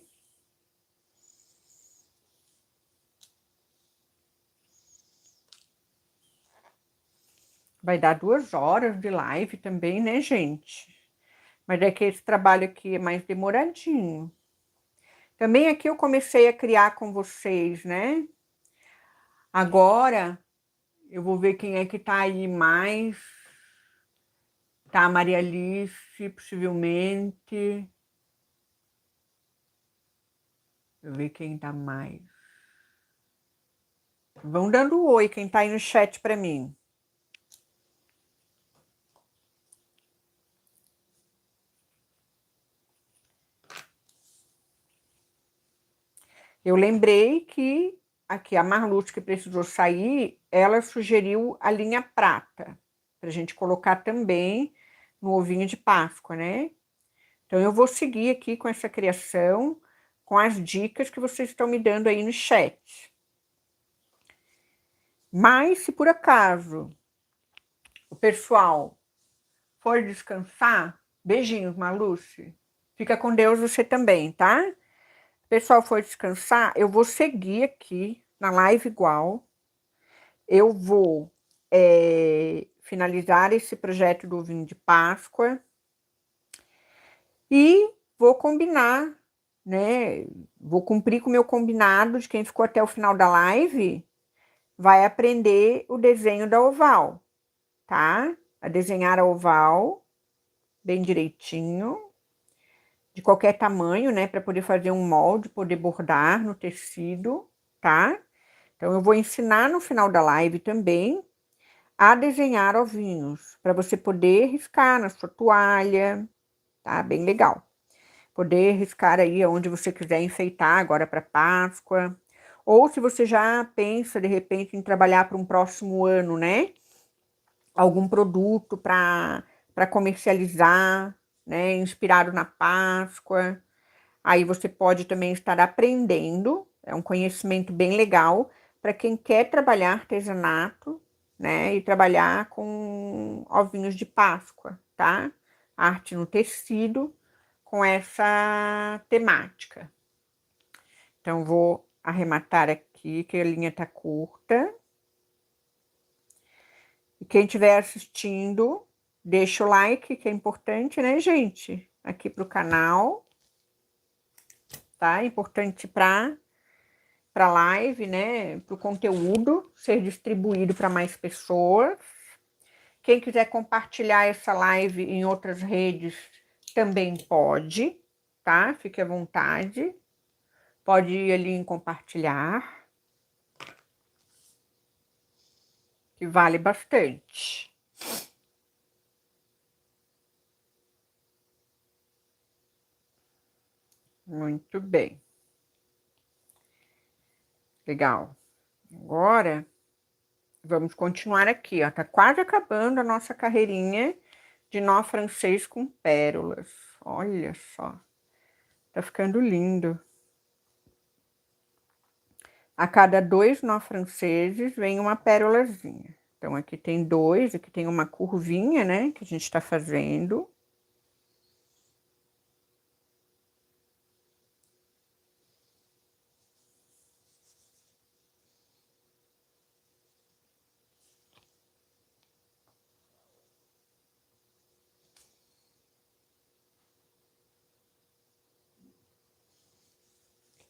Vai dar 2 horas de live também, né, gente? Mas é que esse trabalho aqui é mais demoradinho. Também aqui eu comecei a criar com vocês, né? Agora eu vou ver quem é que tá aí mais. Tá, a Maria Alice, possivelmente. Deixa eu ver quem tá mais. Vão dando oi, quem tá aí no chat pra mim. Eu lembrei que aqui a Marluce, que precisou sair, ela sugeriu a linha prata, para a gente colocar também no ovinho de Páscoa, né? Então eu vou seguir aqui com essa criação, com as dicas que vocês estão me dando aí no chat. Mas se por acaso o pessoal for descansar, beijinhos, Marluce. Fica com Deus você também, tá? O pessoal for descansar, eu vou seguir aqui na live igual. Eu vou finalizar esse projeto do ovinho de Páscoa e vou combinar, né? Vou cumprir com o meu combinado de quem ficou até o final da live vai aprender o desenho da oval, tá? A desenhar a oval bem direitinho, de qualquer tamanho, né? Para poder fazer um molde, poder bordar no tecido, tá? Então, eu vou ensinar no final da live também a desenhar ovinhos, para você poder riscar na sua toalha, tá? Bem legal. Poder riscar aí onde você quiser enfeitar agora para Páscoa. Ou se você já pensa, de repente, em trabalhar para um próximo ano, né? Algum produto para comercializar, né? Inspirado na Páscoa. Aí você pode também estar aprendendo, é um conhecimento bem legal para quem quer trabalhar artesanato, né? E trabalhar com ovinhos de Páscoa, tá? Arte no tecido com essa temática. Então, vou arrematar aqui, que a linha tá curta. E quem estiver assistindo, deixa o like, que é importante, né, gente? Aqui pro canal, tá? Importante para live, né? Para o conteúdo ser distribuído para mais pessoas. Quem quiser compartilhar essa live em outras redes também pode, tá? Fique à vontade. Pode ir ali em compartilhar, que vale bastante. Muito bem. Legal. Agora, vamos continuar aqui, ó. Tá quase acabando a nossa carreirinha de nó francês com pérolas. Olha só. Tá ficando lindo. A cada 2 nó franceses vem uma pérolazinha. Então, aqui tem 2, aqui tem uma curvinha, né, que a gente tá fazendo.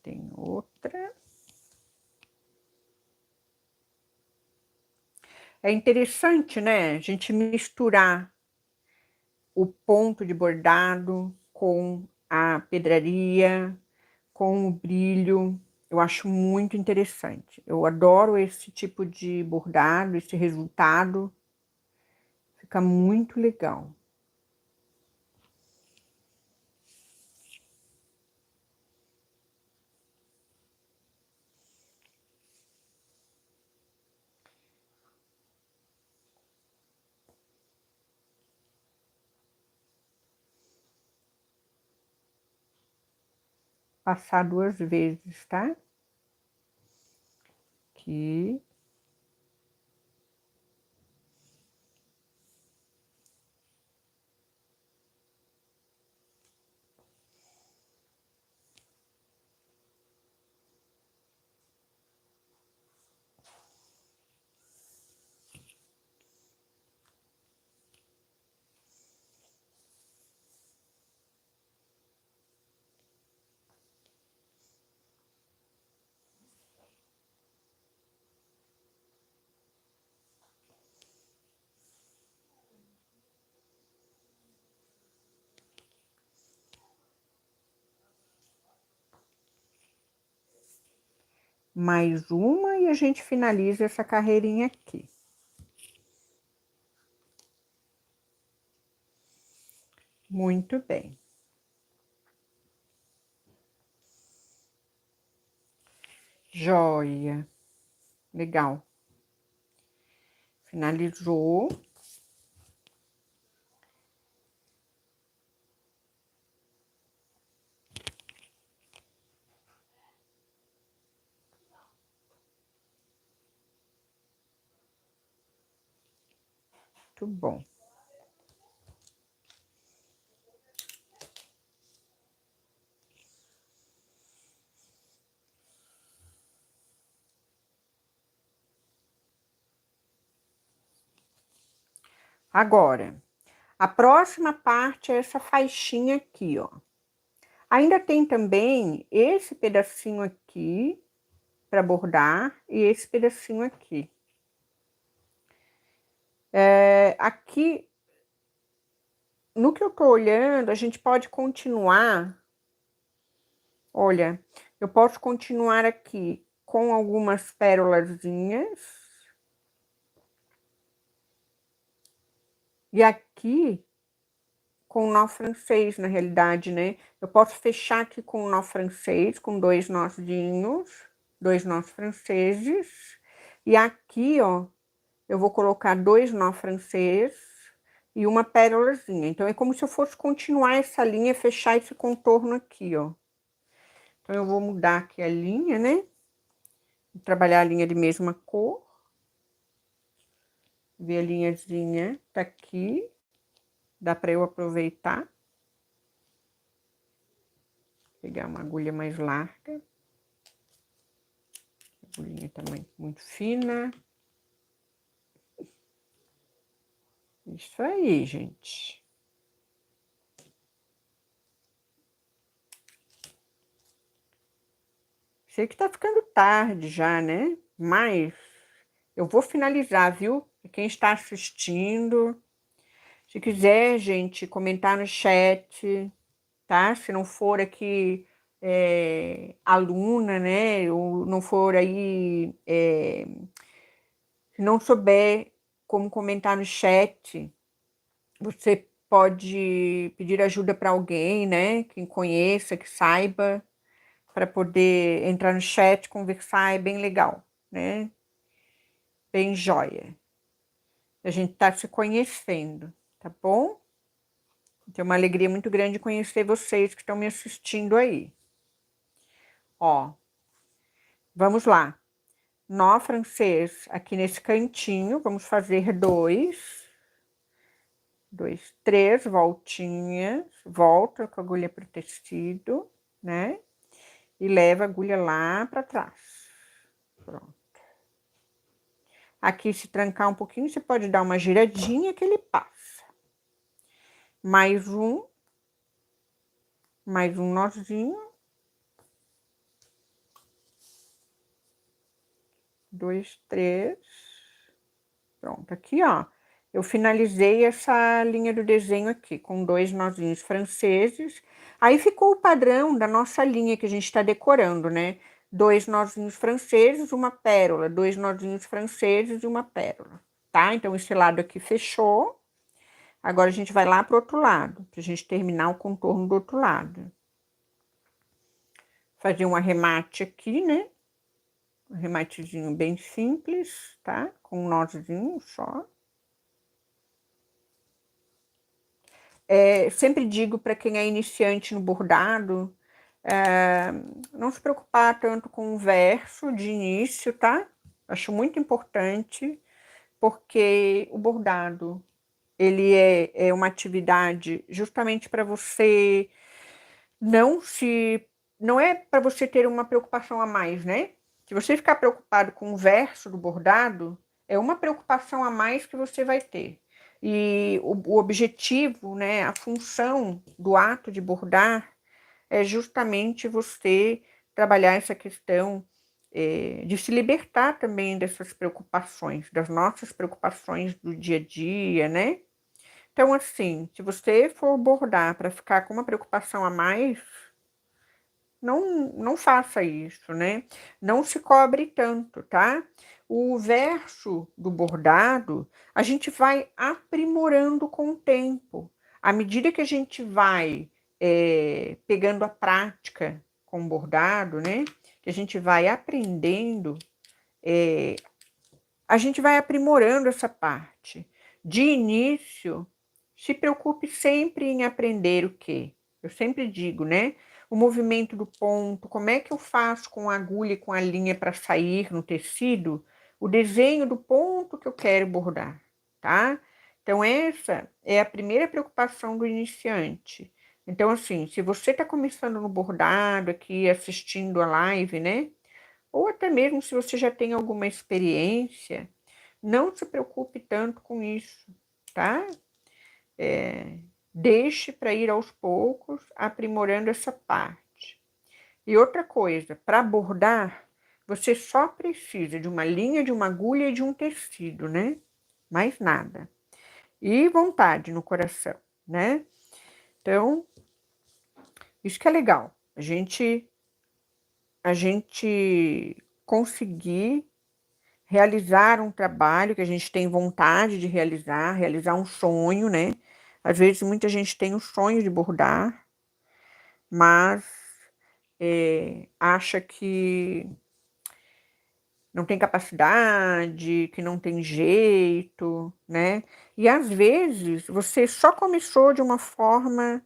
Tem outra. É interessante, né? A gente misturar o ponto de bordado com a pedraria, com o brilho. Eu acho muito interessante. Eu adoro esse tipo de bordado, esse resultado. Fica muito legal. Passar 2 vezes, tá? Aqui. Mais uma e a gente finaliza essa carreirinha aqui. Muito bem. Joia. Legal. Finalizou. Muito bom. Agora, a próxima parte é essa faixinha aqui, ó. Ainda tem também esse pedacinho aqui para bordar e esse pedacinho aqui. Aqui, no que eu tô olhando, a gente pode continuar. Olha, eu posso continuar aqui com algumas pérolazinhas. E aqui com nó francês, na realidade, né? Eu posso fechar aqui com nó francês, com 2 nozinhos, 2 nós franceses. E aqui, ó, eu vou colocar 2 nó francês e uma pérolazinha. Então, é como se eu fosse continuar essa linha, fechar esse contorno aqui, ó. Então, eu vou mudar aqui a linha, né? Vou trabalhar a linha de mesma cor. Ver a linhazinha tá aqui. Dá para eu aproveitar. Pegar uma agulha mais larga. Agulhinha também muito fina. Isso aí, gente. Sei que tá ficando tarde já, né? Mas eu vou finalizar, viu? Quem está assistindo, se quiser, gente, comentar no chat, tá? Se não for aqui aluna, né? Ou não for aí, se não souber como comentar no chat, você pode pedir ajuda para alguém, né? Quem conheça, que saiba, para poder entrar no chat, conversar, é bem legal, né? Bem joia. A gente tá se conhecendo, tá bom? Tem uma alegria muito grande conhecer vocês que estão me assistindo aí. Ó, vamos lá. Nó francês aqui nesse cantinho, vamos fazer 2, 3 voltinhas, volta com a agulha pro tecido, né? E leva a agulha lá para trás. Pronto. Aqui, se trancar um pouquinho, você pode dar uma giradinha que ele passa. Mais um nozinho. 2, 3. Pronto, aqui, ó, eu finalizei essa linha do desenho aqui com 2 nozinhos franceses. Aí ficou o padrão da nossa linha que a gente está decorando, né? 2 nozinhos franceses, uma pérola, 2 nozinhos franceses e uma pérola, tá? Então, esse lado aqui fechou. Agora, a gente vai lá pro outro lado, pra gente terminar o contorno do outro lado. Fazer um arremate aqui, né? Um arrematezinho bem simples, tá? Com um nozinho só. Sempre digo para quem é iniciante no bordado, não se preocupar tanto com o verso de início, tá? Acho muito importante, porque o bordado, ele é uma atividade justamente para você não se... Não é para você ter uma preocupação a mais, né? Se você ficar preocupado com o verso do bordado, é uma preocupação a mais que você vai ter. E o objetivo, né, a função do ato de bordar é justamente você trabalhar essa questão de se libertar também dessas preocupações, das nossas preocupações do dia a dia, né? Então, assim, se você for bordar para ficar com uma preocupação a mais, não faça isso, né? Não se cobre tanto, tá? O verso do bordado, a gente vai aprimorando com o tempo. À medida que a gente vai pegando a prática com o bordado, né? Que a gente vai aprendendo, a gente vai aprimorando essa parte. De início, se preocupe sempre em aprender o quê? Eu sempre digo, né? O movimento do ponto, como é que eu faço com a agulha e com a linha para sair no tecido o desenho do ponto que eu quero bordar, tá? Então, essa é a primeira preocupação do iniciante. Então, assim, se você está começando no bordado aqui, assistindo a live, né? Ou até mesmo se você já tem alguma experiência, não se preocupe tanto com isso, tá? Deixe para ir aos poucos, aprimorando essa parte. E outra coisa, para bordar, você só precisa de uma linha, de uma agulha e de um tecido, né? Mais nada. E vontade no coração, né? Então, isso que é legal. A gente conseguir realizar um trabalho que a gente tem vontade de realizar um sonho, né? Às vezes muita gente tem o sonho de bordar, mas acha que não tem capacidade, que não tem jeito, né? E às vezes você só começou de uma forma,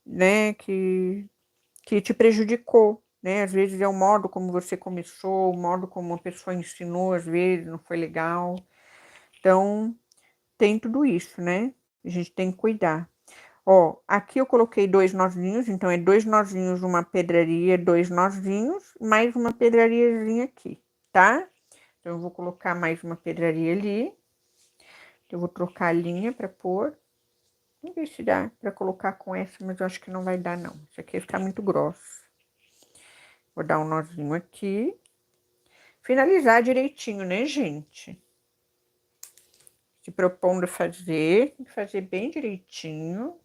né, que te prejudicou, né? Às vezes é o modo como você começou, o modo como a pessoa ensinou, às vezes não foi legal. Então, tem tudo isso, né? A gente tem que cuidar. Ó, aqui eu coloquei 2 nozinhos, então é 2 nozinhos, uma pedraria, 2 nozinhos, mais uma pedrariazinha aqui, tá? Então, eu vou colocar mais uma pedraria ali. Eu vou trocar a linha para pôr. Vamos ver se dá para colocar com essa, mas eu acho que não vai dar, não. Isso aqui vai ficar muito grosso. Vou dar um nozinho aqui. Finalizar direitinho, né, gente? Se propondo a fazer, tem que fazer bem direitinho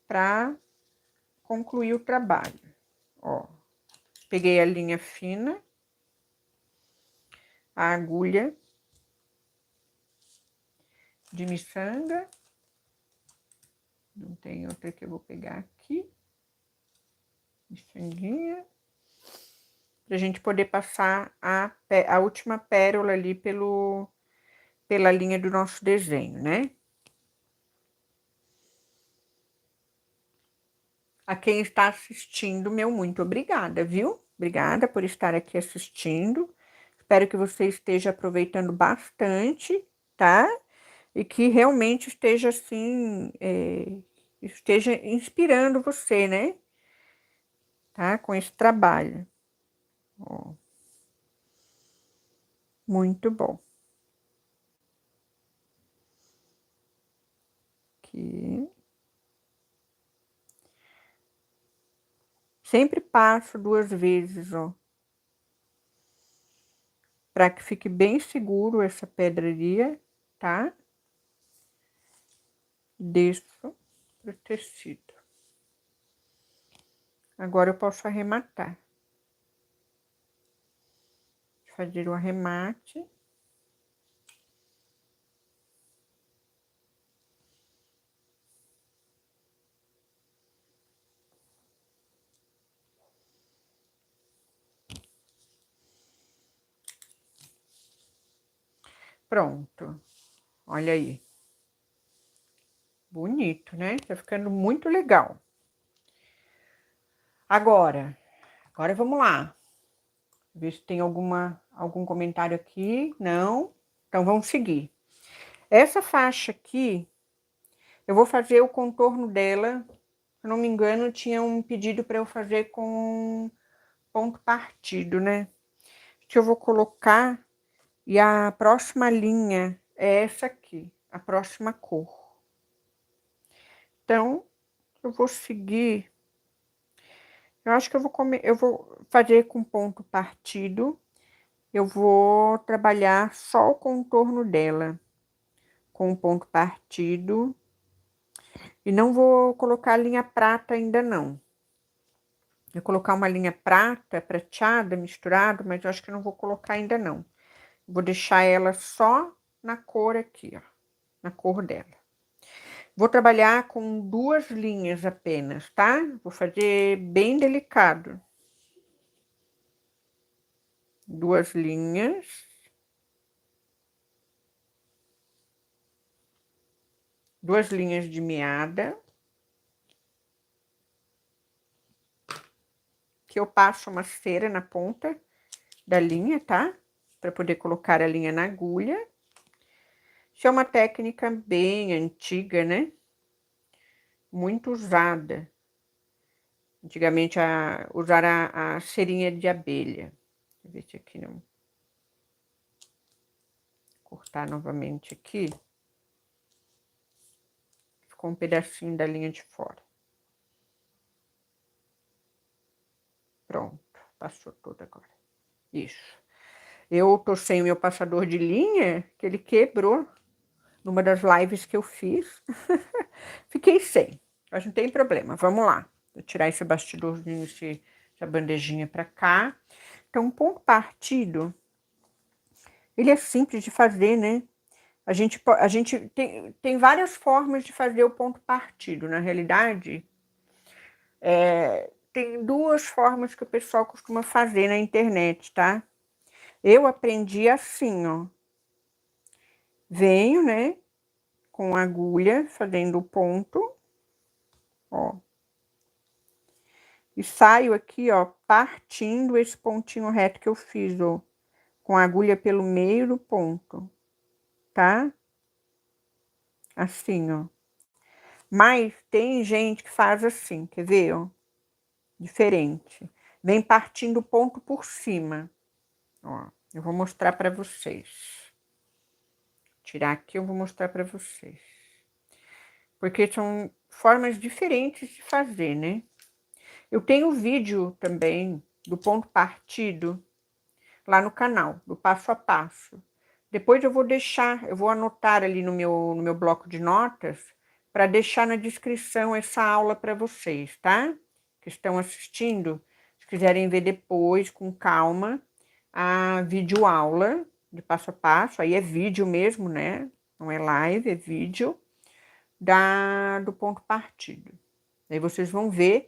para concluir o trabalho. Ó, peguei a linha fina, a agulha de miçanga, não tem outra que eu vou pegar aqui, miçanguinha, pra gente poder passar a última pérola ali pela linha do nosso desenho, né? A quem está assistindo, meu muito obrigada, viu? Obrigada por estar aqui assistindo. Espero que você esteja aproveitando bastante, tá? E que realmente esteja assim, esteja inspirando você, né? Tá? Com esse trabalho. Ó, muito bom. Aqui. Sempre passo 2 vezes, ó. para que fique bem seguro essa pedraria, tá? Desço pro tecido. Agora eu posso arrematar. Fazer o arremate. Pronto. Olha aí. Bonito, né? Tá ficando muito legal. Agora vamos lá. Ver se tem algum comentário aqui. Não. Então vamos seguir. Essa faixa aqui, eu vou fazer o contorno dela. Se não me engano, tinha um pedido para eu fazer com ponto partido, né? Que eu vou colocar, e a próxima linha é essa aqui, a próxima cor. Então, eu vou seguir. Eu acho que eu vou fazer com ponto partido. Eu vou trabalhar só o contorno dela com ponto partido. E não vou colocar linha prata ainda não. Vou colocar uma linha prata, prateada, misturado, mas eu acho que não vou colocar ainda não. Vou deixar ela só na cor aqui, ó, na cor dela. Vou trabalhar com 2 linhas apenas, tá? Vou fazer bem delicado. 2 linhas. Duas linhas de meada. Que eu passo uma cera na ponta da linha, tá? Para poder colocar a linha na agulha. Isso é uma técnica bem antiga, né? Muito usada. Antigamente, usar a cerinha de abelha. Deixa eu ver se aqui não... Cortar novamente aqui. Ficou um pedacinho da linha de fora. Pronto, passou toda agora. Isso. Eu tô sem o meu passador de linha, que ele quebrou numa das lives que eu fiz. Fiquei sem, mas não tem problema. Vamos lá. Vou tirar esse bastidorzinho, essa bandejinha pra cá. Então, um ponto partido, ele é simples de fazer, né? A gente tem várias formas de fazer o ponto partido. Na realidade, tem 2 formas que o pessoal costuma fazer na internet, tá? Eu aprendi assim, ó. Venho, né, com a agulha, fazendo o ponto, ó. E saio aqui, ó, partindo esse pontinho reto que eu fiz, ó, com a agulha pelo meio do ponto, tá? Assim, ó. Mas tem gente que faz assim, quer ver, ó? Diferente. Vem partindo o ponto por cima, ó. Eu vou mostrar pra vocês. Tirar aqui, eu vou mostrar pra vocês. Porque são formas diferentes de fazer, né? Eu tenho vídeo também do ponto partido lá no canal, do passo a passo. Depois eu vou anotar ali no meu bloco de notas para deixar na descrição essa aula para vocês, tá? Que estão assistindo, se quiserem ver depois, com calma, a videoaula de passo a passo, aí é vídeo mesmo, né? Não é live, é vídeo do ponto partido. Aí vocês vão ver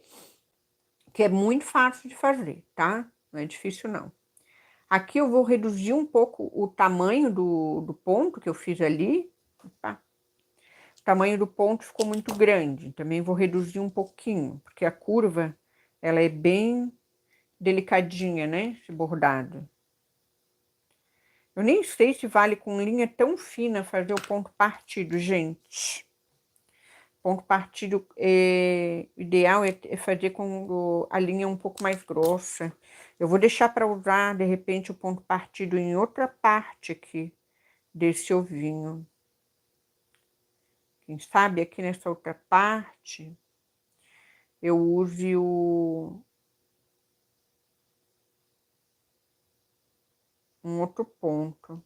que é muito fácil de fazer, tá? Não é difícil, não. Aqui eu vou reduzir um pouco o tamanho do ponto que eu fiz ali. Opa. O tamanho do ponto ficou muito grande. Também vou reduzir um pouquinho, porque a curva, ela é bem delicadinha, né? Esse bordado. Eu nem sei se vale com linha tão fina fazer o ponto partido, gente. Ponto partido ideal é fazer com a linha um pouco mais grossa. Eu vou deixar para usar, de repente, o ponto partido em outra parte aqui desse ovinho. Quem sabe aqui nessa outra parte, eu use um outro ponto.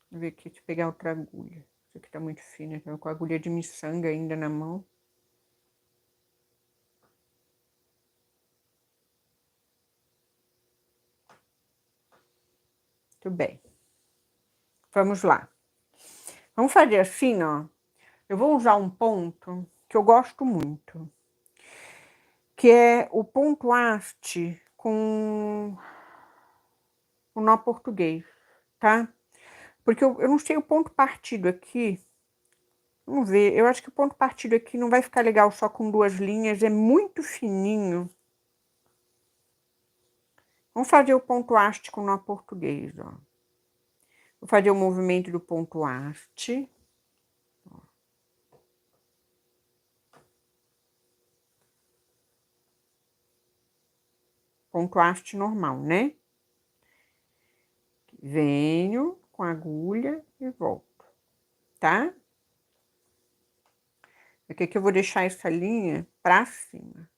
Vou ver aqui, deixa eu pegar outra agulha. Isso aqui tá muito fina, tô com a agulha de miçanga ainda na mão. Muito bem. Vamos lá. Vamos fazer assim, ó. Eu vou usar um ponto que eu gosto muito, que é o ponto haste com o nó português, tá? Porque eu não sei o ponto partido aqui. Vamos ver, eu acho que o ponto partido aqui não vai ficar legal só com duas linhas, é muito fininho. Vamos fazer o ponto haste com nó português, ó. Vou fazer o movimento do ponto haste. Ponto haste normal, né? Venho com a agulha e volto, tá? Aqui que eu vou deixar essa linha pra cima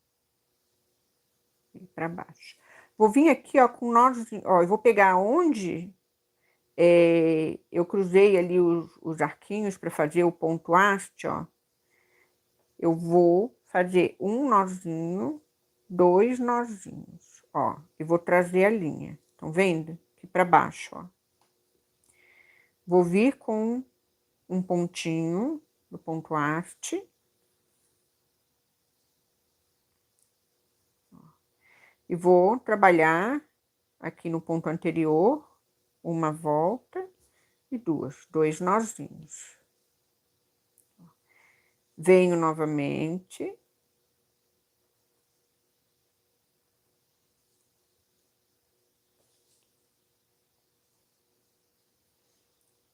e pra baixo. Vou vir aqui, ó, com nozinho, ó, eu vou pegar onde eu cruzei ali os arquinhos para fazer o ponto haste, ó. Eu vou fazer um nozinho, dois nozinhos, ó, e vou trazer a linha. Estão vendo? Aqui para baixo, ó. Vou vir com um pontinho do ponto haste. E vou trabalhar aqui no ponto anterior, uma volta e dois nozinhos. Venho novamente.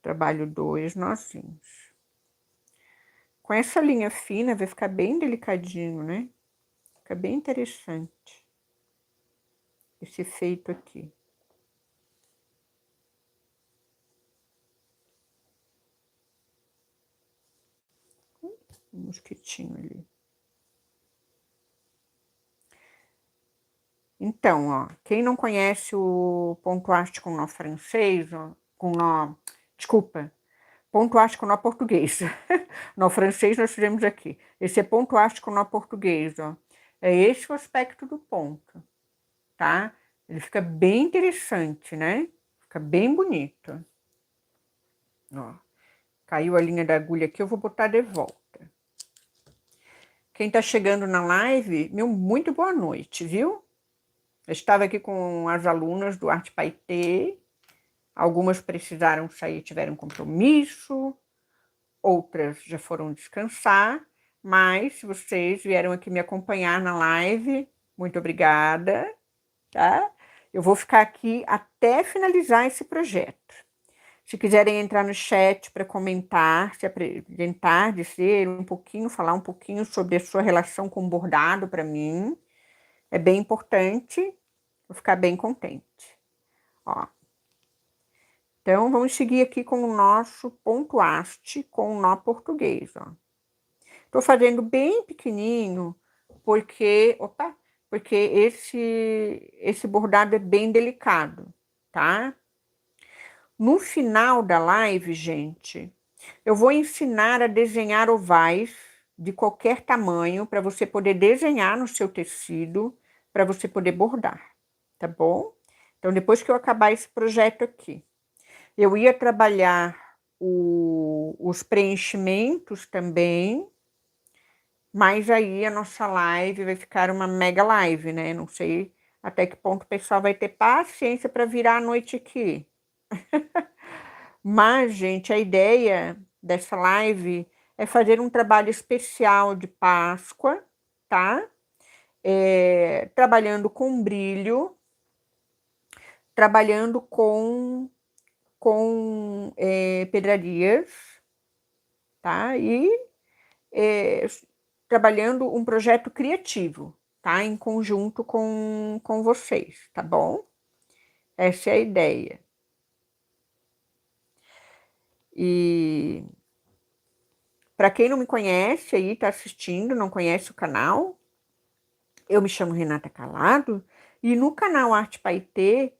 Trabalho dois nozinhos. Com essa linha fina vai ficar bem delicadinho, né? Fica bem interessante esse efeito aqui. Um mosquitinho ali. Então, ó, quem não conhece o ponto haste com nó francês, ó, com nó, desculpa, ponto haste com nó português. Nó francês nós fizemos aqui. Esse é ponto haste com nó português, ó. É esse o aspecto do ponto, tá? Ele fica bem interessante, né? Fica bem bonito. Ó, caiu a linha da agulha aqui, eu vou botar de volta. Quem tá chegando na live, meu, muito boa noite, viu? Eu estava aqui com as alunas do Arte Paetê. Algumas precisaram sair, tiveram compromisso. Outras já foram descansar. Mas se vocês vieram aqui me acompanhar na live, muito obrigada, tá? Eu vou ficar aqui até finalizar esse projeto. Se quiserem entrar no chat para comentar, se apresentar, dizer um pouquinho, falar um pouquinho sobre a sua relação com o bordado para mim, é bem importante, vou ficar bem contente. Ó. Então, vamos seguir aqui com o nosso ponto haste com o nó português, ó. Tô fazendo bem pequenininho, porque esse bordado é bem delicado, tá? No final da live, gente, eu vou ensinar a desenhar ovais de qualquer tamanho para você poder desenhar no seu tecido, para você poder bordar, tá bom? Então, depois que eu acabar esse projeto aqui, eu ia trabalhar os preenchimentos também, mas aí a nossa live vai ficar uma mega live, né? Não sei até que ponto o pessoal vai ter paciência para virar a noite aqui. Mas, gente, a ideia dessa live é fazer um trabalho especial de Páscoa, tá? Trabalhando com brilho, trabalhando com pedrarias, tá? E trabalhando um projeto criativo, tá? Em conjunto com vocês, tá bom? Essa é a ideia. E para quem não me conhece aí, tá assistindo, não conhece o canal, eu me chamo Renata Calado e no canal Arte Paetê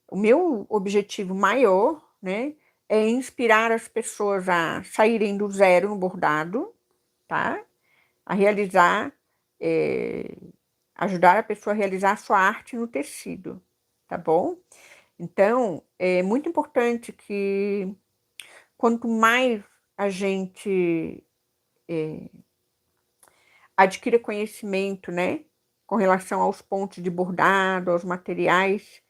O meu objetivo maior, né, é inspirar as pessoas a saírem do zero no bordado, tá? A realizar, ajudar a pessoa a realizar a sua arte no tecido, tá bom? Então, é muito importante que quanto mais a gente adquira conhecimento, né, com relação aos pontos de bordado, aos materiais,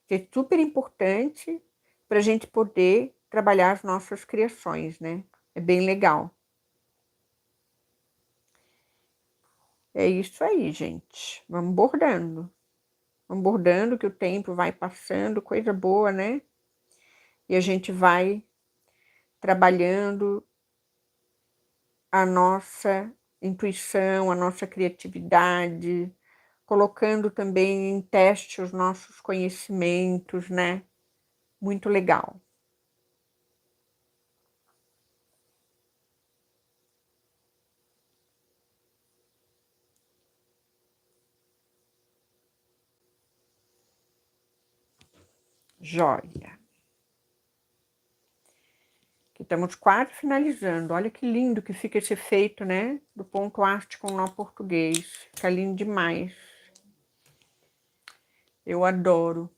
que é super importante para a gente poder trabalhar as nossas criações, né? É bem legal. É isso aí, gente. Vamos bordando. Vamos bordando que o tempo vai passando, coisa boa, né? E a gente vai trabalhando a nossa intuição, a nossa criatividade, colocando também em teste os nossos conhecimentos, né? Muito legal. Joia. Aqui estamos quase finalizando. Olha que lindo que fica esse efeito, né? Do ponto haste com nó português. Fica lindo demais. Eu adoro.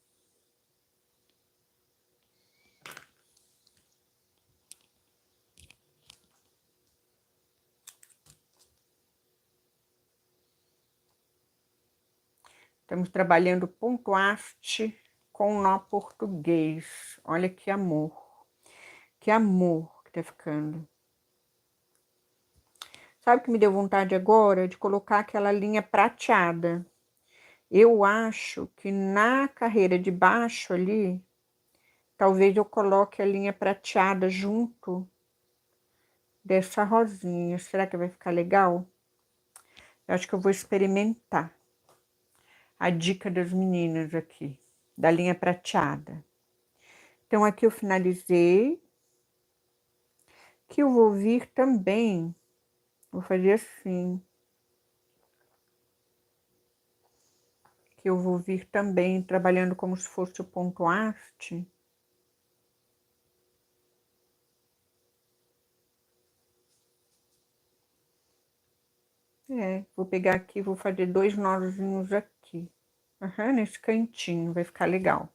Estamos trabalhando ponto haste com nó português. Olha que amor. Que amor que tá ficando. Sabe o que me deu vontade agora? De colocar aquela linha prateada. Eu acho que na carreira de baixo ali, talvez eu coloque a linha prateada junto dessa rosinha. Será que vai ficar legal? Eu acho que eu vou experimentar a dica das meninas aqui, da linha prateada. Então, aqui eu finalizei. Que eu vou vir também, vou fazer assim. Que eu vou vir também trabalhando como se fosse o ponto haste. Vou pegar aqui, vou fazer 2 nozinhos aqui. Nesse cantinho, vai ficar legal.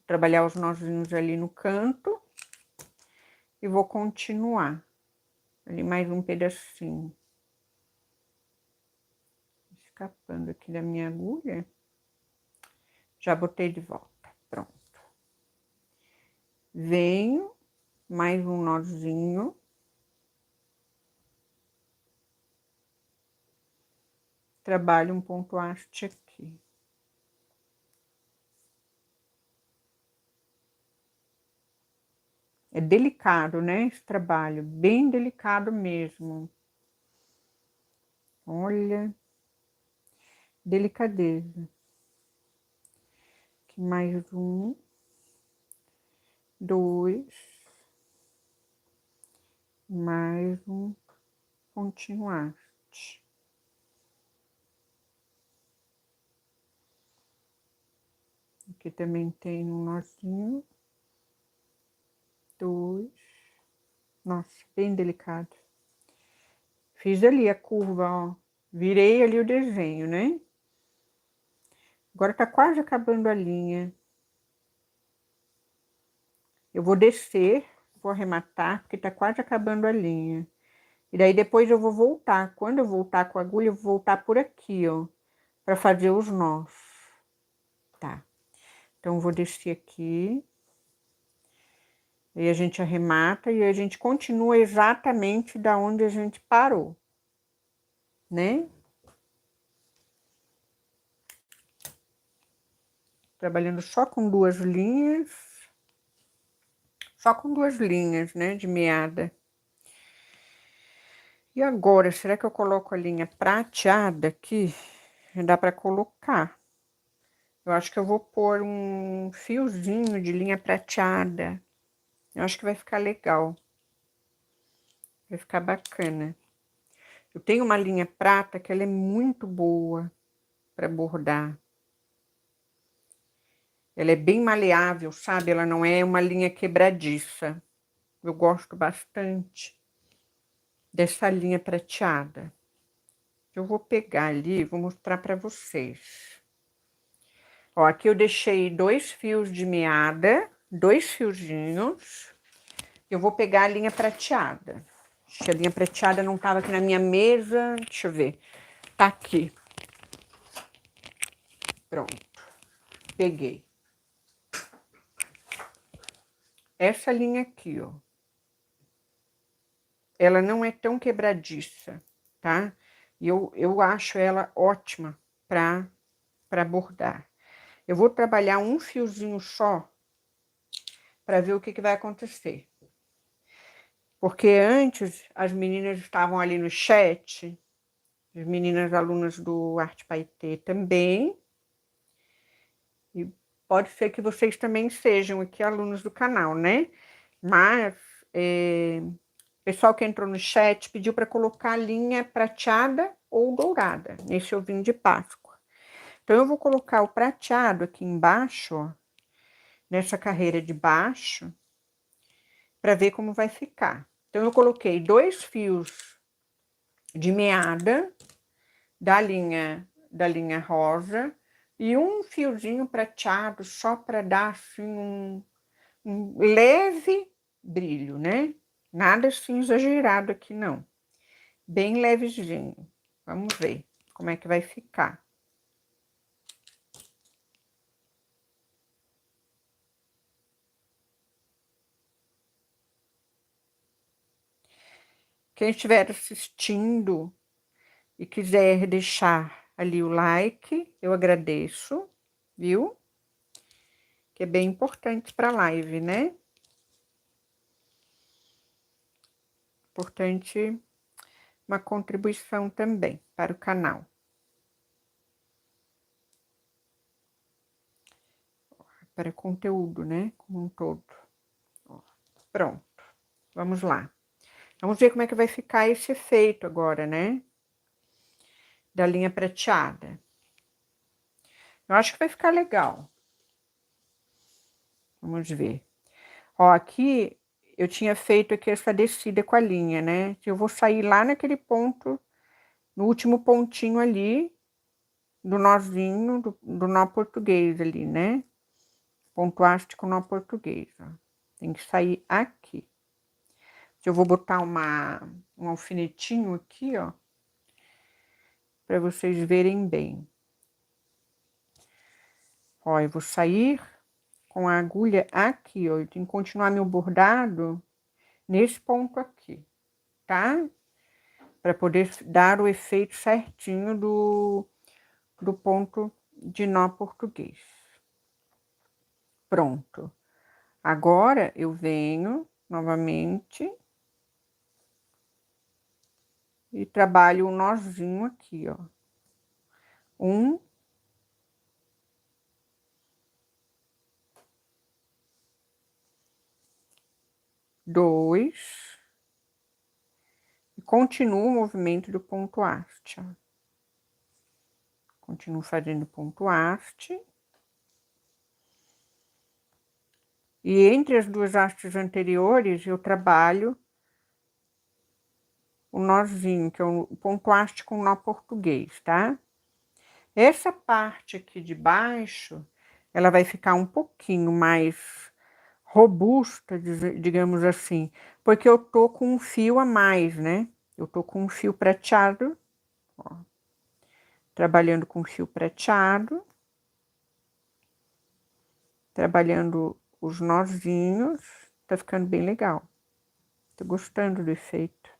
Trabalhar os nozinhos ali no canto. E vou continuar. Ali mais um pedacinho. Escapando aqui da minha agulha. Já botei de volta. Pronto. Venho, mais um nozinho. Trabalho um ponto haste aqui. É delicado, né, esse trabalho, bem delicado mesmo. Olha, delicadeza. Aqui mais um, 2, mais um pontinho haste. Aqui também tem um nozinho. 2. Nossa, bem delicado. Fiz ali a curva, ó. Virei ali o desenho, né? Agora tá quase acabando a linha. Eu vou descer, vou arrematar, porque tá quase acabando a linha. E daí depois eu vou voltar. Quando eu voltar com a agulha, eu vou voltar por aqui, ó. Pra fazer os nós. Tá. Então, eu vou descer aqui. Aí a gente arremata e a gente continua exatamente da onde a gente parou, né? Trabalhando só com 2 linhas. Só com 2 linhas, né, de meada. E agora, será que eu coloco a linha prateada aqui? Dá pra colocar. Eu acho que eu vou pôr um fiozinho de linha prateada. Eu acho que vai ficar legal. Vai ficar bacana. Eu tenho uma linha prata que ela é muito boa para bordar. Ela é bem maleável, sabe? Ela não é uma linha quebradiça. Eu gosto bastante dessa linha prateada. Eu vou pegar ali e vou mostrar para vocês. Ó, aqui eu deixei 2 fios de meada, 2 fiozinhos. Eu vou pegar a linha prateada. Acho que a linha prateada não estava aqui na minha mesa. Deixa eu ver. Tá aqui. Pronto. Peguei. Essa linha aqui, ó. Ela não é tão quebradiça, tá? E eu acho ela ótima para bordar. Eu vou trabalhar um fiozinho só para ver o que vai acontecer. Porque antes as meninas estavam ali no chat, as meninas alunas do Arte Paetê também. E pode ser que vocês também sejam aqui alunos do canal, né? Mas o pessoal que entrou no chat pediu para colocar a linha prateada ou dourada nesse ovinho de Páscoa. Então, eu vou colocar o prateado aqui embaixo, ó, nessa carreira de baixo, para ver como vai ficar. Então, eu coloquei 2 fios de meada da linha rosa e um fiozinho prateado só para dar assim um leve brilho, né? Nada assim exagerado aqui, não. Bem levezinho. Vamos ver como é que vai ficar. Quem estiver assistindo e quiser deixar ali o like, eu agradeço, viu? Que é bem importante para a live, né? Importante uma contribuição também para o canal. Para o conteúdo, né? Como um todo. Ó, pronto. Vamos lá. Vamos ver como é que vai ficar esse efeito agora, né? Da linha prateada. Eu acho que vai ficar legal. Vamos ver. Ó, aqui eu tinha feito aqui essa descida com a linha, né? Eu vou sair lá naquele ponto, no último pontinho ali, do nozinho, do nó português ali, né? Ponto haste com nó português, ó. Tem que sair aqui. Eu vou botar um alfinetinho aqui, ó, para vocês verem bem. Ó, eu vou sair com a agulha aqui, ó. Eu tenho que continuar meu bordado nesse ponto aqui, tá? Para poder dar o efeito certinho do ponto de nó português. Pronto. Agora eu venho novamente e trabalho um nozinho aqui, ó. 2 e continuo o movimento do ponto haste, ó. Continuo fazendo ponto haste. E entre as 2 hastes anteriores, eu trabalho o nozinho, que é o ponto haste com nó português, tá? Essa parte aqui de baixo, ela vai ficar um pouquinho mais robusta, digamos assim, porque eu tô com um fio a mais, né? Eu tô com um fio prateado, ó, trabalhando com fio prateado, trabalhando os nozinhos, tá ficando bem legal. Tô gostando do efeito.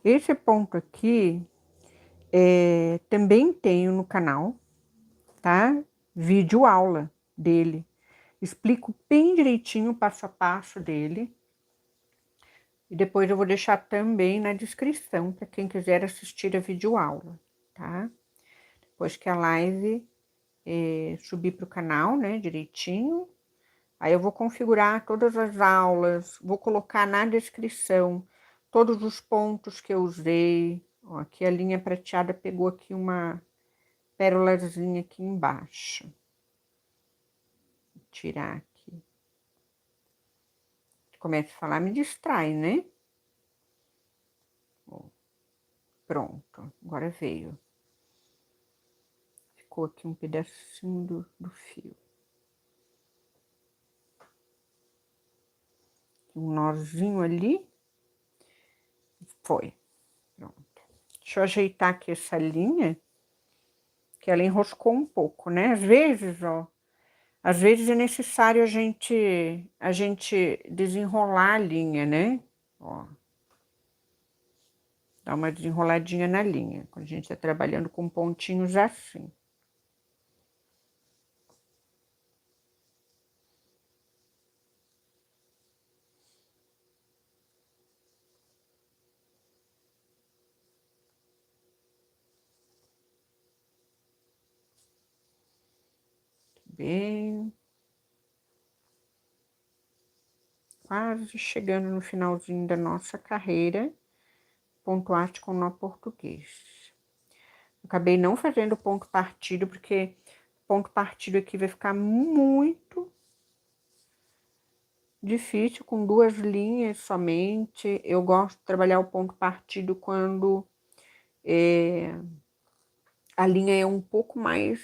Esse ponto aqui também tenho no canal, tá? Vídeo aula dele. Explico bem direitinho o passo a passo dele. E depois eu vou deixar também na descrição para quem quiser assistir a videoaula, tá? Depois que a live subir para o canal, né, direitinho, aí eu vou configurar todas as aulas, vou colocar na descrição todos os pontos que eu usei. Ó, aqui a linha prateada pegou aqui uma pérolazinha aqui embaixo. Vou tirar aqui. Começa a falar, me distrai, né? Pronto, agora veio. Ficou aqui um pedacinho do fio. Um nozinho ali. Foi. Pronto. Deixa eu ajeitar aqui essa linha, que ela enroscou um pouco, né? Às vezes, ó, às vezes é necessário a gente desenrolar a linha, né? Ó. Dá uma desenroladinha na linha, quando a gente tá trabalhando com pontinhos assim. Bem... Quase chegando no finalzinho da nossa carreira, ponto arte com nó português. Acabei não fazendo ponto partido, porque ponto partido aqui vai ficar muito difícil, com 2 linhas somente. Eu gosto de trabalhar o ponto partido quando a linha é um pouco mais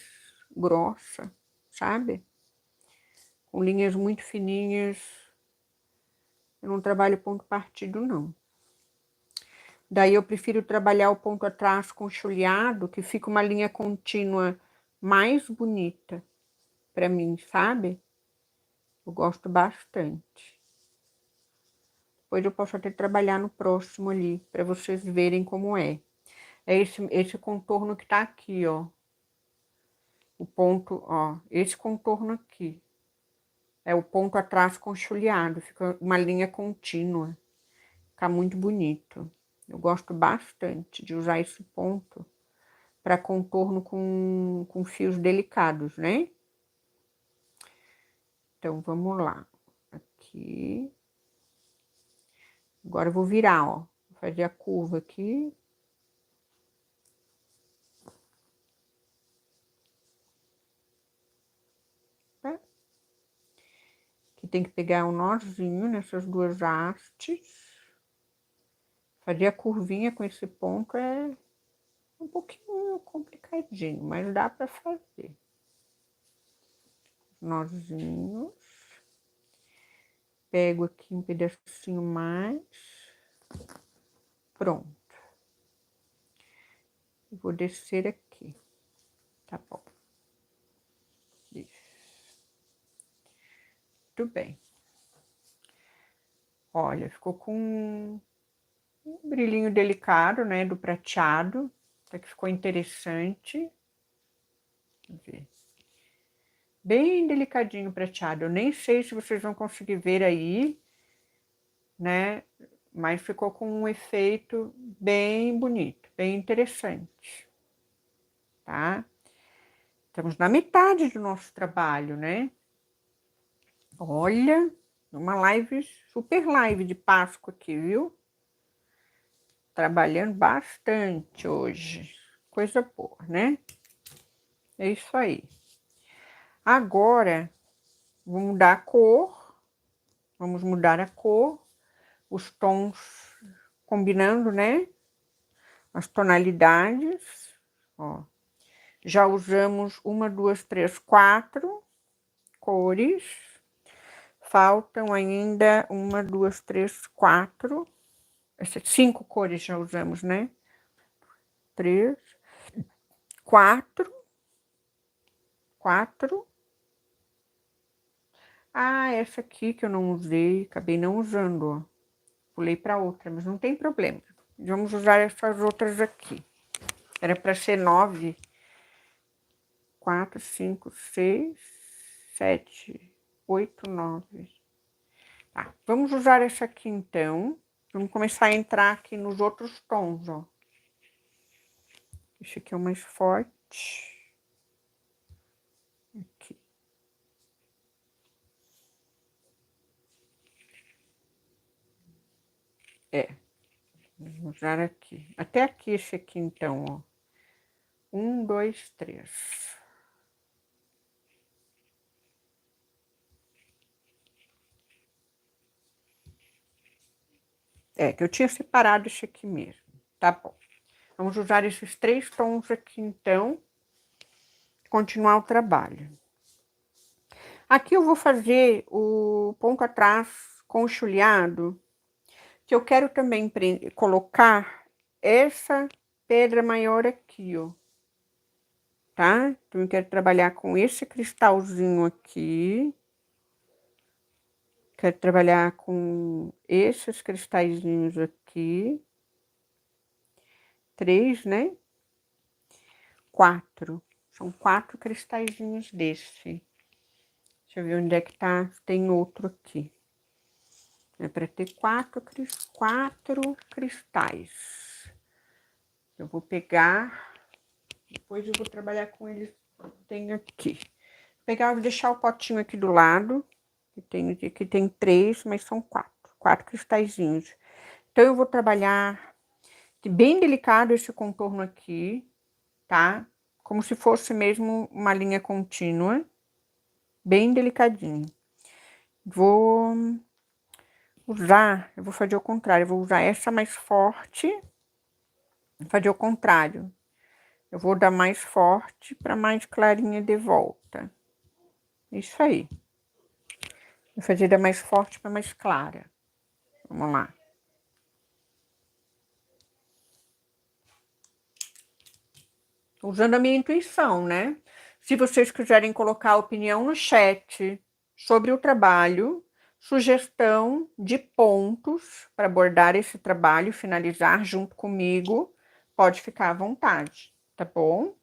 grossa, sabe? Com linhas muito fininhas, eu não trabalho ponto partido, não. Daí eu prefiro trabalhar o ponto atrás com chuleado, que fica uma linha contínua mais bonita para mim, sabe? Eu gosto bastante. Depois eu posso até trabalhar no próximo ali, para vocês verem como é. É esse contorno que tá aqui, ó. O ponto, ó, esse contorno aqui. É o ponto atrás com chuleado, fica uma linha contínua. Fica muito bonito. Eu gosto bastante de usar esse ponto para contorno com fios delicados, né? Então, vamos lá. Aqui. Agora eu vou virar, ó. Vou fazer a curva aqui. Tá? Aqui tem que pegar um nozinho nessas 2 hastes. Fazer a curvinha com esse ponto é um pouquinho complicadinho, mas dá para fazer. Nozinhos. Pego aqui um pedacinho mais. Pronto. Vou descer aqui. Tá bom. Isso. Tudo bem. Olha, ficou com um brilhinho delicado, né, do prateado. Até que ficou interessante. Vamos ver. Bem delicadinho prateado. Eu nem sei se vocês vão conseguir ver aí, né? Mas ficou com um efeito bem bonito, bem interessante, tá? Estamos na metade do nosso trabalho, né? Olha, uma live, super live de Páscoa aqui, viu? Trabalhando bastante hoje. Coisa boa, né? É isso aí. Agora, vou mudar a cor. Vamos mudar a cor. Os tons combinando, né? As tonalidades, ó. Já usamos 1, 2, 3, 4 cores. Faltam ainda 1, 2, 3, 4. 5 cores já usamos, né? 3, 4. 4. Ah, essa aqui que eu não usei, acabei não usando, ó. Pulei para outra, mas não tem problema. Vamos usar essas outras aqui. Era para ser 9, 4, 5, 6, 7, 8, 9. Tá, vamos usar essa aqui então. Vamos começar a entrar aqui nos outros tons, ó. Esse aqui é o mais forte. Aqui. Vamos usar aqui. Até aqui esse aqui então, ó. 1, 2, 3. Que eu tinha separado esse aqui mesmo. Tá bom. Vamos usar esses 3 tons aqui então. Continuar o trabalho. Aqui eu vou fazer o ponto atrás com o chuleado, que eu quero também colocar essa pedra maior aqui, ó. Tá? Então eu quero trabalhar com esse cristalzinho aqui. Quero trabalhar com esses cristalzinhos aqui. 3, né? 4. São 4 cristalzinhos desse. Deixa eu ver onde é que tá. Tem outro aqui. É para ter 4 cristais. Eu vou pegar. Depois eu vou trabalhar com eles. Tem aqui. Vou pegar, vou deixar o potinho aqui do lado. Aqui tem 3, mas são 4. 4 cristalzinhos. Então eu vou trabalhar bem delicado esse contorno aqui, tá? Como se fosse mesmo uma linha contínua, bem delicadinho. Vou usar, eu vou fazer o contrário, eu vou usar essa mais forte, vou fazer o contrário. Eu vou dar mais forte para mais clarinha de volta. Isso aí. Vou fazer da mais forte para mais clara. Vamos lá. Usando a minha intuição, né? Se vocês quiserem colocar opinião no chat sobre o trabalho, sugestão de pontos para abordar esse trabalho, finalizar junto comigo, pode ficar à vontade, tá bom?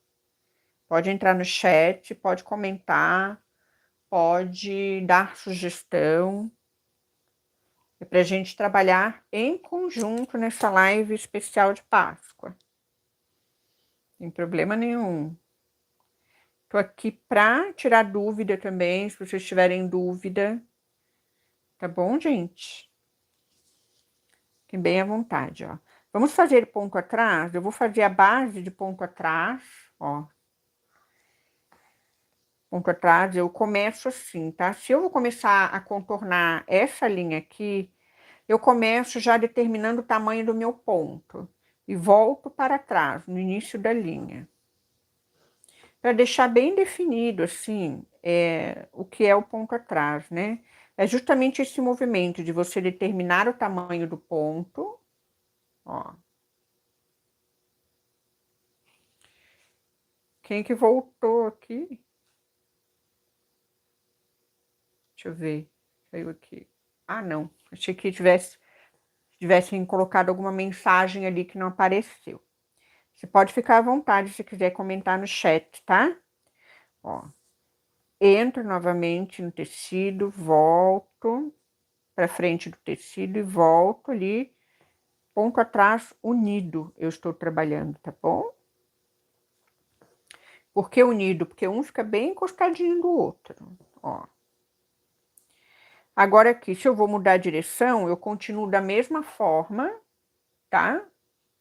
Pode entrar no chat, pode comentar, pode dar sugestão. É para a gente trabalhar em conjunto nessa live especial de Páscoa. Sem problema nenhum. Tô aqui para tirar dúvida também, se vocês tiverem dúvida. Tá bom, gente? Fiquem bem à vontade, ó. Vamos fazer ponto atrás? Eu vou fazer a base de ponto atrás, ó. Ponto atrás, eu começo assim, tá? Se eu vou começar a contornar essa linha aqui, eu começo já determinando o tamanho do meu ponto. E volto para trás, no início da linha. Para deixar bem definido, assim, o que é o ponto atrás, né? É justamente esse movimento de você determinar o tamanho do ponto, ó. Quem que voltou aqui? Deixa eu ver. Saiu aqui. Ah, não. Achei que tivessem colocado alguma mensagem ali que não apareceu. Você pode ficar à vontade se quiser comentar no chat, tá? Ó. Entro novamente no tecido, volto para frente do tecido e volto ali, ponto atrás unido, eu estou trabalhando, tá bom? Por que unido? Porque um fica bem encostadinho do outro, ó. Agora aqui, se eu vou mudar a direção, eu continuo da mesma forma, tá?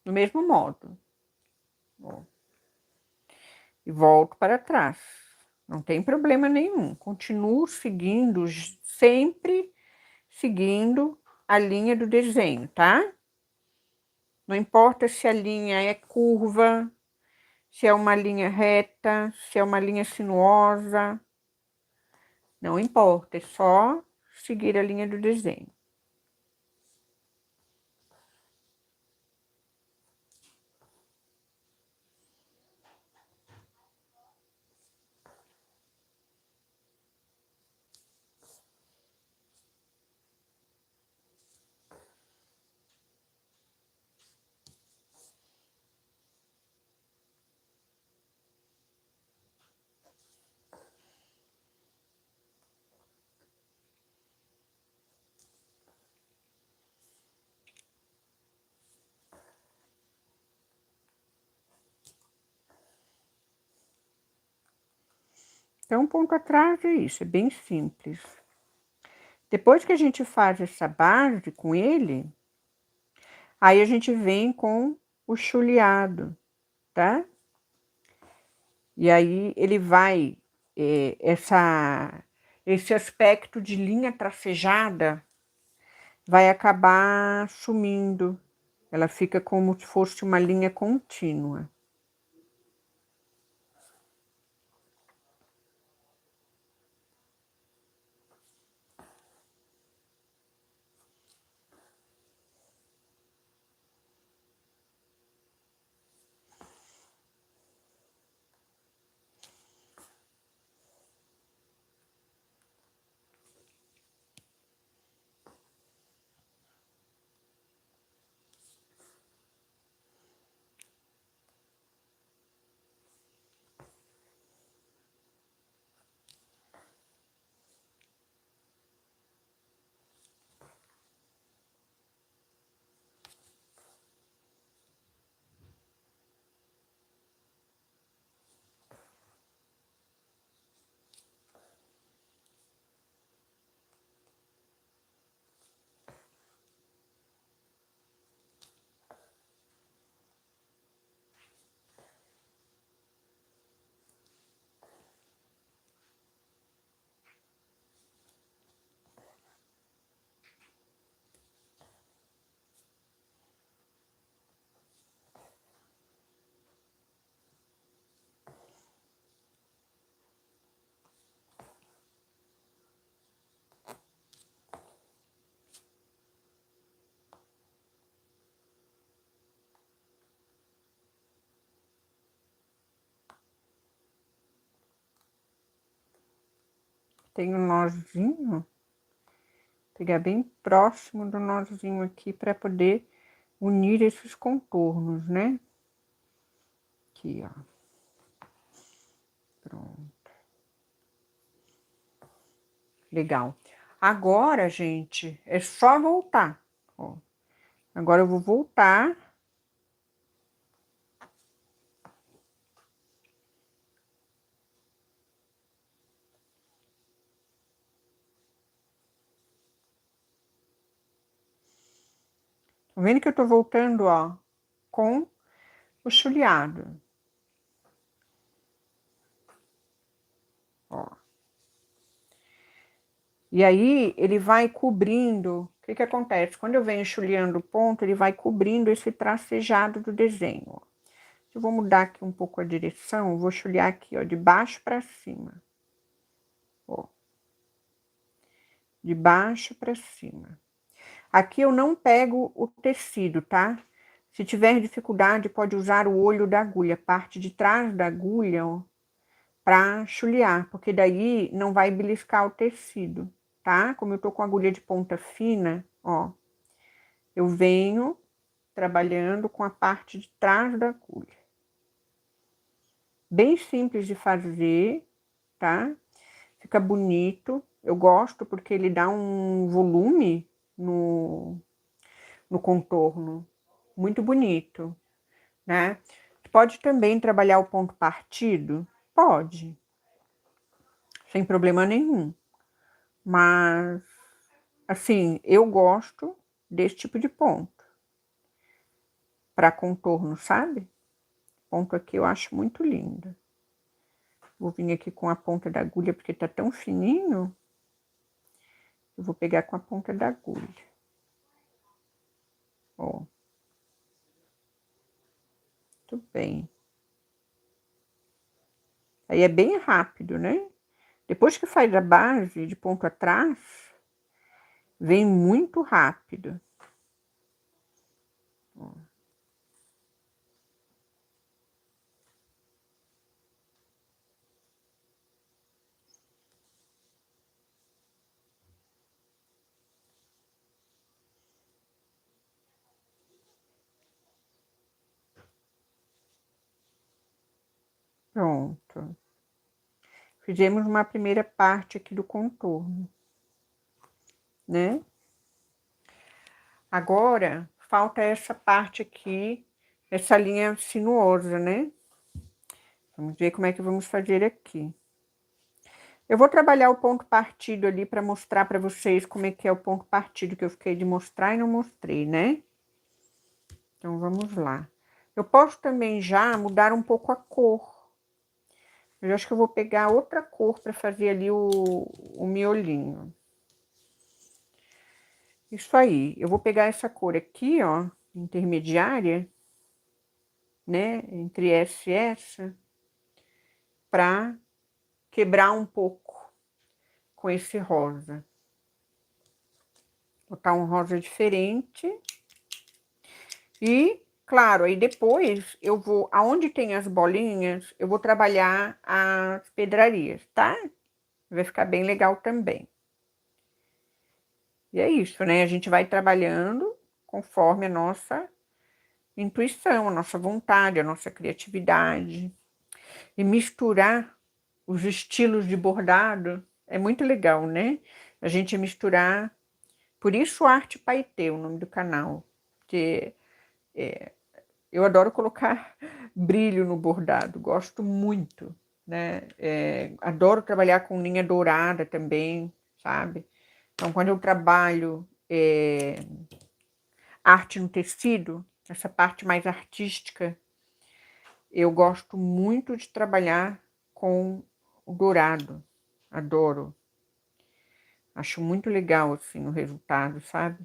Do mesmo modo. Ó. E volto para trás. Não tem problema nenhum. Continuo seguindo, sempre seguindo a linha do desenho, tá? Não importa se a linha é curva, se é uma linha reta, se é uma linha sinuosa. Não importa, é só seguir a linha do desenho. Então, ponto atrás é isso, é bem simples. Depois que a gente faz essa base com ele, aí a gente vem com o chuleado, tá? E aí ele vai, esse aspecto de linha tracejada vai acabar sumindo. Ela fica como se fosse uma linha contínua. Tem um nozinho, pegar bem próximo do nozinho aqui para poder unir esses contornos, né? Aqui, ó. Pronto. Legal. Agora, gente, é só voltar, ó. Agora eu vou voltar. Tá vendo que eu tô voltando, ó, com o chuleado. Ó. E aí, ele vai cobrindo. O que que acontece? Quando eu venho chuleando o ponto, ele vai cobrindo esse tracejado do desenho. Eu vou mudar aqui um pouco a direção, vou chulear aqui, ó, de baixo para cima. Ó. De baixo para cima. Aqui eu não pego o tecido, tá? Se tiver dificuldade, pode usar o olho da agulha, parte de trás da agulha, ó, para chulear, porque daí não vai beliscar o tecido, tá? Como eu tô com agulha de ponta fina, ó, eu venho trabalhando com a parte de trás da agulha. Bem simples de fazer, tá? Fica bonito. Eu gosto porque ele dá um volume no contorno. Muito bonito, né? Pode também trabalhar o ponto partido? Pode. Sem problema nenhum. Mas, assim, eu gosto desse tipo de ponto. Para contorno, sabe? Ponto aqui eu acho muito lindo. Vou vir aqui com a ponta da agulha, porque tá tão fininho. Eu vou pegar com a ponta da agulha. Ó. Muito bem. Aí é bem rápido, né? Depois que faz a base de ponto atrás, vem muito rápido. Ó. Pronto. Fizemos uma primeira parte aqui do contorno, né? Agora, falta essa parte aqui, essa linha sinuosa, né? Vamos ver como é que vamos fazer aqui. Eu vou trabalhar o ponto partido ali para mostrar para vocês como é que é o ponto partido que eu fiquei de mostrar e não mostrei, né? Então, vamos lá. Eu posso também já mudar um pouco a cor. Eu acho que eu vou pegar outra cor para fazer ali o miolinho. Isso aí. Eu vou pegar essa cor aqui, ó, intermediária, né? Entre essa e essa, para quebrar um pouco com esse rosa. Botar um rosa diferente. E, claro, aí depois eu vou, aonde tem as bolinhas, eu vou trabalhar as pedrarias, tá? Vai ficar bem legal também. E é isso, né? A gente vai trabalhando conforme a nossa intuição, a nossa vontade, a nossa criatividade. E misturar os estilos de bordado é muito legal, né? A gente misturar. Por isso, Arte Paetê, o nome do canal. Que eu adoro colocar brilho no bordado, gosto muito, né? Adoro trabalhar com linha dourada também, sabe? Então, quando eu trabalho arte no tecido, essa parte mais artística, eu gosto muito de trabalhar com o dourado. Adoro. Acho muito legal, assim, o resultado, sabe?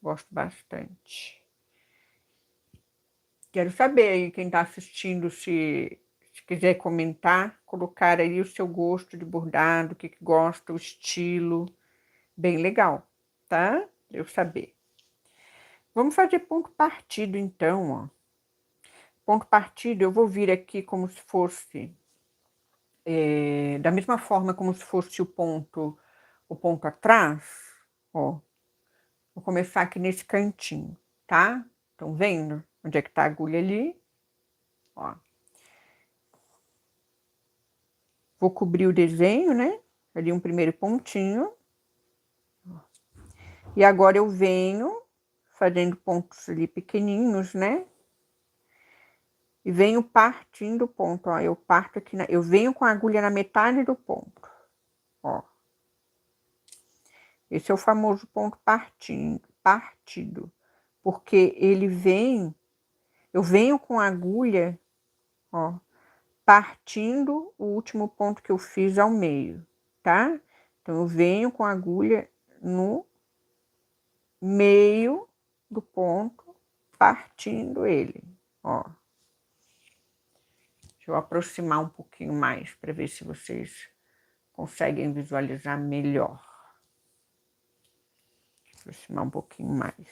Gosto bastante. Quero saber aí, quem está assistindo, se quiser comentar, colocar aí o seu gosto de bordado, o que gosta, o estilo. Bem legal, tá? Eu saber. Vamos fazer ponto partido, então, ó. Ponto partido, eu vou vir aqui como se fosse, da mesma forma como se fosse o ponto atrás, ó. Vou começar aqui nesse cantinho, tá? Estão vendo onde é que tá a agulha ali? Ó. Vou cobrir o desenho, né? Ali um primeiro pontinho. E agora eu venho fazendo pontos ali pequenininhos, né? E venho partindo o ponto, ó. Eu parto aqui, eu venho com a agulha na metade do ponto, ó. Esse é o famoso ponto partido, porque ele vem, eu venho com a agulha, ó, partindo o último ponto que eu fiz ao meio, tá? Então, eu venho com a agulha no meio do ponto, partindo ele, ó. Deixa eu aproximar um pouquinho mais para ver se vocês conseguem visualizar melhor. Aproximar um pouquinho mais.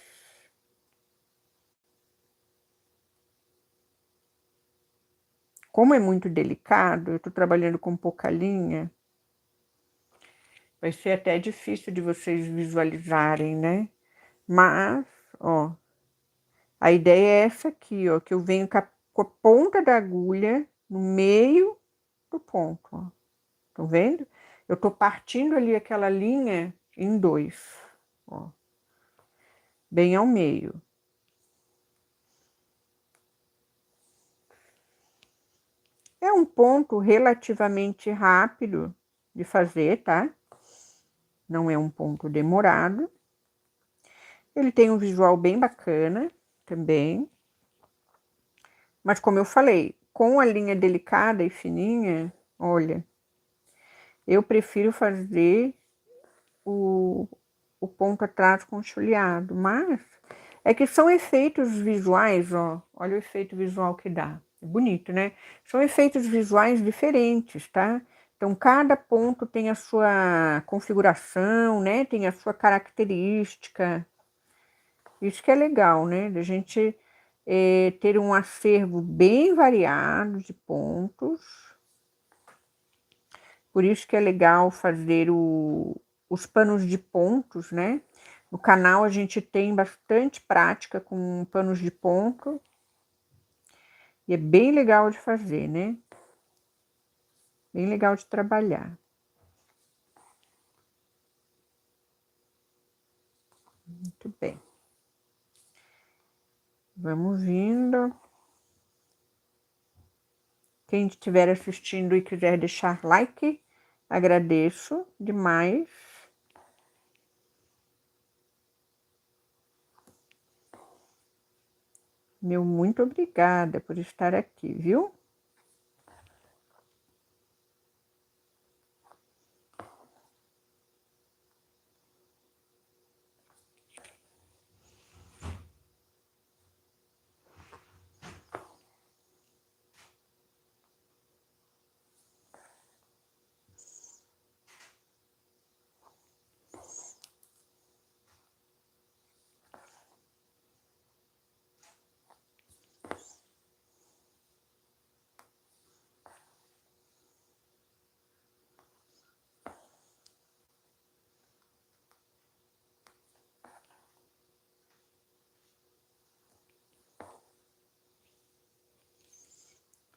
Como é muito delicado, eu estou trabalhando com pouca linha, vai ser até difícil de vocês visualizarem, né? Mas, ó, a ideia é essa aqui, ó, que eu venho com a ponta da agulha no meio do ponto, ó. Estão vendo? Eu tô partindo ali aquela linha em dois, ó, bem ao meio. É um ponto relativamente rápido de fazer, tá? Não é um ponto demorado. Ele tem um visual bem bacana também. Mas como eu falei, com a linha delicada e fininha, olha, eu prefiro fazer o ponto atrás com chuleado, mas é que são efeitos visuais, ó, olha o efeito visual que dá, é bonito, né? São efeitos visuais diferentes, tá? Então, cada ponto tem a sua configuração, né? Tem a sua característica. Isso que é legal, né? Da gente ter um acervo bem variado de pontos. Por isso que é legal fazer os panos de pontos, né? No canal a gente tem bastante prática com panos de ponto. E é bem legal de fazer, né? Bem legal de trabalhar. Muito bem. Vamos indo. Quem estiver assistindo e quiser deixar like, Agradeço demais. Meu muito obrigada por estar aqui, viu?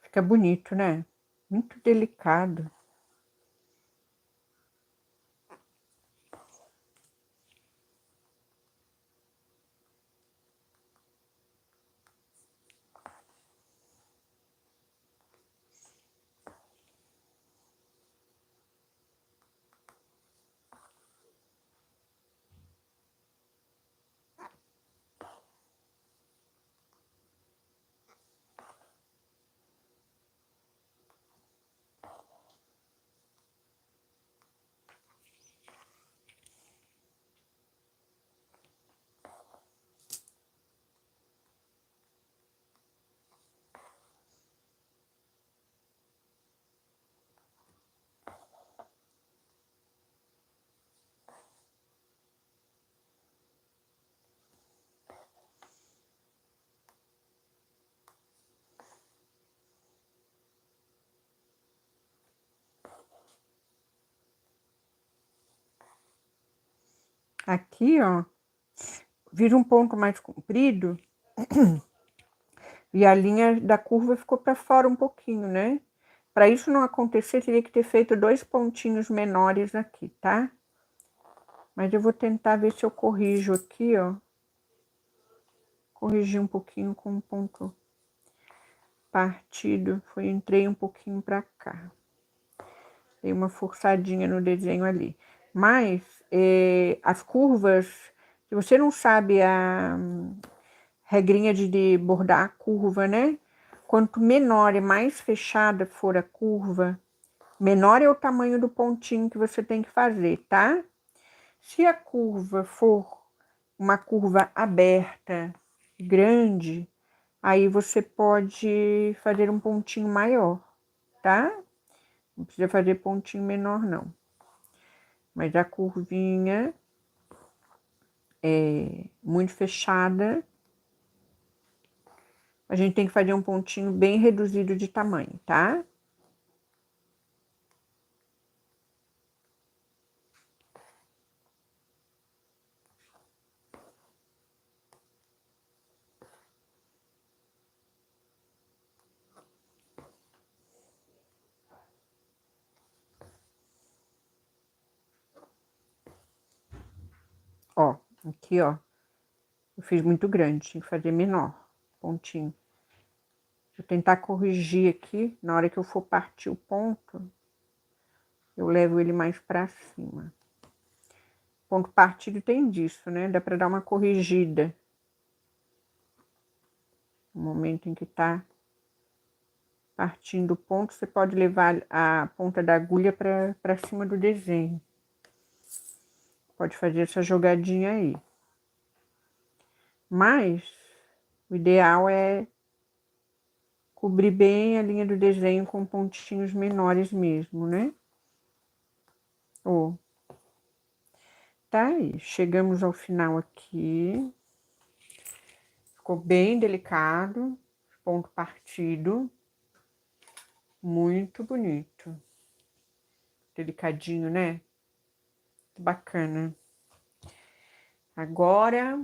Fica bonito, né? Muito delicado. Aqui, ó, vira um ponto mais comprido e a linha da curva ficou para fora um pouquinho, né? Para isso não acontecer, teria que ter feito 2 pontinhos menores aqui, tá? Mas eu vou tentar ver se eu corrijo aqui, ó. Corrigi um pouquinho com um ponto partido. Entrei um pouquinho para cá. Dei uma forçadinha no desenho ali. Mas as curvas, se você não sabe a regrinha de bordar a curva, né? Quanto menor e mais fechada for a curva, menor é o tamanho do pontinho que você tem que fazer, tá? Se a curva for uma curva aberta, grande, aí você pode fazer um pontinho maior, tá? Não precisa fazer pontinho menor, não. Mas a curvinha é muito fechada, a gente tem que fazer um pontinho bem reduzido de tamanho, tá? Ó, aqui, ó, eu fiz muito grande, tinha que fazer menor, pontinho. Vou tentar corrigir aqui, na hora que eu for partir o ponto, eu levo ele mais pra cima. Ponto partido tem disso, né? Dá pra dar uma corrigida. No momento em que tá partindo o ponto, você pode levar a ponta da agulha pra cima do desenho. Pode fazer essa jogadinha aí. Mas o ideal é cobrir bem a linha do desenho com pontinhos menores mesmo, né? Ó, tá aí, chegamos ao final aqui. Ficou bem delicado, ponto partido. Muito bonito. Delicadinho, né? Muito bacana. Agora...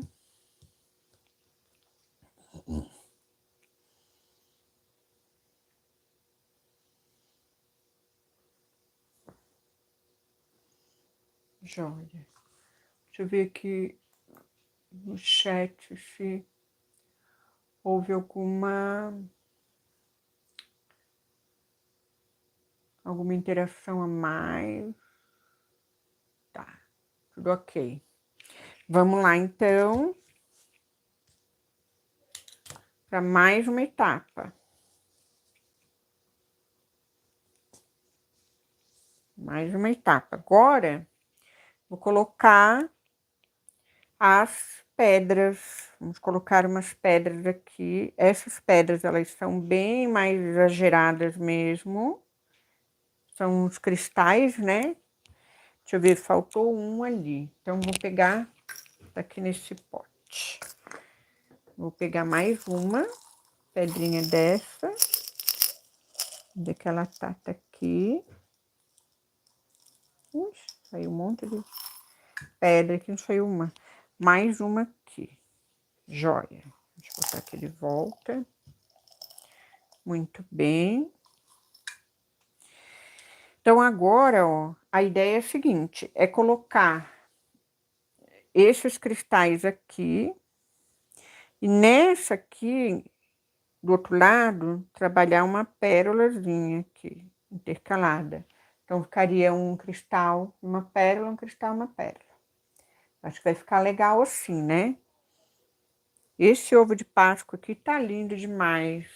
Joia. Deixa eu ver aqui no chat se houve alguma Alguma interação a mais? Tá, tudo ok. Vamos lá, então, para mais uma etapa. Mais uma etapa. Agora, vou colocar as pedras. Vamos colocar umas pedras aqui. Essas pedras, elas são bem mais exageradas mesmo. São os cristais, né? Deixa eu ver, faltou um ali. Então, vou pegar aqui nesse pote. Vou pegar mais uma pedrinha dessa. Onde é que ela tá aqui? Ixi, saiu um monte de pedra aqui, não saiu uma. Mais uma aqui. Joia. Deixa eu botar aqui de volta. Muito bem. Então, agora, ó, a ideia é a seguinte, é colocar esses cristais aqui, e nessa aqui, do outro lado, trabalhar uma pérolazinha aqui, intercalada. Então, ficaria um cristal, uma pérola, um cristal, uma pérola. Acho que vai ficar legal assim, né? Esse ovo de Páscoa aqui tá lindo demais.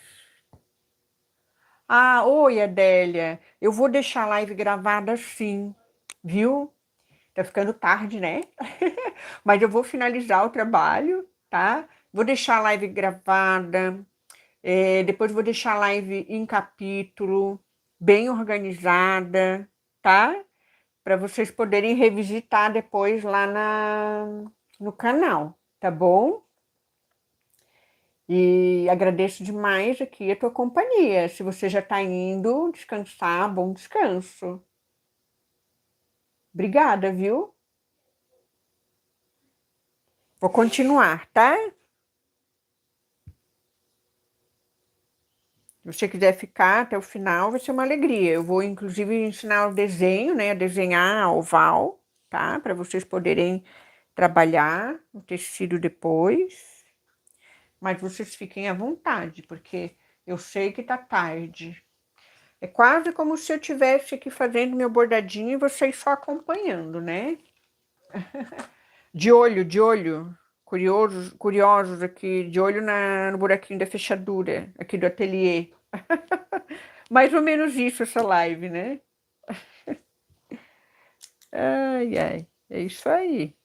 Ah, oi, Adélia. Eu vou deixar a live gravada assim, viu? Tá ficando tarde, né? Mas eu vou finalizar o trabalho, tá? Vou deixar a live gravada. Depois vou deixar a live em capítulo, bem organizada, tá? Para vocês poderem revisitar depois lá no canal, tá bom? E agradeço demais aqui a tua companhia. Se você já está indo descansar, bom descanso. Obrigada, viu? Vou continuar, tá? Se você quiser ficar até o final, vai ser uma alegria. Eu vou, inclusive, ensinar o desenho, né? A desenhar oval, tá? Para vocês poderem trabalhar o tecido depois. Mas vocês fiquem à vontade, porque eu sei que tá tarde. É quase como se eu estivesse aqui fazendo meu bordadinho e vocês só acompanhando, né? De olho. Curiosos aqui, de olho no buraquinho da fechadura aqui do ateliê. Mais ou menos isso, essa live, né? Ai, ai, é isso aí.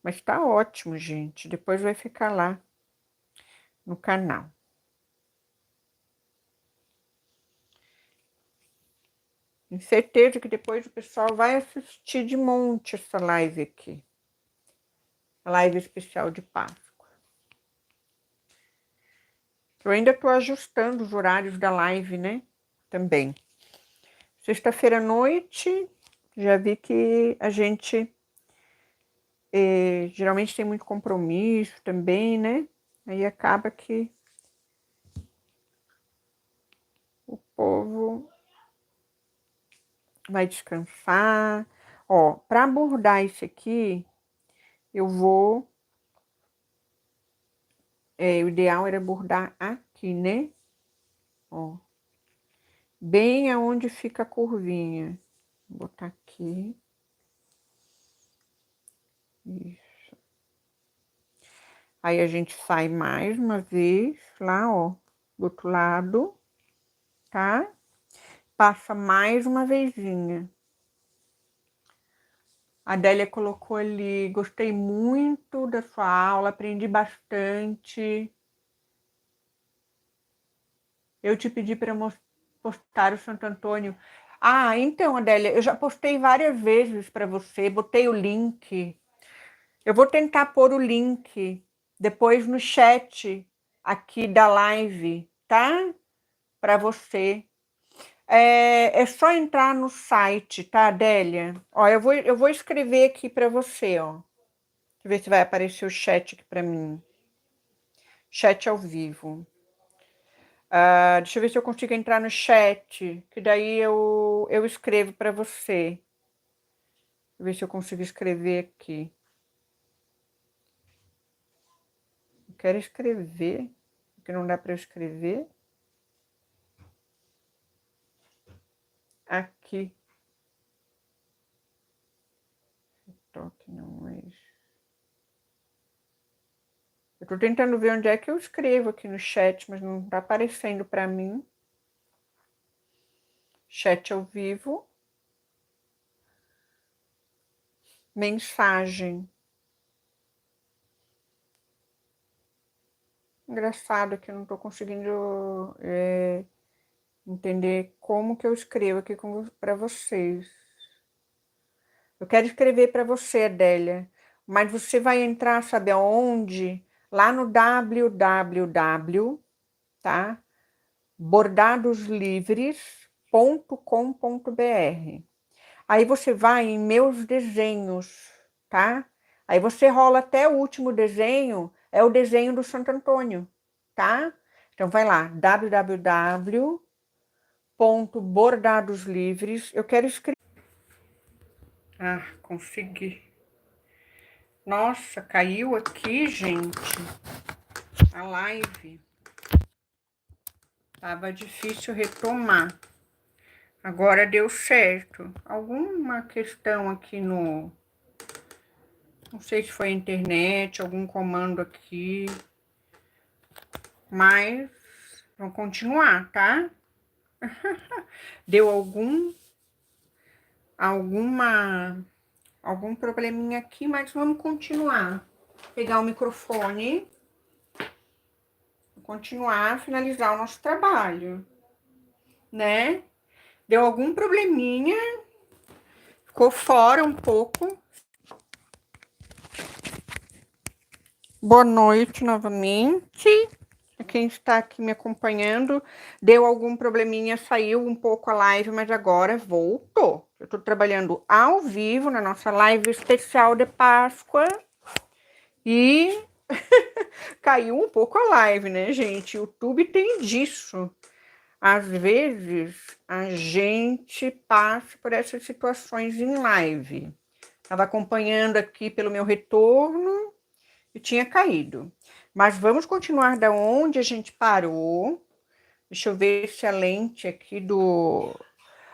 Mas tá ótimo, gente. Depois vai ficar lá no canal. Tenho certeza que depois o pessoal vai assistir de monte essa live aqui. A live especial de Páscoa. Eu ainda tô ajustando os horários da live, né? Também. Sexta-feira à noite, já vi que a gente geralmente tem muito compromisso também, né? Aí acaba que o povo vai descansar. Ó, para bordar isso aqui, eu vou... o ideal era bordar aqui, né? Ó, bem aonde fica a curvinha. Vou botar aqui. Isso. Aí a gente sai mais uma vez lá, ó, do outro lado, tá? Passa mais uma vezinha. A Adélia colocou ali, gostei muito da sua aula, aprendi bastante. Eu te pedi para postar o Santo Antônio. Ah, então, Adélia, eu já postei várias vezes para você, botei o link. Eu vou tentar pôr o link depois no chat aqui da live, tá? Para você. É só entrar no site, tá, Adélia? Ó, eu vou escrever aqui para você, ó. Deixa eu ver se vai aparecer o chat aqui para mim. Chat ao vivo. Deixa eu ver se eu consigo entrar no chat, que daí eu escrevo para você. Deixa eu ver se eu consigo escrever aqui. Eu quero escrever, porque não dá para eu escrever. aqui. Toque não é isso. Eu tô tentando ver onde é que eu escrevo aqui no chat, mas não tá aparecendo para mim. Chat ao vivo. Mensagem. Engraçado que eu não tô conseguindo entender como que eu escrevo aqui para vocês. Eu quero escrever para você, Adélia, mas você vai entrar, sabe aonde? Lá no www, tá? bordadoslivres.com.br. Aí você vai em meus desenhos, tá? Aí você rola até o último desenho, é o desenho do Santo Antônio, tá? Então vai lá, www.bordadoslivres. Eu quero escrever. Ah, consegui. Nossa, caiu aqui, gente, a live. Tava difícil retomar. Agora deu certo. Alguma questão aqui no... Não sei se foi a internet, algum comando aqui. Mas vamos continuar, tá? Deu algum probleminha aqui, mas vamos continuar. Pegar o microfone. Continuar, finalizar o nosso trabalho, né? Deu algum probleminha, ficou fora um pouco. Boa noite novamente. Quem está aqui me acompanhando, deu algum probleminha, saiu um pouco a live, mas agora voltou. Eu estou trabalhando ao vivo na nossa live especial de Páscoa e caiu um pouco a live, né, gente? O YouTube tem disso. Às vezes a gente passa por essas situações em live. Estava acompanhando aqui pelo meu retorno e tinha caído. Mas vamos continuar da onde a gente parou. Deixa eu ver se a lente aqui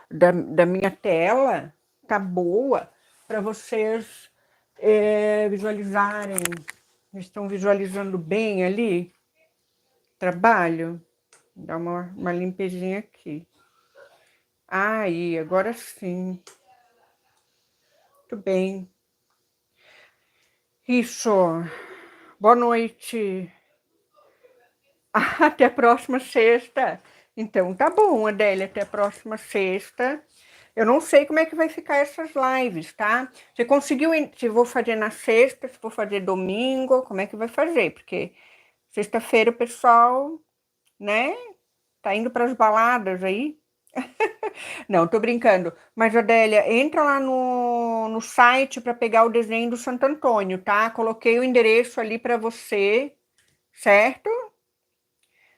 da minha tela tá boa para vocês visualizarem. Estão visualizando bem ali? Trabalho. Dá uma limpezinha aqui. Aí, agora sim. Muito bem. Isso. Boa noite. Até a próxima sexta. Então, tá bom, Adélia, até a próxima sexta. Eu não sei como é que vai ficar essas lives, tá? Você conseguiu, se vou fazer na sexta, se vou fazer domingo, como é que vai fazer? Porque sexta-feira o pessoal, né, tá indo para as baladas aí. Não, tô brincando. Mas, Adélia, entra lá no site para pegar o desenho do Santo Antônio, tá? Coloquei o endereço ali para você, certo?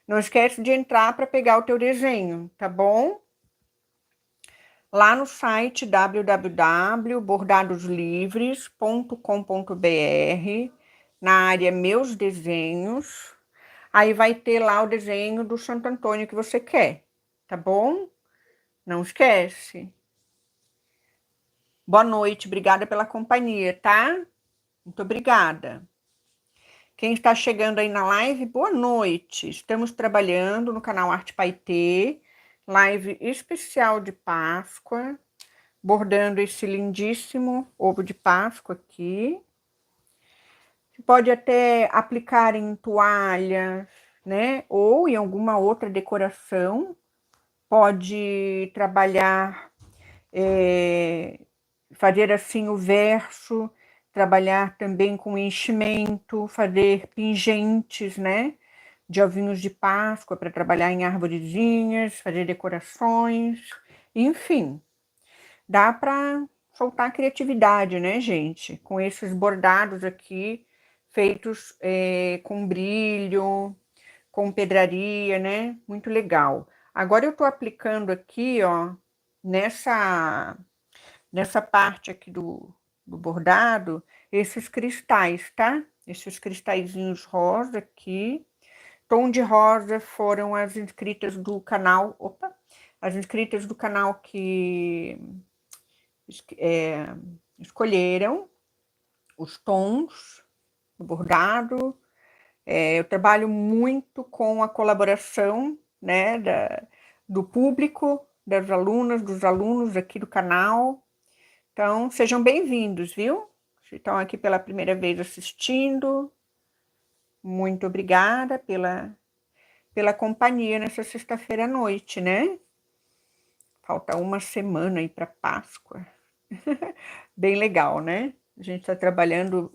Não esquece de entrar para pegar o teu desenho, tá bom? Lá no site www.bordadoslivres.com.br, na área Meus Desenhos, aí vai ter lá o desenho do Santo Antônio que você quer, tá bom? Não esquece. Boa noite, obrigada pela companhia, tá? Muito obrigada. Quem está chegando aí na live, boa noite. Estamos trabalhando no canal Arte Paetê, live especial de Páscoa, bordando esse lindíssimo ovo de Páscoa aqui. Você pode até aplicar em toalha, né? Ou em alguma outra decoração. Pode trabalhar, fazer assim o verso, trabalhar também com enchimento, fazer pingentes, né? De ovinhos de Páscoa para trabalhar em arvorezinhas, fazer decorações, enfim. Dá para soltar a criatividade, né, gente? Com esses bordados aqui, feitos com brilho, com pedraria, né? Muito legal. Agora eu tô aplicando aqui, ó, nessa parte aqui do bordado, esses cristais, tá? Esses cristalzinhos rosa aqui. Tom de rosa foram as inscritas do canal, opa, as inscritas do canal que escolheram os tons do bordado. Eu trabalho muito com a colaboração, né, do público, das alunas, dos alunos aqui do canal. Então, sejam bem-vindos, viu? Se estão aqui pela primeira vez assistindo, muito obrigada pela companhia nessa sexta-feira à noite, né? Falta uma semana aí para Páscoa. Bem legal, né? A gente está trabalhando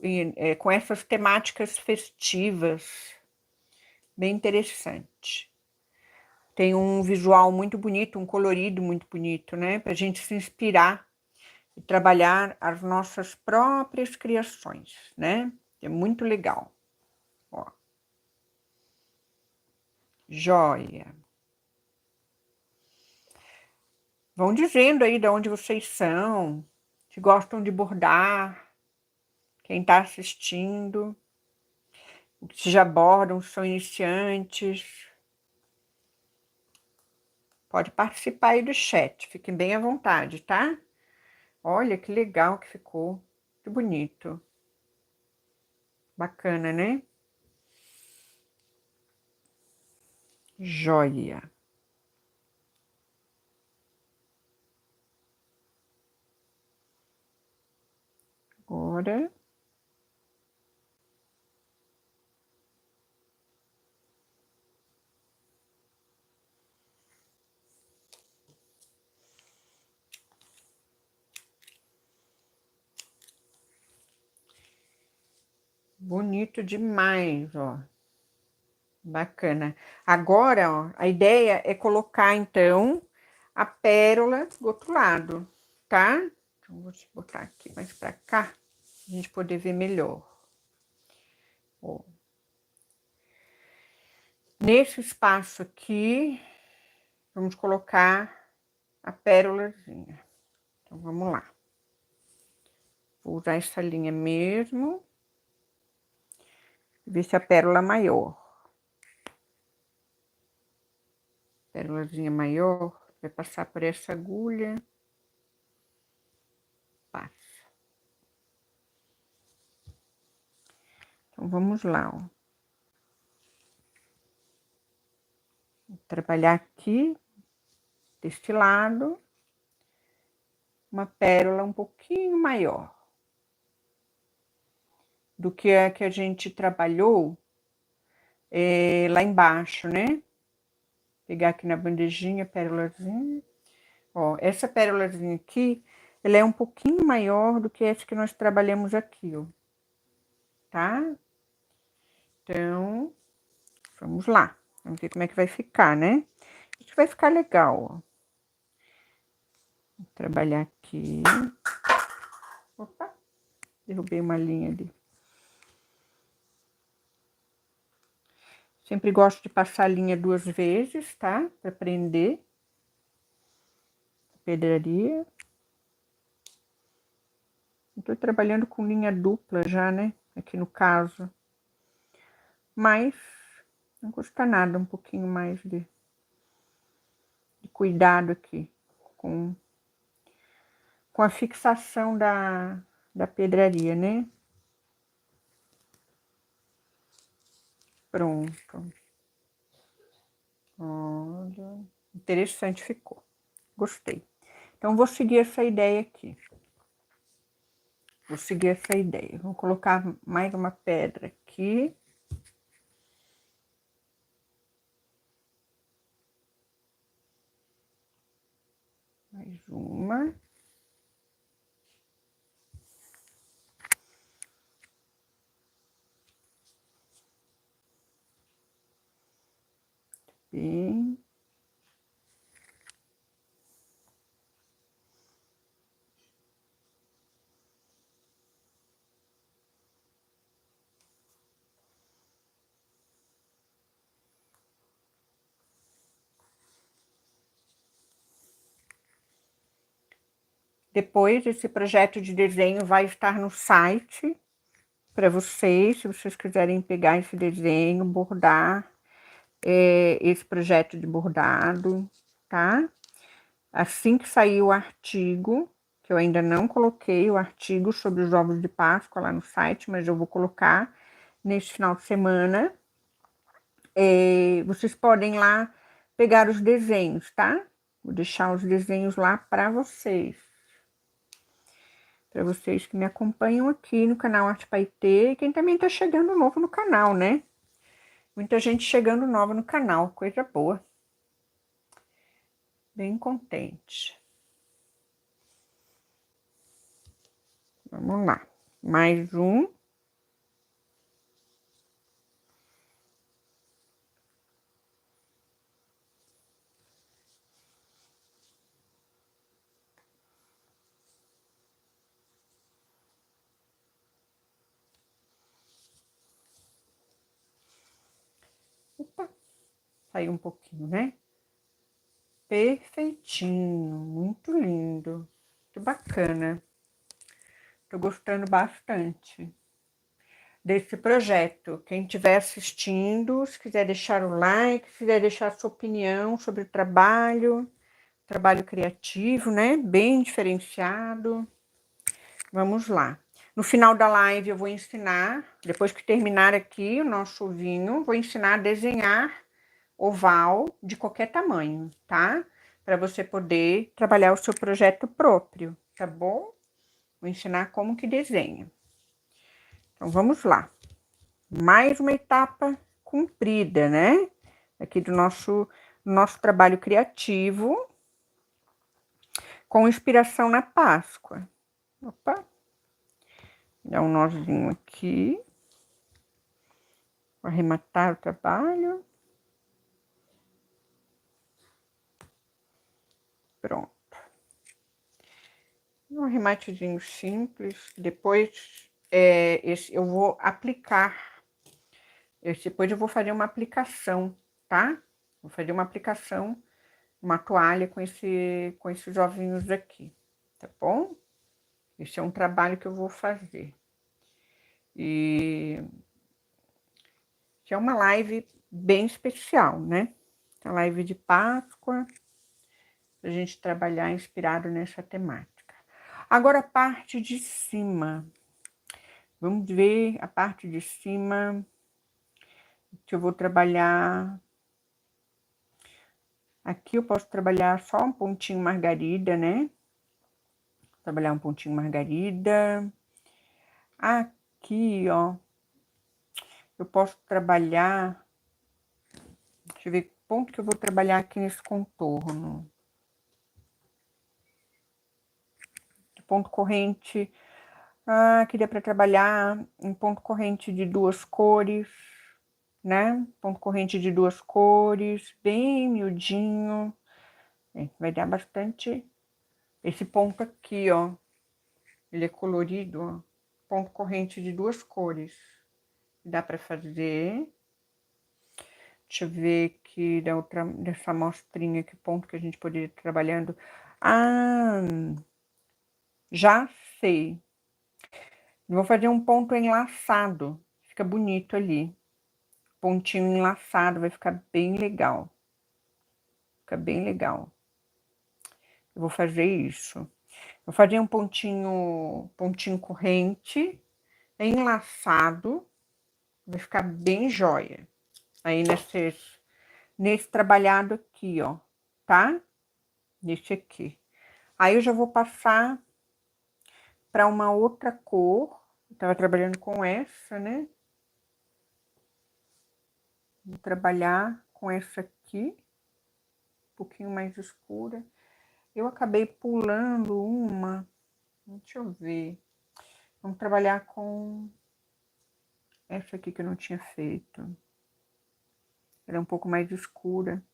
com essas temáticas festivas. Bem interessante. Tem um visual muito bonito, um colorido muito bonito, né? Para a gente se inspirar e trabalhar as nossas próprias criações, né? É muito legal. Ó. Joia. Vão dizendo aí de onde vocês são, se gostam de bordar, quem está assistindo, se já bordam, se são iniciantes. Pode participar aí do chat, fiquem bem à vontade, tá? Olha que legal que ficou, que bonito. Bacana, né? Joia. Agora. Bonito demais, ó. Bacana. Agora, ó, a ideia é colocar, então, a pérola do outro lado, tá? Então, vou te botar aqui mais pra cá, pra gente poder ver melhor. Ó. Nesse espaço aqui, vamos colocar a pérolazinha. Então, vamos lá. Vou usar essa linha mesmo. Ver se a pérola maior. Pérolazinha maior, vai passar por essa agulha. Passa. Então, vamos lá, ó. Vou trabalhar aqui, deste lado, uma pérola um pouquinho maior do que a que a gente trabalhou lá embaixo, né? Pegar aqui na bandejinha a pérolazinha. Ó, essa pérolazinha aqui, ela é um pouquinho maior do que essa que nós trabalhamos aqui, ó. Tá? Então, vamos lá. Vamos ver como é que vai ficar, né? Acho que vai ficar legal, ó. Vou trabalhar aqui. Opa, derrubei uma linha ali. Sempre gosto de passar a linha 2 vezes, tá? Para prender a pedraria. Estou trabalhando com linha dupla já, né? Aqui no caso. Mas não custa nada um pouquinho mais de cuidado aqui com a fixação da pedraria, né? Pronto. Olha, interessante ficou. Gostei. Então, vou seguir essa ideia aqui. Vou seguir essa ideia. Vou colocar mais uma pedra aqui. Mais uma. Bem. Depois, esse projeto de desenho vai estar no site para vocês, se vocês quiserem pegar esse desenho, bordar esse projeto de bordado, tá? Assim que sair o artigo, que eu ainda não coloquei o artigo sobre os ovos de Páscoa lá no site, mas eu vou colocar neste final de semana. Vocês podem lá pegar os desenhos, tá? Vou deixar os desenhos lá para vocês. Para vocês que me acompanham aqui no canal Arte Paetê e quem também tá chegando novo no canal, né? Muita gente chegando nova no canal, coisa boa. Bem contente. Vamos lá. Mais um. Opa, saiu um pouquinho, né? Perfeitinho, muito lindo. Que bacana. Tô gostando bastante desse projeto. Quem estiver assistindo, se quiser deixar o like, se quiser deixar sua opinião sobre o trabalho criativo, né? Bem diferenciado. Vamos lá. No final da live eu vou ensinar, depois que terminar aqui o nosso vinho, vou ensinar a desenhar oval de qualquer tamanho, tá? Para você poder trabalhar o seu projeto próprio, tá bom? Vou ensinar como que desenha. Então, vamos lá. Mais uma etapa cumprida, né? Aqui do nosso trabalho criativo com inspiração na Páscoa. Opa! Dá um nozinho aqui. Vou arrematar o trabalho. Pronto. Um arrematezinho simples. Depois eu vou aplicar. Depois eu vou fazer uma aplicação, tá? Vou fazer uma aplicação, uma toalha com esses ovinhos aqui, tá bom? Esse é um trabalho que eu vou fazer. E que é uma live bem especial, né? A live de Páscoa, pra gente trabalhar inspirado nessa temática. Agora a parte de cima. Vamos ver a parte de cima que eu vou trabalhar. Aqui eu posso trabalhar só um pontinho margarida, né? Trabalhar um pontinho margarida. Aqui, ó, eu posso trabalhar. Deixa eu ver que ponto que eu vou trabalhar aqui nesse contorno. Ponto corrente. Aqui dá para trabalhar em ponto corrente de 2 cores, né? Ponto corrente de 2 cores, bem miudinho. Vai dar bastante. Esse ponto aqui, ó, ele é colorido, ó. Ponto corrente de 2 cores. Dá para fazer. Deixa eu ver aqui dessa amostrinha, que ponto que a gente poderia estar trabalhando. Já sei. Vou fazer um ponto enlaçado. Fica bonito ali. Pontinho enlaçado, vai ficar bem legal. Fica bem legal. Eu vou fazer isso. Vou fazer um pontinho corrente, enlaçado. Vai ficar bem jóia. Aí nesse trabalhado aqui, ó, tá? Nesse aqui. Aí eu já vou passar para uma outra cor. Eu tava trabalhando com essa, né? Vou trabalhar com essa aqui, um pouquinho mais escura. Eu acabei pulando uma. Deixa eu ver. Vamos trabalhar com essa aqui que eu não tinha feito. Ela é um pouco mais escura.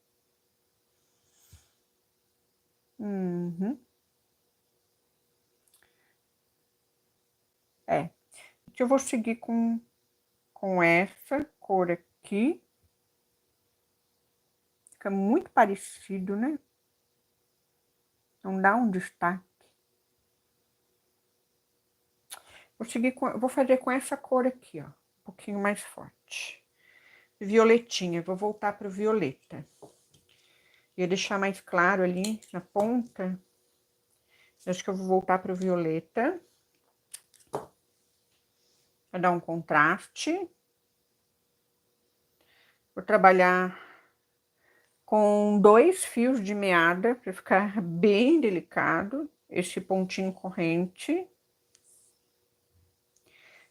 Uhum. Eu vou seguir com essa cor aqui. Fica muito parecido, né? Não dá um destaque. Vou fazer com essa cor aqui, ó. Um pouquinho mais forte. Violetinha, vou voltar para o violeta. Ia deixar mais claro ali na ponta. Acho que eu vou voltar para o violeta. Para dar um contraste. Vou trabalhar com 2 fios de meada, para ficar bem delicado, esse pontinho corrente.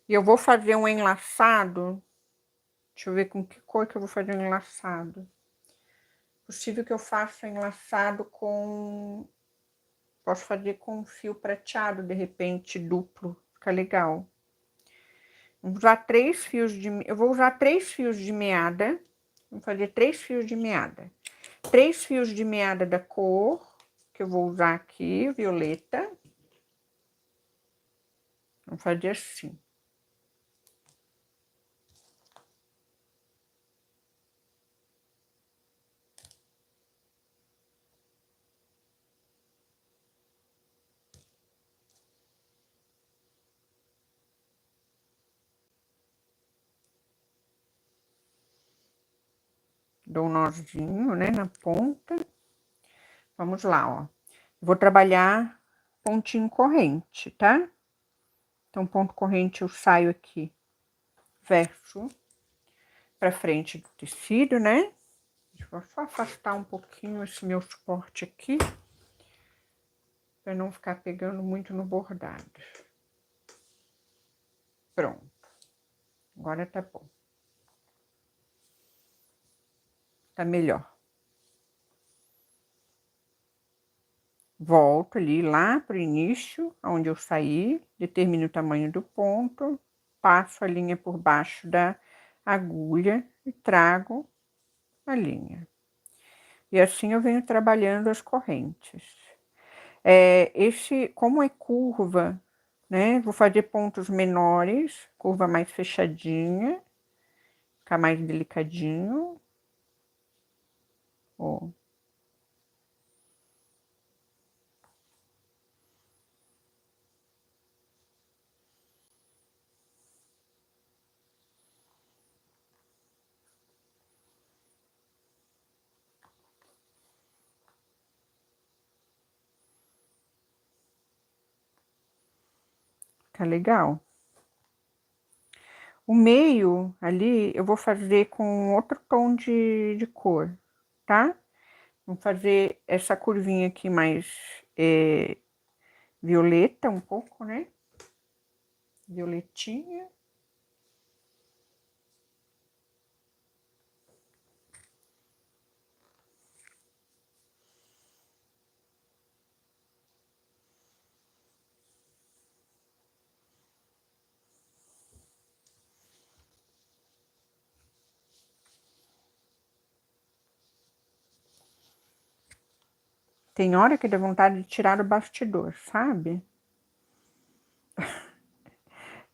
E eu vou fazer um enlaçado. Deixa eu ver com que cor que eu vou fazer um enlaçado. Possível que eu faça enlaçado com... Posso fazer com um fio prateado, de repente, duplo. Fica legal. Vou usar 3 fios de... Eu vou usar 3 fios de meada. Vou fazer 3 fios de meada. 3 fios de meada da cor que eu vou usar aqui, violeta. Vamos fazer assim. Dou um nozinho, né, na ponta. Vamos lá, ó. Vou trabalhar pontinho corrente, tá? Então, ponto corrente eu saio aqui, verso pra frente do tecido, né? Deixa eu só afastar um pouquinho esse meu suporte aqui, pra não ficar pegando muito no bordado. Pronto. Agora tá bom. Tá melhor. Volto ali lá pro início, onde eu saí, determino o tamanho do ponto, passo a linha por baixo da agulha e trago a linha. E assim eu venho trabalhando as correntes. Como é curva, né? Vou fazer pontos menores, curva mais fechadinha, ficar mais delicadinho. Ó. Tá legal. O meio ali eu vou fazer com outro tom de cor, tá? Vou fazer essa curvinha aqui mais violeta um pouco, né? Violetinha. Tem hora que dá vontade de tirar o bastidor, sabe?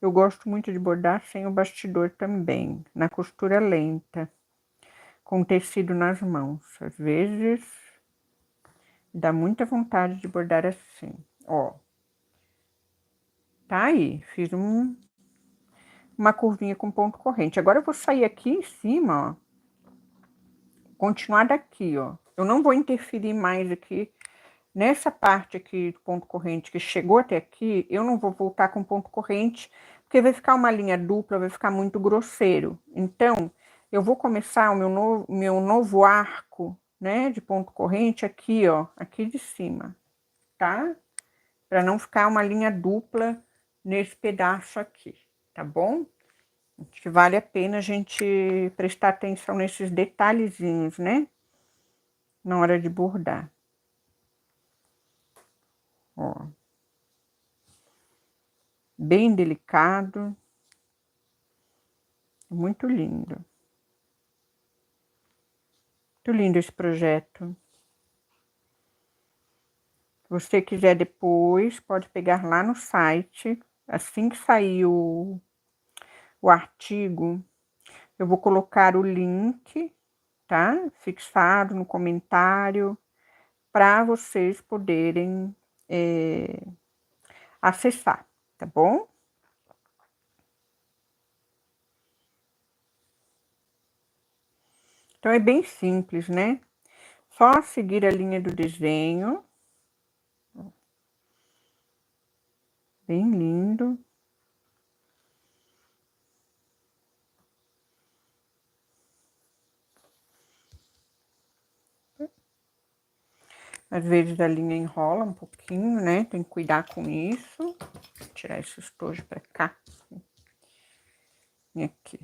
Eu gosto muito de bordar sem o bastidor também, na costura lenta, com tecido nas mãos. Às vezes, dá muita vontade de bordar assim, ó. Tá aí, fiz uma curvinha com ponto corrente. Agora eu vou sair aqui em cima, ó. Continuar daqui, ó. Eu não vou interferir mais aqui. Nessa parte aqui do ponto corrente que chegou até aqui, eu não vou voltar com ponto corrente, porque vai ficar uma linha dupla, vai ficar muito grosseiro. Então, eu vou começar o meu novo arco, né, de ponto corrente aqui, ó, aqui de cima, tá? Para não ficar uma linha dupla nesse pedaço aqui, tá bom? Acho que vale a pena a gente prestar atenção nesses detalhezinhos, né? Na hora de bordar. Ó. Bem delicado. Muito lindo. Muito lindo esse projeto. Se você quiser depois, pode pegar lá no site. Assim que sair o artigo, eu vou colocar o link, tá? Fixado no comentário, para vocês poderem acessar, tá bom? Então, é bem simples, né? Só seguir a linha do desenho. Bem lindo. Às vezes a linha enrola um pouquinho, né? Tem que cuidar com isso. Vou tirar esse estojo pra cá. E aqui.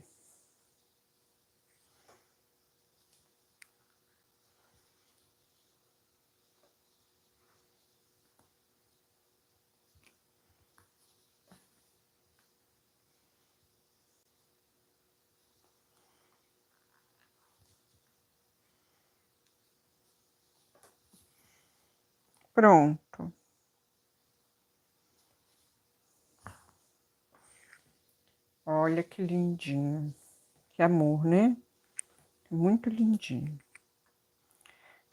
Pronto. Olha que lindinho. Que amor, né? Muito lindinho.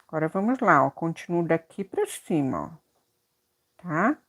Agora vamos lá, ó. Continuo daqui pra cima, ó. Tá?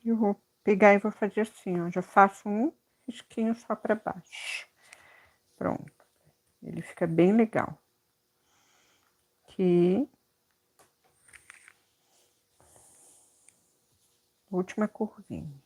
Eu vou pegar e vou fazer assim, ó. Já faço um risquinho só pra baixo. Pronto. Ele fica bem legal. Aqui. Última curvinha.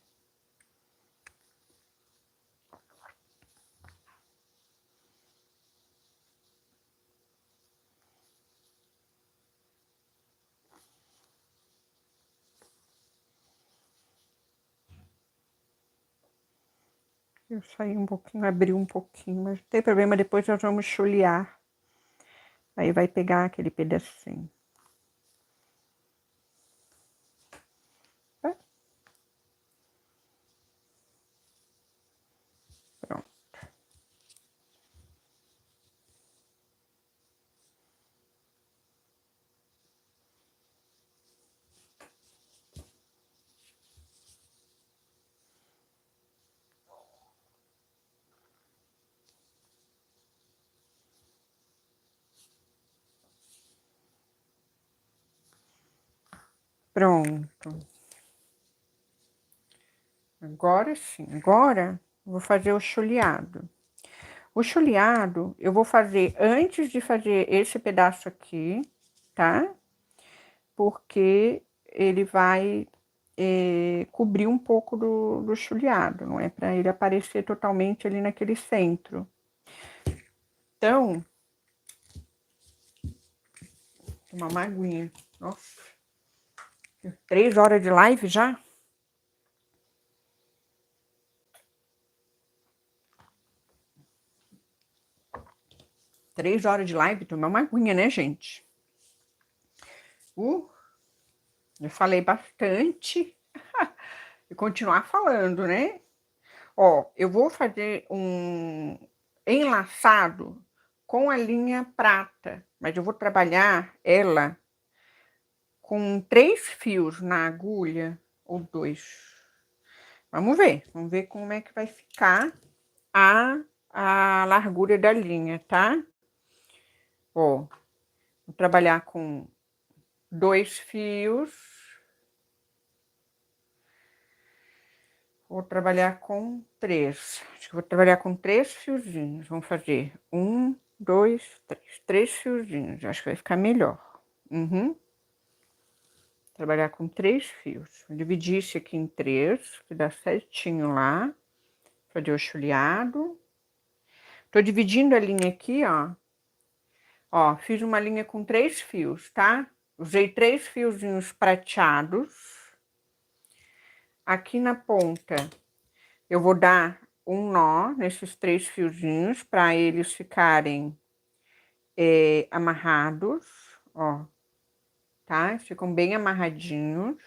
Eu saí um pouquinho, abri um pouquinho, mas não tem problema, depois nós vamos chulear. Aí vai pegar aquele pedacinho. Tá? Pronto. Pronto. Agora sim. Agora eu vou fazer o chuleado. O chuleado eu vou fazer antes de fazer esse pedaço aqui, tá? Porque ele vai cobrir um pouco do chuleado, não é para ele aparecer totalmente ali naquele centro. Então, tomar uma aguinha. Nossa, 3 horas de live já? Três horas de live, tomar uma aguinha, né, gente? Eu falei bastante e continuar falando, né? Ó, eu vou fazer um enlaçado com a linha prata, mas eu vou trabalhar ela com 3 fios na agulha, ou 2. Vamos ver como é que vai ficar a largura da linha, tá? Ó, vou trabalhar com 2 fios. Vou trabalhar com 3. Acho que vou trabalhar com 3 fiozinhos. Vamos fazer 1, dois, três. Três fiozinhos, acho que vai ficar melhor. Trabalhar com 3 fios. Vou dividir esse aqui em 3, que dá certinho lá. Fazer o chuleado. Tô dividindo a linha aqui, ó. Ó, fiz uma linha com 3 fios, tá? Usei 3 fiozinhos prateados. Aqui na ponta, eu vou dar um nó nesses 3 fiozinhos para eles ficarem amarrados, ó, tá? Ficam bem amarradinhos.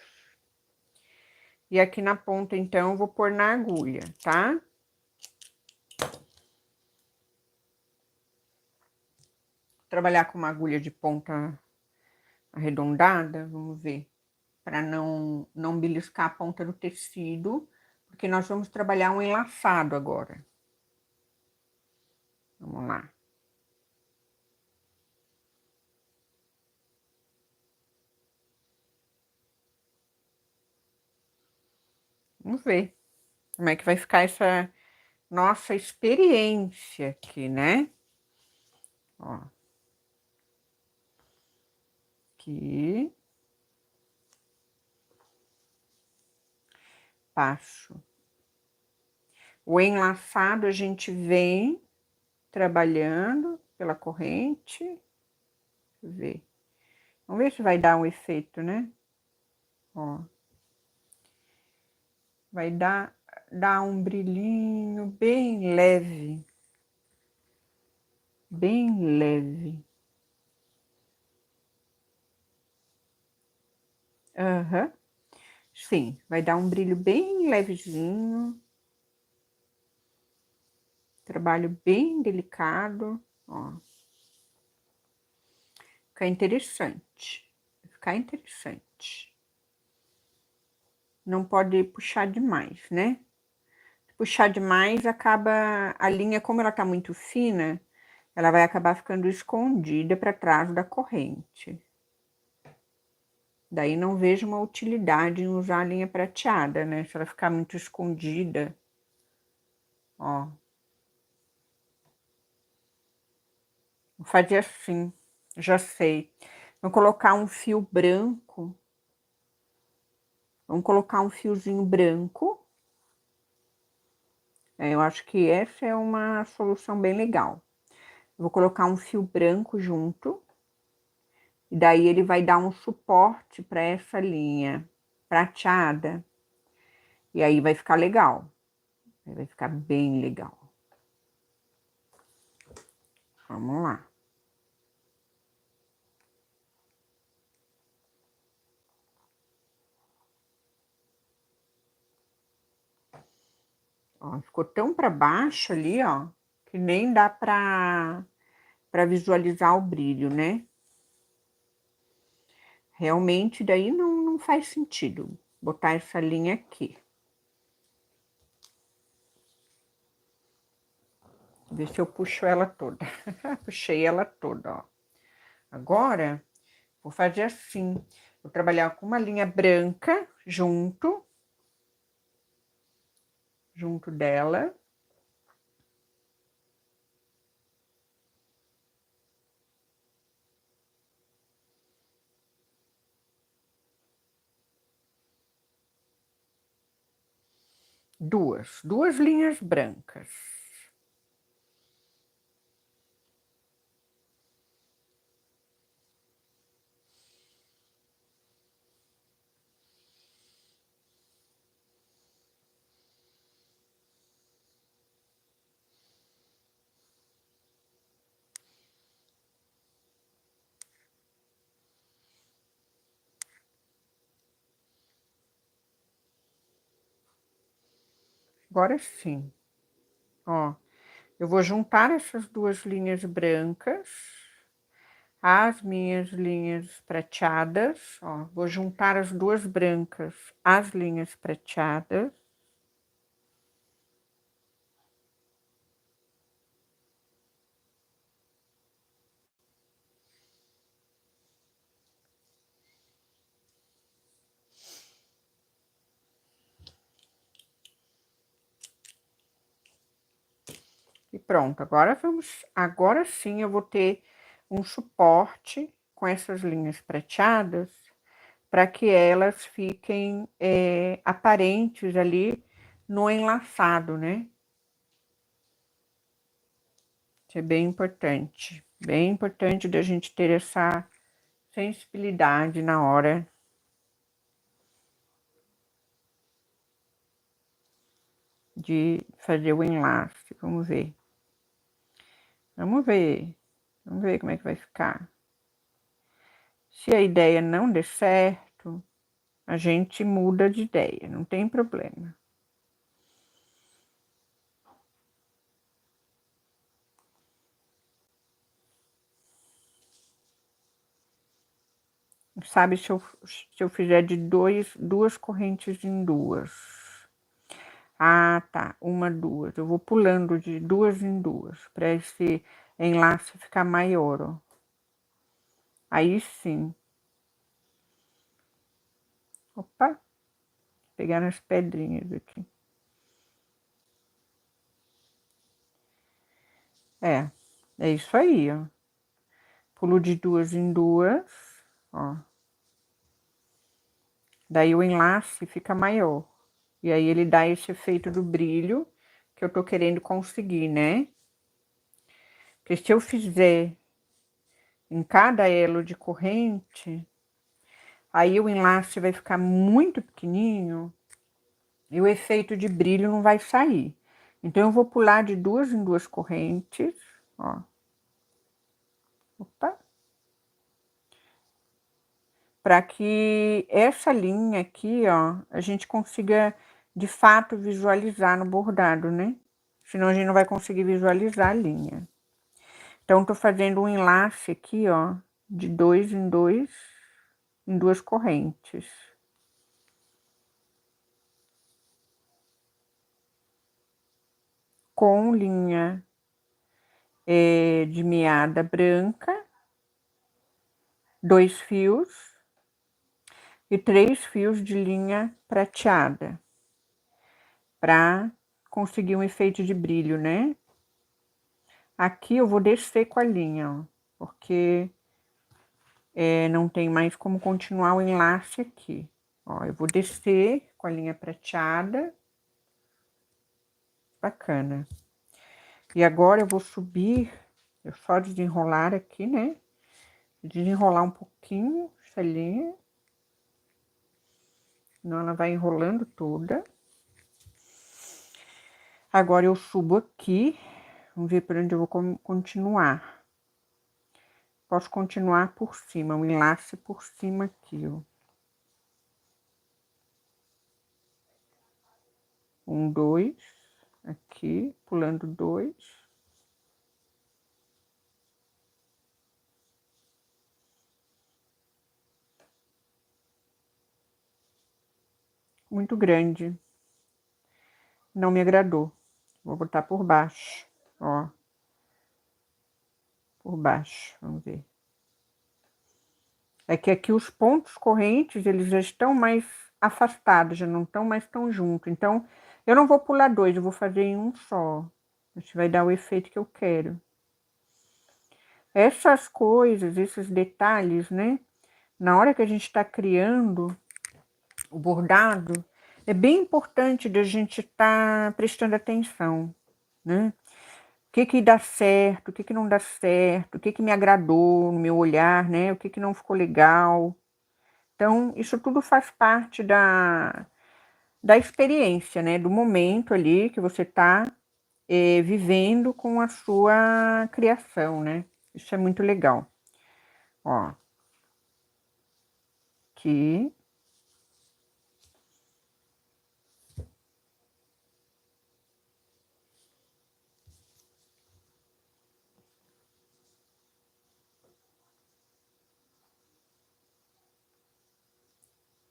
E aqui na ponta, então, eu vou pôr na agulha, tá? Trabalhar com uma agulha de ponta arredondada, vamos ver, para não beliscar a ponta do tecido, porque nós vamos trabalhar um enlaçado agora. Vamos lá. Vamos ver como é que vai ficar essa nossa experiência aqui, né? Ó. Aqui. Passo. O enlaçado a gente vem trabalhando pela corrente. Deixa eu ver. Vamos ver se vai dar um efeito, né? Ó. Vai dar um brilhinho bem leve. Bem leve. Aham. Sim, vai dar um brilho bem levezinho. Trabalho bem delicado, ó. Ficar interessante. Ficar interessante. Não pode puxar demais, né? Puxar demais, acaba a linha, como ela tá muito fina, ela vai acabar ficando escondida para trás da corrente. Daí não vejo uma utilidade em usar a linha prateada, né? Se ela ficar muito escondida, ó. Vou fazer assim, já sei. Vou colocar um fio branco. Vamos colocar um fiozinho branco. Eu acho que essa é uma solução bem legal. Vou colocar um fio branco junto. E daí ele vai dar um suporte para essa linha prateada. E aí vai ficar legal. Vai ficar bem legal. Vamos lá. Ó, ficou tão para baixo ali, ó, que nem dá para visualizar o brilho, né? Realmente daí não faz sentido botar essa linha aqui. Ver se eu puxo ela toda. Puxei ela toda, ó. Agora, vou fazer assim. Vou trabalhar com uma linha branca junto dela. Duas linhas brancas. Agora sim, ó, eu vou juntar essas duas linhas brancas, as minhas linhas prateadas, ó, vou juntar as duas brancas, as linhas prateadas. E pronto, agora sim eu vou ter um suporte com essas linhas prateadas para que elas fiquem aparentes ali no enlaçado, né? Isso é bem importante da gente ter essa sensibilidade na hora de fazer o enlace. Vamos ver. Vamos ver. Vamos ver como é que vai ficar. Se a ideia não der certo, a gente muda de ideia, não tem problema. Sabe, se eu fizer de duas correntes em duas. Ah, tá. Uma, duas. Eu vou pulando de duas em duas, para esse enlace ficar maior, ó. Aí sim. Opa, pegar as pedrinhas aqui. É isso aí, ó. Pulo de duas em duas, ó. Daí o enlace fica maior. E aí ele dá esse efeito do brilho que eu tô querendo conseguir, né? Porque se eu fizer em cada elo de corrente, aí o enlace vai ficar muito pequenininho e o efeito de brilho não vai sair. Então, eu vou pular de duas em duas correntes, ó. Opa! Para que essa linha aqui, ó, a gente consiga de fato visualizar no bordado, né? Senão a gente não vai conseguir visualizar a linha. Então, tô fazendo um enlace aqui, ó, de dois em duas correntes. Com linha de meada branca, 2 fios e 3 fios de linha prateada, para conseguir um efeito de brilho, né? Aqui eu vou descer com a linha, ó, porque não tem mais como continuar o enlace aqui. Ó, eu vou descer com a linha prateada. Bacana. E agora eu vou subir, eu só desenrolar aqui, né? Desenrolar um pouquinho essa linha. Senão ela vai enrolando toda. Agora eu subo aqui. Vamos ver por onde eu vou continuar. Posso continuar por cima, um enlace por cima aqui, ó. 1, 2, aqui, pulando 2. Muito grande. Não me agradou. Vou botar por baixo, ó. Por baixo, vamos ver. É que aqui os pontos correntes, eles já estão mais afastados, já não estão mais tão juntos. Então, eu não vou pular 2, eu vou fazer em um só. Isso vai dar o efeito que eu quero. Essas coisas, esses detalhes, né? Na hora que a gente está criando o bordado, é bem importante da gente estar prestando atenção, né? O que dá certo, o que não dá certo, o que me agradou no meu olhar, né? O que não ficou legal. Então, isso tudo faz parte da experiência, né? Do momento ali que você está vivendo com a sua criação, né? Isso é muito legal. Ó, aqui.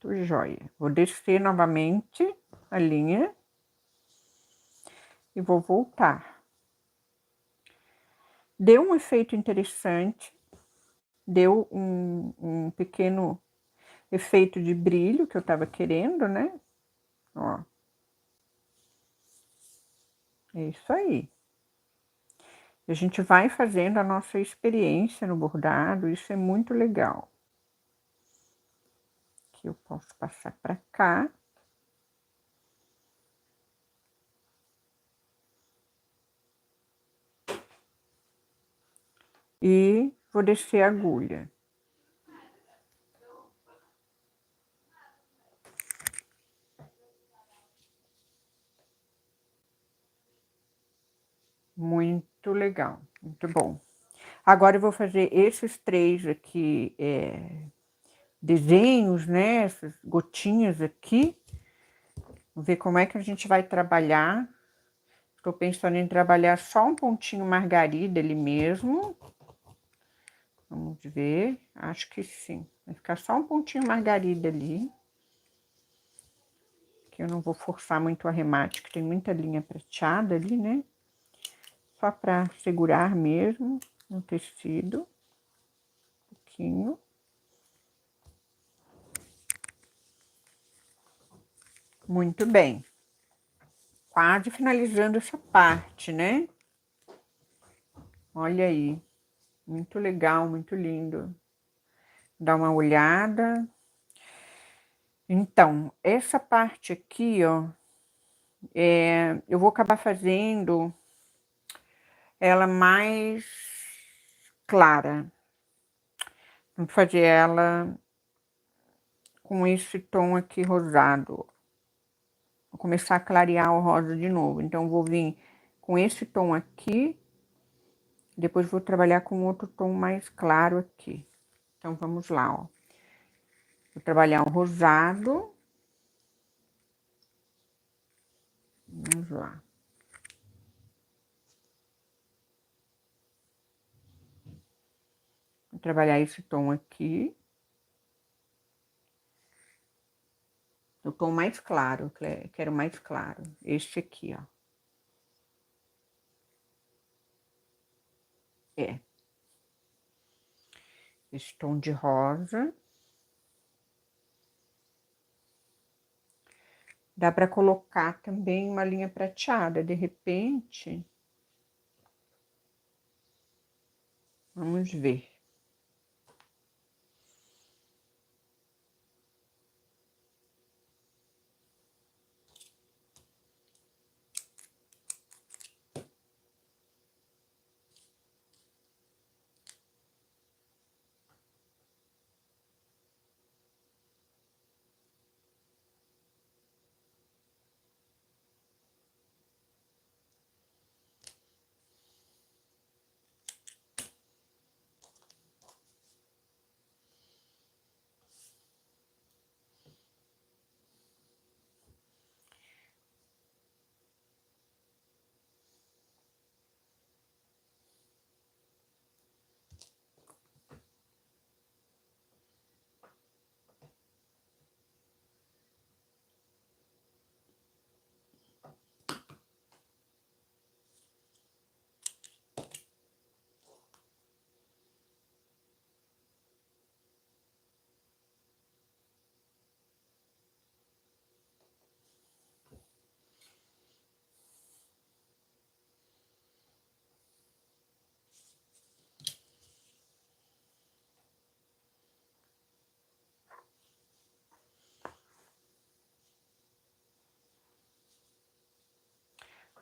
Tudo jóia. Vou descer novamente a linha e vou voltar. Deu um efeito interessante, deu um pequeno efeito de brilho que eu tava querendo, né? Ó. É isso aí. A gente vai fazendo a nossa experiência no bordado, isso é muito legal. Aqui eu posso passar para cá. E vou descer a agulha. Muito legal, muito bom. Agora eu vou fazer esses 3 aqui, desenhos, né? Essas gotinhas aqui. Vamos ver como é que a gente vai trabalhar. Estou pensando em trabalhar só um pontinho margarida ali mesmo. Vamos ver. Acho que sim. Vai ficar só um pontinho margarida ali. Que eu não vou forçar muito o arremate, que tem muita linha prateada ali, né? Só para segurar mesmo no tecido. Um pouquinho. Muito bem. Quase finalizando essa parte, né? Olha aí. Muito legal, muito lindo. Dá uma olhada. Então, essa parte aqui, ó, eu vou acabar fazendo ela mais clara. Vou fazer ela com esse tom aqui rosado. Vou começar a clarear o rosa de novo. Então, vou vir com esse tom aqui. Depois vou trabalhar com outro tom mais claro aqui. Então, vamos lá, ó. Vou trabalhar um rosado. Vamos lá. Vou trabalhar esse tom aqui. O tom mais claro, quero mais claro. Este aqui, ó. É. Esse tom de rosa. Dá para colocar também uma linha prateada, de repente. Vamos ver.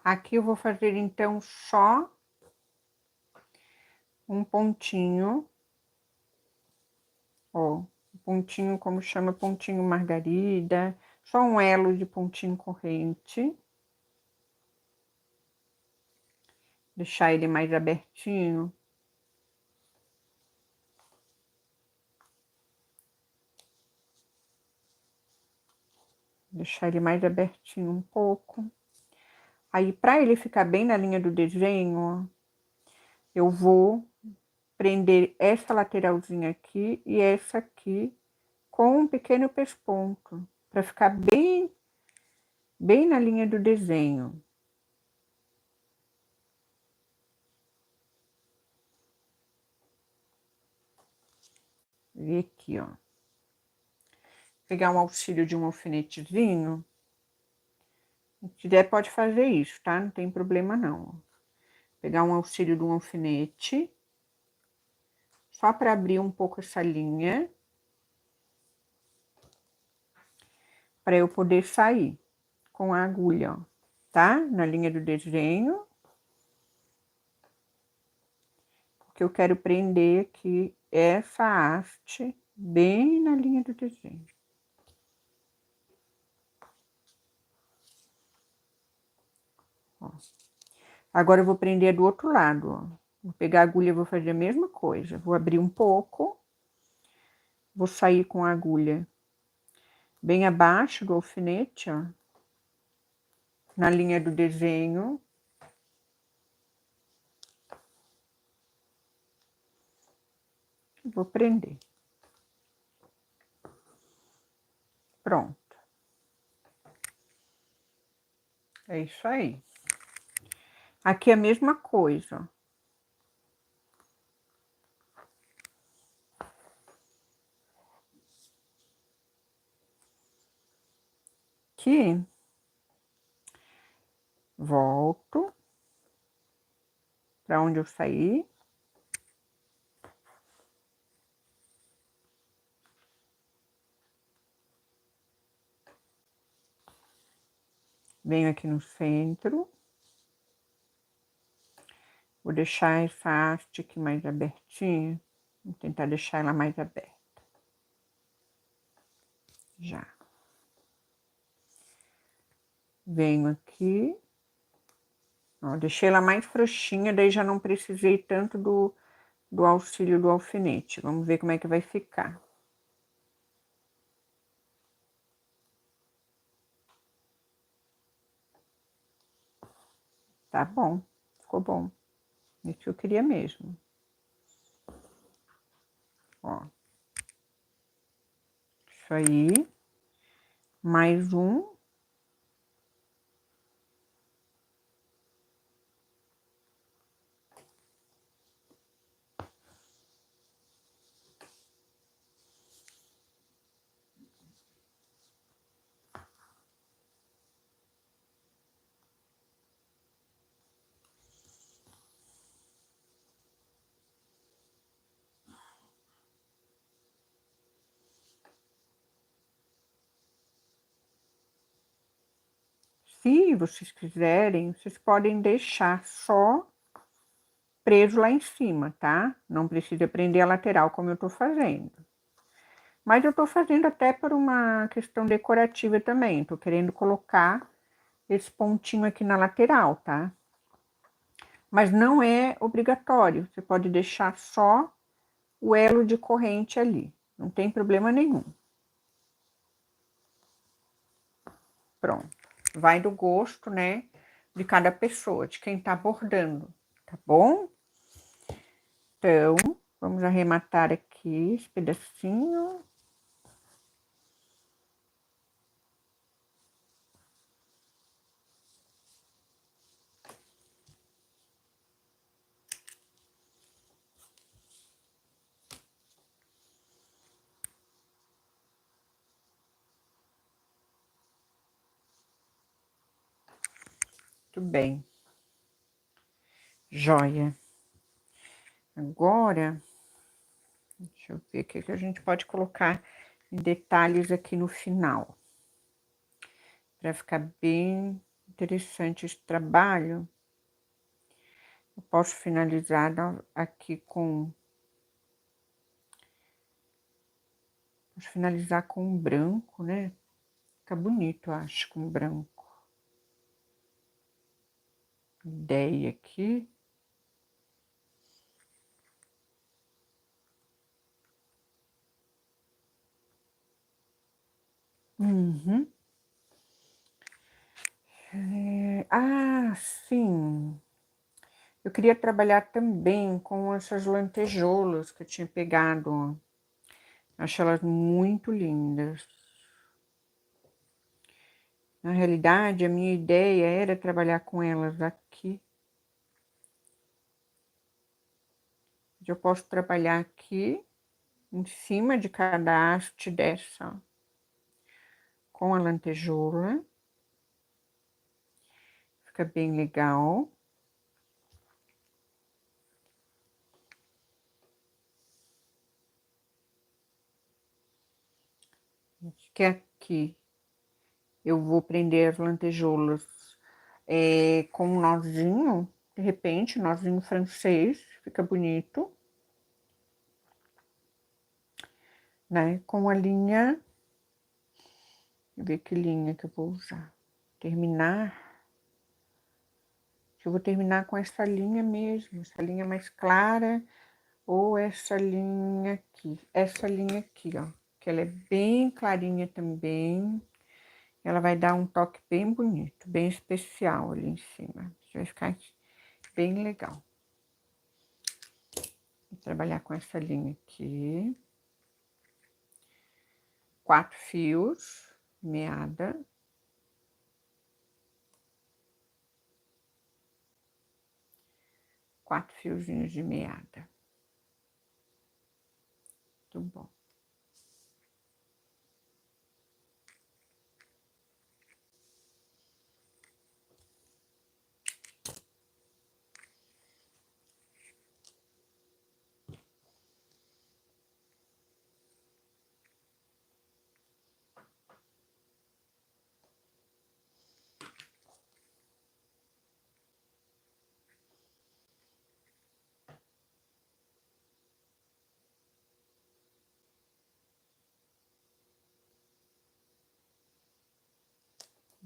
Aqui eu vou fazer, então, só um pontinho. Ó, pontinho, como chama, pontinho margarida. Só um elo de pontinho corrente. Deixar ele mais abertinho. Deixar ele mais abertinho um pouco. Aí, para ele ficar bem na linha do desenho, ó, eu vou prender essa lateralzinha aqui e essa aqui com um pequeno pesponto, para ficar bem na linha do desenho. E aqui, ó. Pegar um auxílio de um alfinetezinho. Se der, pode fazer isso, tá? Não tem problema, não. pegar um auxílio de um alfinete, só para abrir um pouco essa linha, para eu poder sair com a agulha, ó, tá? Na linha do desenho. Porque eu quero prender aqui essa haste bem na linha do desenho. Ó. Agora eu vou prender do outro lado, ó. Vou pegar a agulha e vou fazer a mesma coisa. Vou abrir um pouco. Vou sair com a agulha bem abaixo do alfinete, ó. Na linha do desenho. Vou prender. Pronto. É isso aí. Aqui é a mesma coisa, ó. Aqui, volto para onde eu saí. Venho aqui no centro. Vou deixar essa haste aqui mais abertinha. Vou tentar deixar ela mais aberta. Já. Venho aqui. Ó, deixei ela mais frouxinha, daí já não precisei tanto do auxílio do alfinete. Vamos ver como é que vai ficar. Tá bom, ficou bom. Isso que eu queria mesmo. Ó. Isso aí. Mais um. Se vocês quiserem, vocês podem deixar só preso lá em cima, tá? Não precisa prender a lateral como eu tô fazendo. Mas eu tô fazendo até por uma questão decorativa também. Tô querendo colocar esse pontinho aqui na lateral, tá? Mas não é obrigatório. Você pode deixar só o elo de corrente ali. Não tem problema nenhum. Pronto. Vai do gosto, né, de cada pessoa, de quem tá bordando, tá bom? Então, vamos arrematar aqui esse pedacinho. Muito bem. Joia. Agora, deixa eu ver o que a gente pode colocar em detalhes aqui no final. Para ficar bem interessante esse trabalho, eu posso finalizar aqui com... Posso finalizar com um branco, né? Fica bonito, eu acho, com branco. Ideia aqui. Uhum. Sim. Eu queria trabalhar também com essas lantejoulas que eu tinha pegado, ó. Acho elas muito lindas. Na realidade, a minha ideia era trabalhar com elas aqui. Eu posso trabalhar aqui, em cima de cada haste dessa, ó, com a lantejoula. Fica bem legal. Que aqui eu vou prender as lantejoulas com um nozinho, de repente, nozinho francês, fica bonito, né? Com a linha, deixa eu ver que linha que eu vou usar. Eu vou terminar com essa linha mesmo, essa linha mais clara, ou essa linha aqui, ó, que ela é bem clarinha também. Ela vai dar um toque bem bonito, bem especial ali em cima. Vai ficar bem legal. Vou trabalhar com essa linha aqui. 4 fios, meada. Quatro fiozinhos de meada. Muito bom.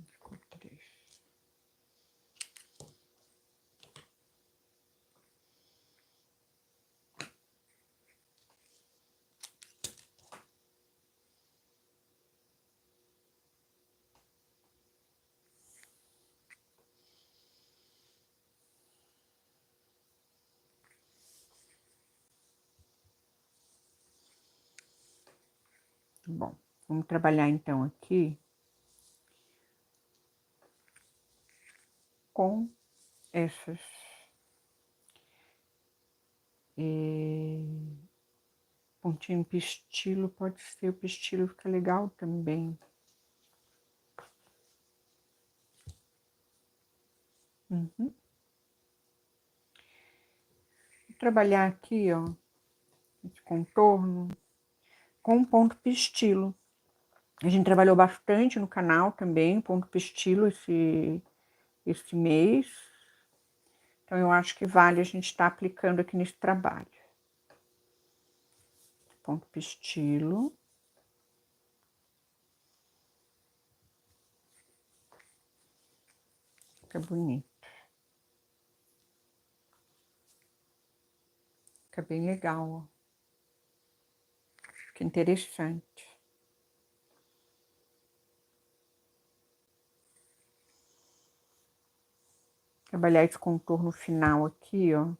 Ficou 3. Bom, vamos trabalhar então aqui com essas pontinho pistilo, pode ser, o pistilo fica legal também. Uhum. Vou trabalhar aqui, ó, esse contorno com ponto pistilo. A gente trabalhou bastante no canal também, ponto pistilo esse mês. Então, eu acho que vale a gente estar aplicando aqui nesse trabalho. Ponto pistilo. Fica bonito. Fica bem legal, ó. Fica interessante. Trabalhar esse contorno final aqui, ó.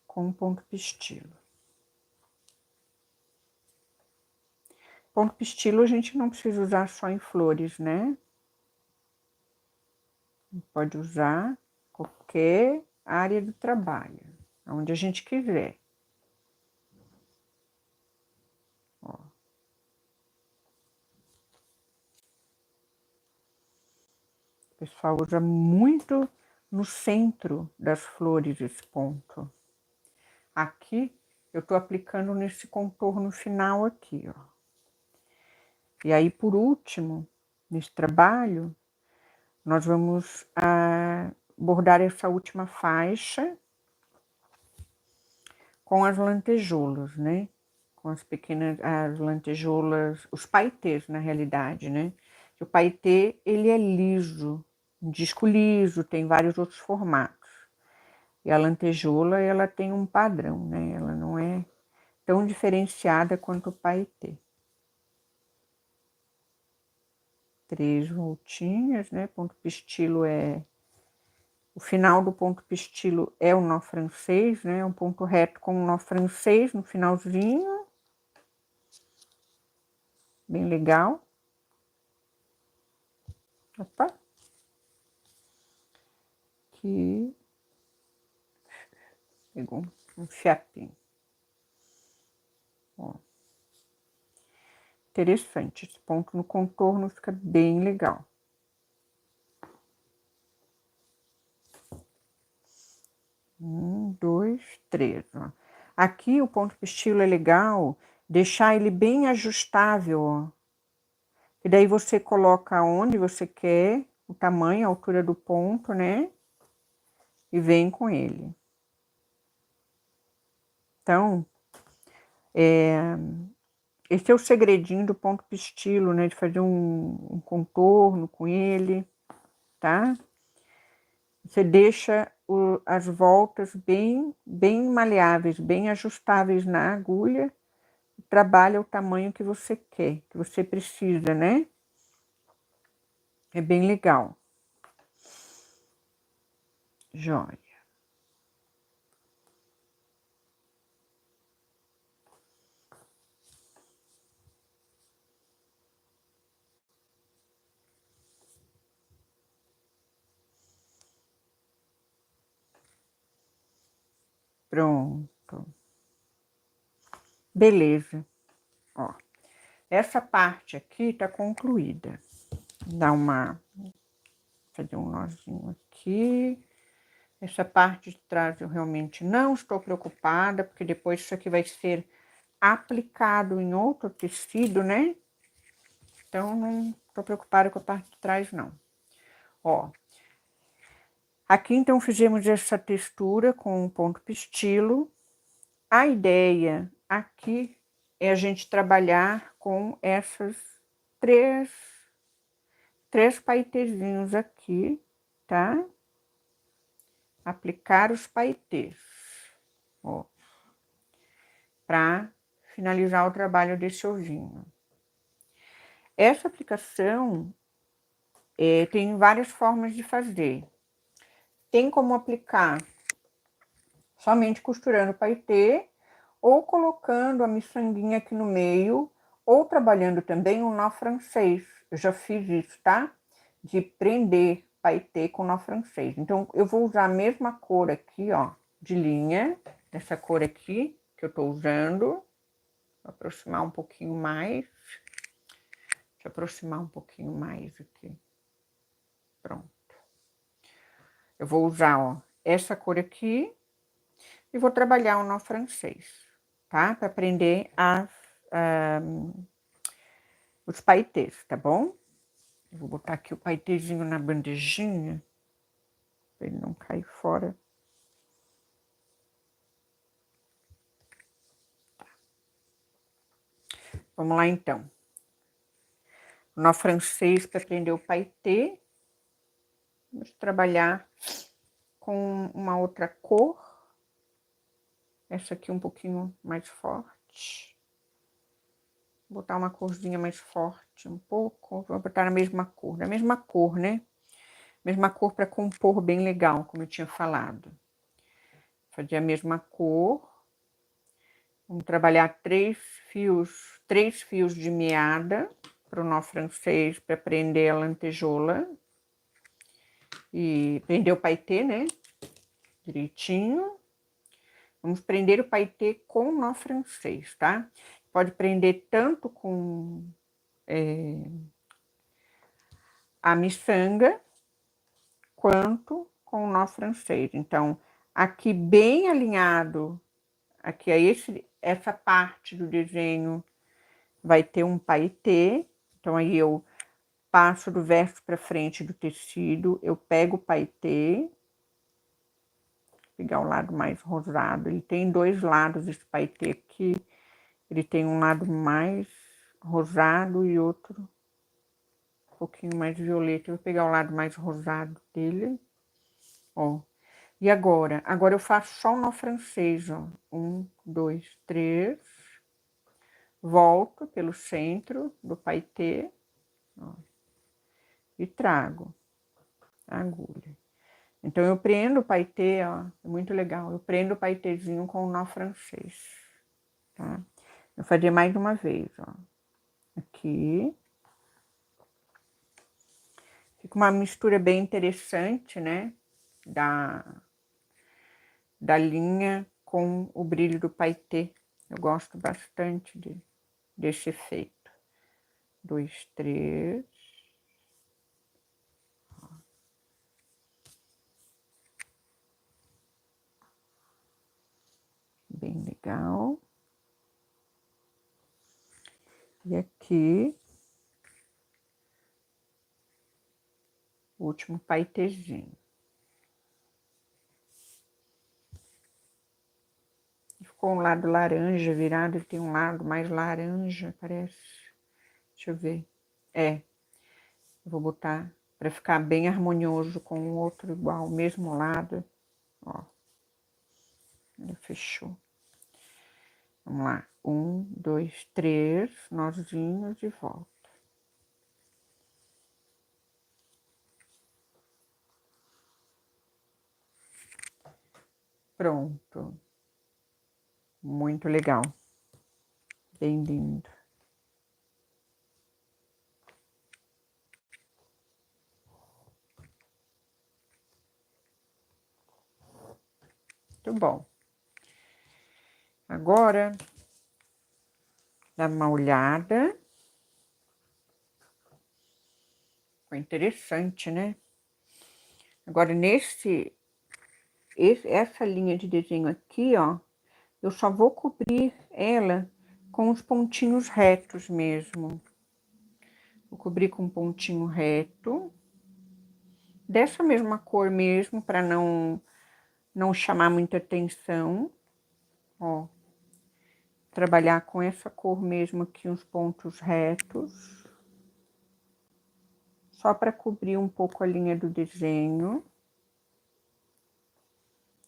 Com ponto pistilo. Ponto pistilo a gente não precisa usar só em flores, né? Pode usar qualquer área do trabalho, onde a gente quiser. Ó. O pessoal usa muito no centro das flores esse ponto. Aqui, eu tô aplicando nesse contorno final aqui, ó. E aí, por último, nesse trabalho, nós vamos bordar essa última faixa com as lantejoulas, né? Com as pequenas, as lantejoulas, os paetês, na realidade, né? O paetê, ele é liso, um disco liso, tem vários outros formatos. E a lantejoula, ela tem um padrão, né? Ela não é tão diferenciada quanto o paetê. 3 voltinhas, né? Ponto pistilo o final do ponto pistilo é o nó francês, né? Um ponto reto com um nó francês no finalzinho. Bem legal. Opa. Aqui. Pegou um fiapinho. Ó. Interessante. Esse ponto no contorno fica bem legal. 1, 2, 3. Ó. Aqui o ponto pistilo é legal deixar ele bem ajustável, ó. E daí você coloca onde você quer, o tamanho, a altura do ponto, né? E vem com ele. Então, esse é o segredinho do ponto pistilo, né? De fazer um contorno com ele, tá? Você deixa as voltas bem maleáveis, bem ajustáveis na agulha. E trabalha o tamanho que você quer, que você precisa, né? É bem legal. Joia. Pronto. Beleza. Ó, essa parte aqui tá concluída. Fazer um nozinho aqui. Essa parte de trás eu realmente não estou preocupada, porque depois isso aqui vai ser aplicado em outro tecido, né? Então, não estou preocupada com a parte de trás, não. Ó, aqui então fizemos essa textura com um ponto pistilo. A ideia aqui é a gente trabalhar com essas três paetezinhos aqui, tá? Aplicar os paetês, ó, para finalizar o trabalho desse ovinho. Essa aplicação tem várias formas de fazer. Tem como aplicar somente costurando o paetê, ou colocando a miçanguinha aqui no meio, ou trabalhando também um nó francês. Eu já fiz isso, tá? De prender paetê com nó francês. Então, eu vou usar a mesma cor aqui, ó, de linha, essa cor aqui que eu tô usando. Vou aproximar um pouquinho mais. Deixa eu aproximar um pouquinho mais aqui. Pronto. Eu vou usar, ó, essa cor aqui e vou trabalhar o nó francês, tá? Para prender os paetês, tá bom? Eu vou botar aqui o paetêzinho na bandejinha, para ele não cair fora. Vamos lá, então. Nó francês para prender o paetê. Vamos trabalhar com uma outra cor. Essa aqui um pouquinho mais forte. Vou botar uma corzinha mais forte um pouco. Vou botar na mesma cor, da mesma cor, né? Mesma cor para compor bem legal, como eu tinha falado. Fazer a mesma cor. Vamos trabalhar três fios de meada para o nó francês, para prender a lantejola. E prender o paetê, né? Direitinho. Vamos prender o paetê com nó francês, tá? Pode prender tanto com a miçanga, quanto com o nó francês. Então, aqui bem alinhado, aqui é essa parte do desenho vai ter um paetê. Então, aí eu passo do verso para frente do tecido, eu pego o paetê, pegar o lado mais rosado. Ele tem dois lados, esse paetê aqui. Ele tem um lado mais rosado e outro um pouquinho mais violeta. Eu vou pegar o lado mais rosado dele, ó. E agora? Agora eu faço só o nó francês, ó. 1, 2, 3. Volto pelo centro do paetê, ó, e trago a agulha. Então, eu prendo o paetê, ó, é muito legal. Eu prendo o paetêzinho com o nó francês, tá? Vou fazer mais uma vez, ó. Aqui. Fica uma mistura bem interessante, né? Da linha com o brilho do paetê. Eu gosto bastante desse efeito. 2, 3. Bem legal. legal. E aqui, o último paetêzinho. Ficou um lado laranja virado, ele tem um lado mais laranja, parece. Deixa eu ver. Eu vou botar para ficar bem harmonioso com o outro igual, o mesmo lado. Ó, ele fechou. Vamos lá. 1, 2, 3, nozinhos e volta. Pronto. Muito legal. Bem lindo. Muito bom. Agora, dá uma olhada. Ficou interessante, né? Agora, essa linha de desenho aqui, ó, eu só vou cobrir ela com os pontinhos retos mesmo. Vou cobrir com um pontinho reto, dessa mesma cor mesmo, para não chamar muita atenção. Ó, trabalhar com essa cor mesmo aqui, uns pontos retos. Só para cobrir um pouco a linha do desenho.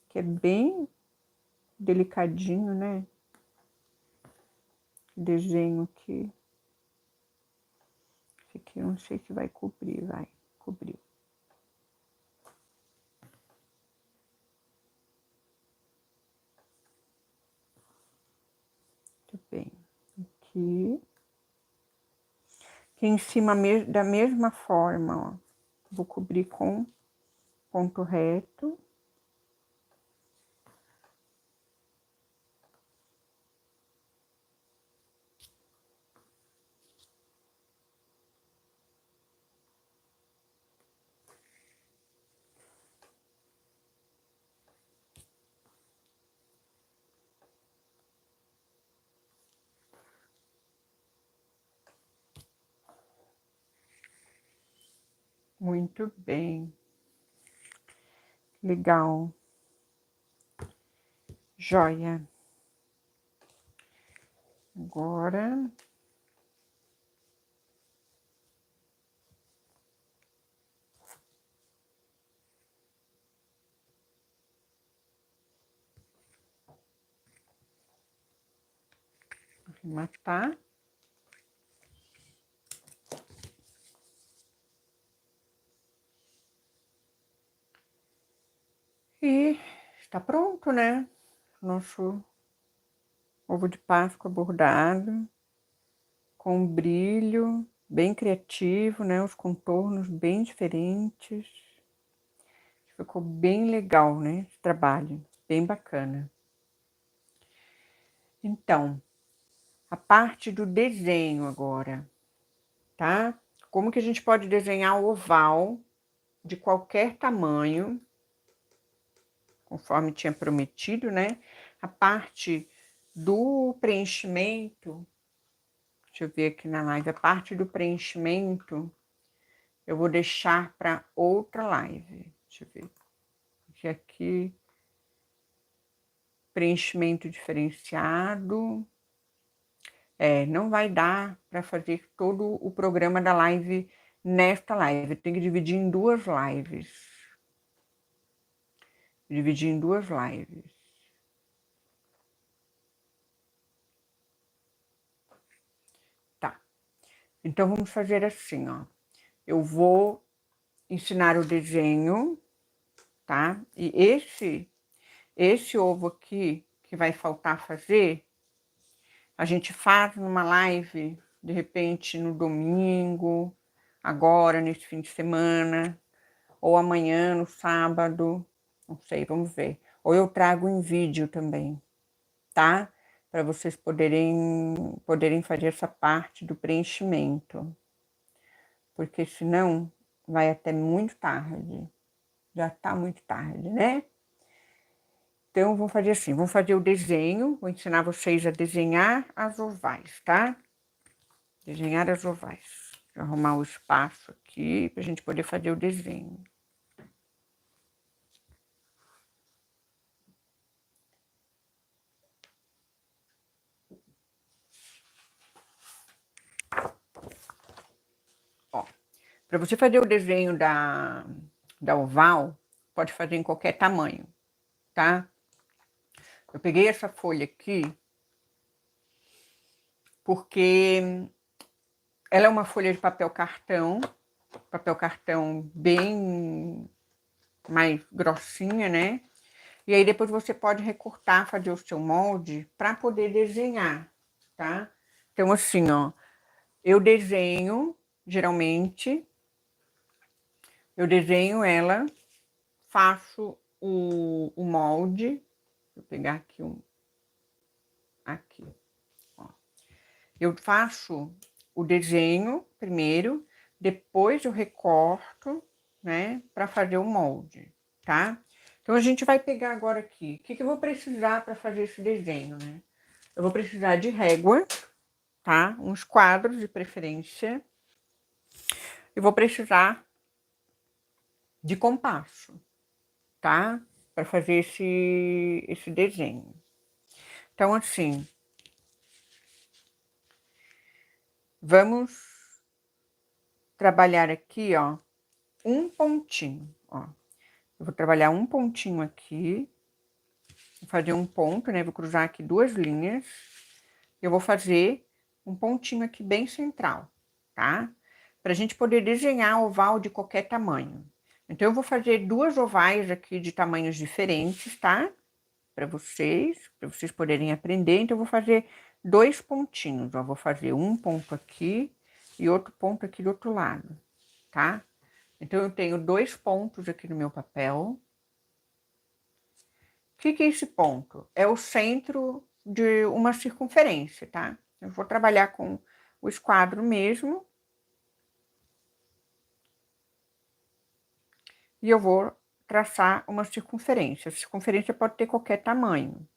Que é bem delicadinho, né? Desenho aqui. Esse aqui eu não sei se vai cobrir, vai. Cobriu. Muito bem. Aqui. Aqui em cima da mesma forma, ó. Vou cobrir com ponto reto. Muito bem. Legal. Joia. Agora... arrematar. E está pronto, né? Nosso ovo de Páscoa bordado, com brilho, bem criativo, né? Os contornos bem diferentes. Ficou bem legal, né? Esse trabalho, bem bacana. Então, a parte do desenho agora, tá? Como que a gente pode desenhar o oval de qualquer tamanho, conforme tinha prometido, né? A parte do preenchimento, deixa eu ver aqui na live, a parte do preenchimento eu vou deixar para outra live. Deixa eu ver. Aqui, preenchimento diferenciado. Não vai dar para fazer todo o programa da live nesta live. Tem que dividir em duas lives. Dividir em duas lives. Tá. Então, vamos fazer assim, ó. Eu vou ensinar o desenho, tá? E esse ovo aqui, que vai faltar fazer, a gente faz numa live, de repente, no domingo, agora, nesse fim de semana, ou amanhã, no sábado, não sei, vamos ver. Ou eu trago em vídeo também, tá? Para vocês poderem fazer essa parte do preenchimento. Porque senão vai até muito tarde. Já tá muito tarde, né? Então, vamos fazer assim, vamos fazer o desenho, vou ensinar vocês a desenhar as ovais, tá? Desenhar as ovais. Vou arrumar o espaço aqui pra gente poder fazer o desenho. Ó, para você fazer o desenho da oval, pode fazer em qualquer tamanho, tá? Eu peguei essa folha aqui porque ela é uma folha de papel cartão bem mais grossinha, né? E aí depois você pode recortar, fazer o seu molde para poder desenhar, tá? Então assim, ó, eu desenho, geralmente, eu desenho ela, faço o molde, vou pegar aqui aqui, ó. Eu faço o desenho primeiro, depois eu recorto, né, para fazer o molde, tá? Então a gente vai pegar agora aqui, o que que eu vou precisar para fazer esse desenho, né? Eu vou precisar de régua, tá? Uns quadros de preferência. Eu vou precisar de compasso, tá? Para fazer esse desenho. Então, assim, vamos trabalhar aqui, ó, um pontinho, ó. Eu vou trabalhar um pontinho aqui, vou fazer um ponto, né? Vou cruzar aqui duas linhas. Eu vou fazer um pontinho aqui bem central, tá? Pra gente poder desenhar oval de qualquer tamanho. Então, eu vou fazer duas ovais aqui de tamanhos diferentes, tá? Para vocês poderem aprender. Então, eu vou fazer dois pontinhos, ó. Vou fazer um ponto aqui e outro ponto aqui do outro lado, tá? Então, eu tenho dois pontos aqui no meu papel. O que que é esse ponto? É o centro de uma circunferência, tá? Eu vou trabalhar com o esquadro mesmo. E eu vou traçar uma circunferência. A circunferência pode ter qualquer tamanho.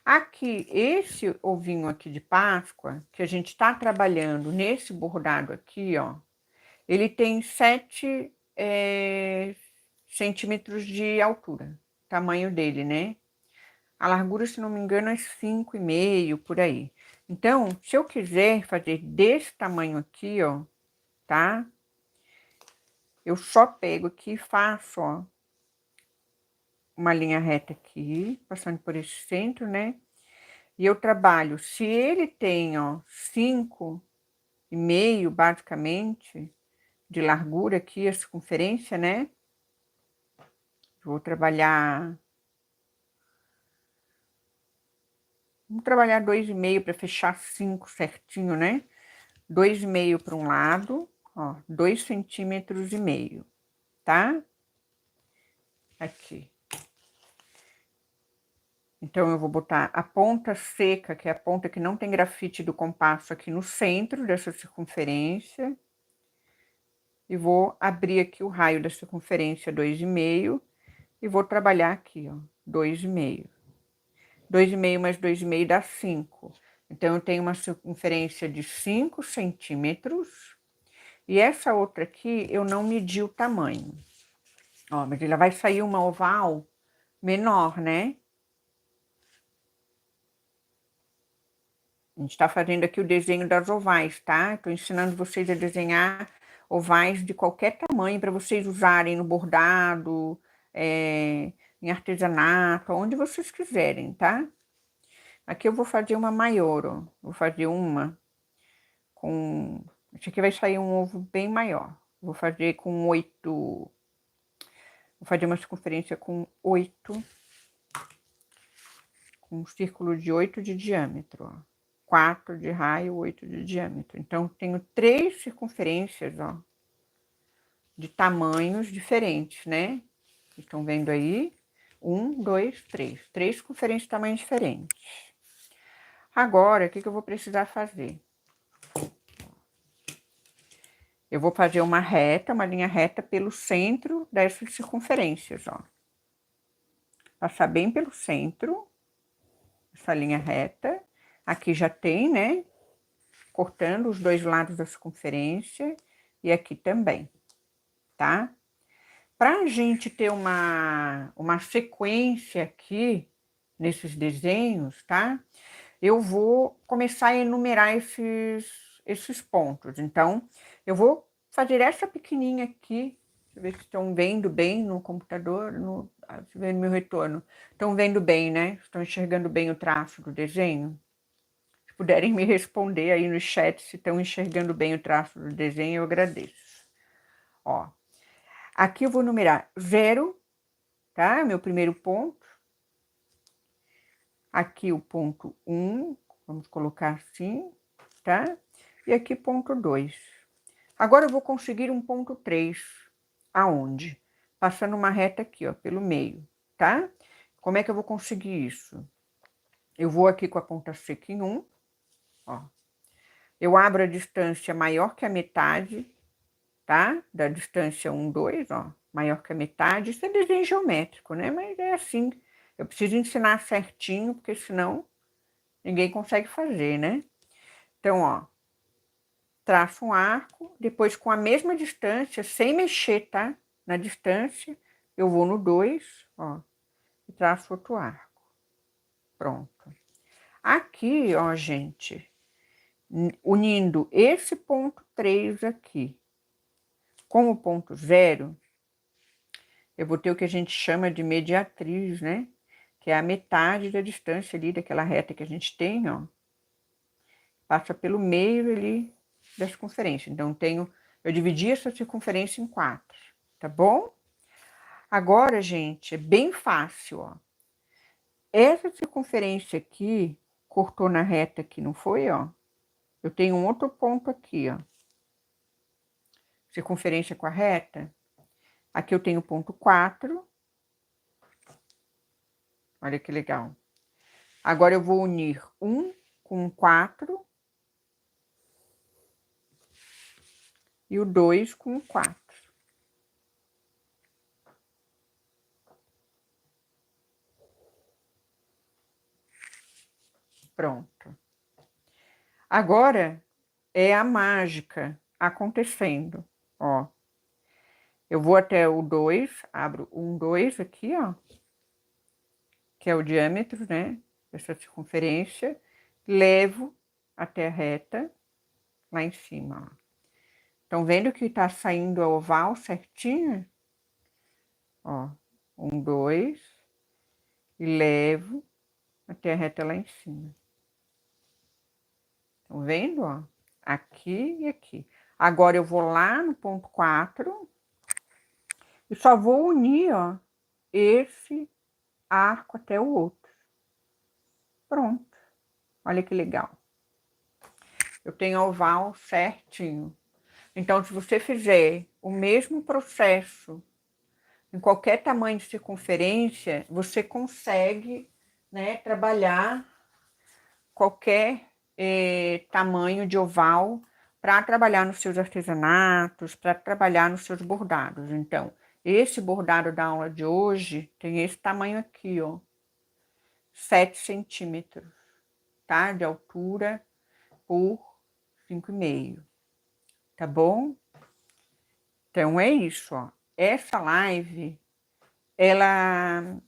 Aqui, esse ovinho aqui de Páscoa, que a gente está trabalhando nesse bordado aqui, ó, ele tem 7 centímetros de altura, tamanho dele, né? A largura, se não me engano, é 5,5, por aí. Então, se eu quiser fazer desse tamanho aqui, ó, tá? Eu só pego aqui e faço, ó, uma linha reta aqui, passando por esse centro, né? E eu trabalho, se ele tem, ó, 5,5, basicamente, de largura aqui, a circunferência, né? Vou trabalhar... Vamos trabalhar 2,5 para fechar 5 certinho, né? 2,5 para um lado, ó, 2,5 centímetros, tá? Aqui. Então, eu vou botar a ponta seca, que é a ponta que não tem grafite do compasso, aqui no centro dessa circunferência. E vou abrir aqui o raio da circunferência 2,5 e vou trabalhar aqui, ó, 2,5. 2,5 mais 2,5 dá 5. Então, eu tenho uma circunferência de 5 centímetros. E essa outra aqui, eu não medi o tamanho. Ó, mas ela vai sair uma oval menor, né? A gente tá fazendo aqui o desenho das ovais, tá? Tô ensinando vocês a desenhar ovais de qualquer tamanho para vocês usarem no bordado, em artesanato, onde vocês quiserem, tá? Aqui eu vou fazer uma maior, ó. Vou fazer uma com... Esse aqui vai sair um ovo bem maior. Vou fazer com 8... Vou fazer uma circunferência com 8... Com um círculo de 8 de diâmetro, ó. 4 de raio, 8 de diâmetro. Então, tenho 3 circunferências, ó, de tamanhos diferentes, né? Estão vendo aí? 1, 2, 3. 3 circunferências de tamanhos diferentes. Agora, o que que eu vou precisar fazer? Eu vou fazer uma linha reta pelo centro dessas circunferências, ó. Passar bem pelo centro, essa linha reta. Aqui já tem, né? Cortando os dois lados da circunferência e aqui também, tá? Para a gente ter uma sequência aqui nesses desenhos, tá? Eu vou começar a enumerar esses pontos. Então, eu vou fazer essa pequenininha aqui. Deixa eu ver se estão vendo bem no computador, deixa eu ver no meu retorno. Estão vendo bem, né? Estão enxergando bem o traço do desenho? Se puderem me responder aí no chat se estão enxergando bem o traço do desenho, eu agradeço. Ó, aqui eu vou numerar 0, tá? Meu primeiro ponto. Aqui o ponto 1, vamos colocar assim, tá? E aqui ponto 2. Agora eu vou conseguir um ponto 3. Aonde? Passando uma reta aqui, ó, pelo meio, tá? Como é que eu vou conseguir isso? Eu vou aqui com a ponta seca em 1, ó. Eu abro a distância maior que a metade, tá? Da distância 1, 2, ó. Maior que a metade. Isso é desenho geométrico, né? Mas é assim. Eu preciso ensinar certinho, porque senão ninguém consegue fazer, né? Então, ó, traço um arco, depois com a mesma distância, sem mexer, tá? Na distância, eu vou no 2, ó, e traço outro arco. Pronto. Aqui, ó, gente, unindo esse ponto 3 aqui com o ponto 0, eu vou ter o que a gente chama de mediatriz, né? Que é a metade da distância ali daquela reta que a gente tem, ó. Passa pelo meio ali da circunferência. Então, eu dividi essa circunferência em 4, tá bom? Agora, gente, é bem fácil, ó. Essa circunferência aqui, cortou na reta aqui, não foi, ó? Eu tenho um outro ponto aqui, ó. Circunferência com a reta. Aqui eu tenho ponto 4. Olha que legal. Agora eu vou unir 1 com 4 e o 2 com 4. Pronto. Agora é a mágica acontecendo, ó. Eu vou até o 2, abro um 2 aqui, ó, que é o diâmetro, né, dessa circunferência, levo até a reta lá em cima, ó. Estão vendo que tá saindo a oval certinho? Ó, um 2 e levo até a reta lá em cima. Estão vendo, ó? Aqui e aqui. Agora eu vou lá no ponto 4 e só vou unir, ó, esse arco até o outro. Pronto. Olha que legal. Eu tenho oval certinho. Então, se você fizer o mesmo processo em qualquer tamanho de circunferência, você consegue, né, trabalhar qualquer tamanho de oval para trabalhar nos seus artesanatos, para trabalhar nos seus bordados. Então, esse bordado da aula de hoje tem esse tamanho aqui, ó, 7 centímetros, tá? De altura por 5,5, tá bom? Então, é isso, ó. Essa live, ela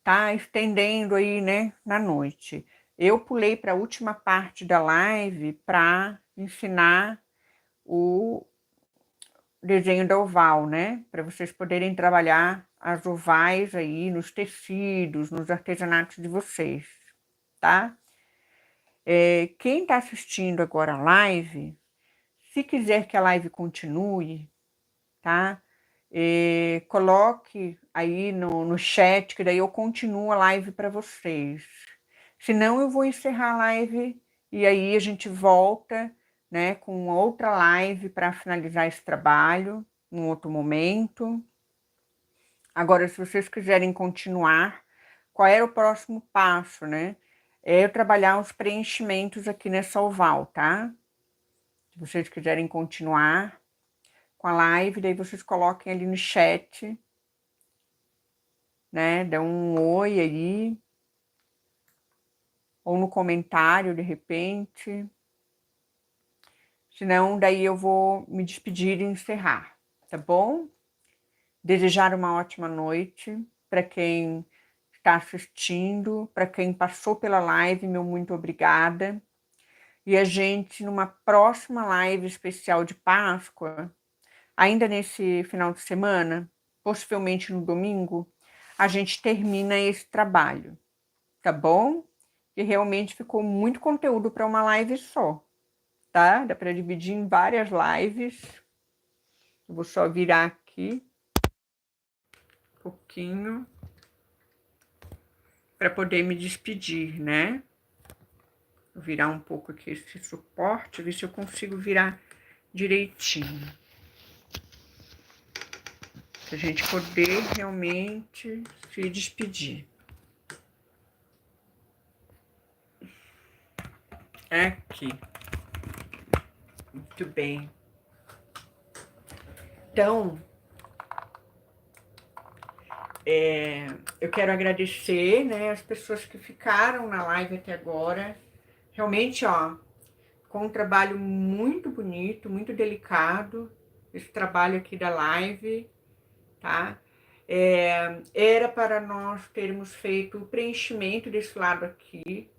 tá estendendo aí, né, na noite. Eu pulei para a última parte da live para ensinar o desenho da oval, né? Para vocês poderem trabalhar as ovais aí nos tecidos, nos artesanatos de vocês, tá? Quem está assistindo agora a live, se quiser que a live continue, tá? Coloque aí no chat, que daí eu continuo a live para vocês. Senão eu vou encerrar a live e aí a gente volta, né, com outra live para finalizar esse trabalho, em outro momento. Agora, se vocês quiserem continuar, qual era o próximo passo, né? É eu trabalhar os preenchimentos aqui nessa oval, tá? Se vocês quiserem continuar com a live, daí vocês coloquem ali no chat né? Dá um oi aí, ou no comentário, de repente. Senão, daí eu vou me despedir e encerrar, tá bom? Desejar uma ótima noite para quem está assistindo, para quem passou pela live, meu muito obrigada. E a gente, numa próxima live especial de Páscoa, ainda nesse final de semana, possivelmente no domingo, a gente termina esse trabalho, tá bom? E realmente ficou muito conteúdo para uma live só, tá? Dá para dividir em várias lives. Eu vou só virar aqui um pouquinho para poder me despedir, né? Vou virar um pouco aqui esse suporte, ver se eu consigo virar direitinho. Pra gente poder realmente se despedir. Aqui. Muito bem. Então, eu quero agradecer, né, as pessoas que ficaram na live até agora. Realmente, ó, com um trabalho muito bonito, muito delicado, esse trabalho aqui da live, tá? Era para nós termos feito o preenchimento desse lado aqui,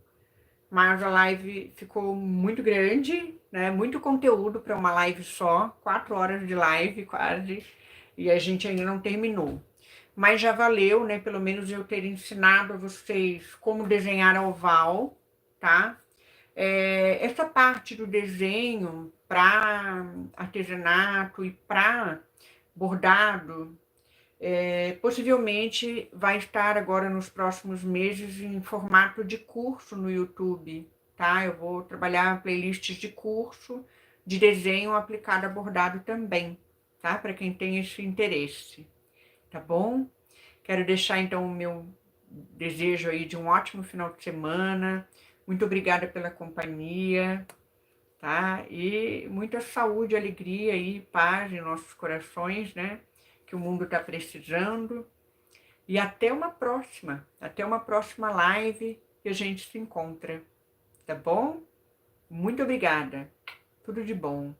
mas a live ficou muito grande, né? Muito conteúdo para uma live só, 4 horas de live quase, e a gente ainda não terminou. Mas já valeu, né? Pelo menos eu ter ensinado a vocês como desenhar a oval, tá? Essa parte do desenho para artesanato e para bordado, possivelmente vai estar agora nos próximos meses em formato de curso no YouTube, tá? Eu vou trabalhar playlists de curso de desenho aplicado a bordado também, tá? Para quem tem esse interesse, tá bom? Quero deixar então o meu desejo aí de um ótimo final de semana. Muito obrigada pela companhia, tá? E muita saúde, alegria e paz em nossos corações, né? Que o mundo está precisando. E até uma próxima live que a gente se encontra, tá bom? Muito obrigada. Tudo de bom.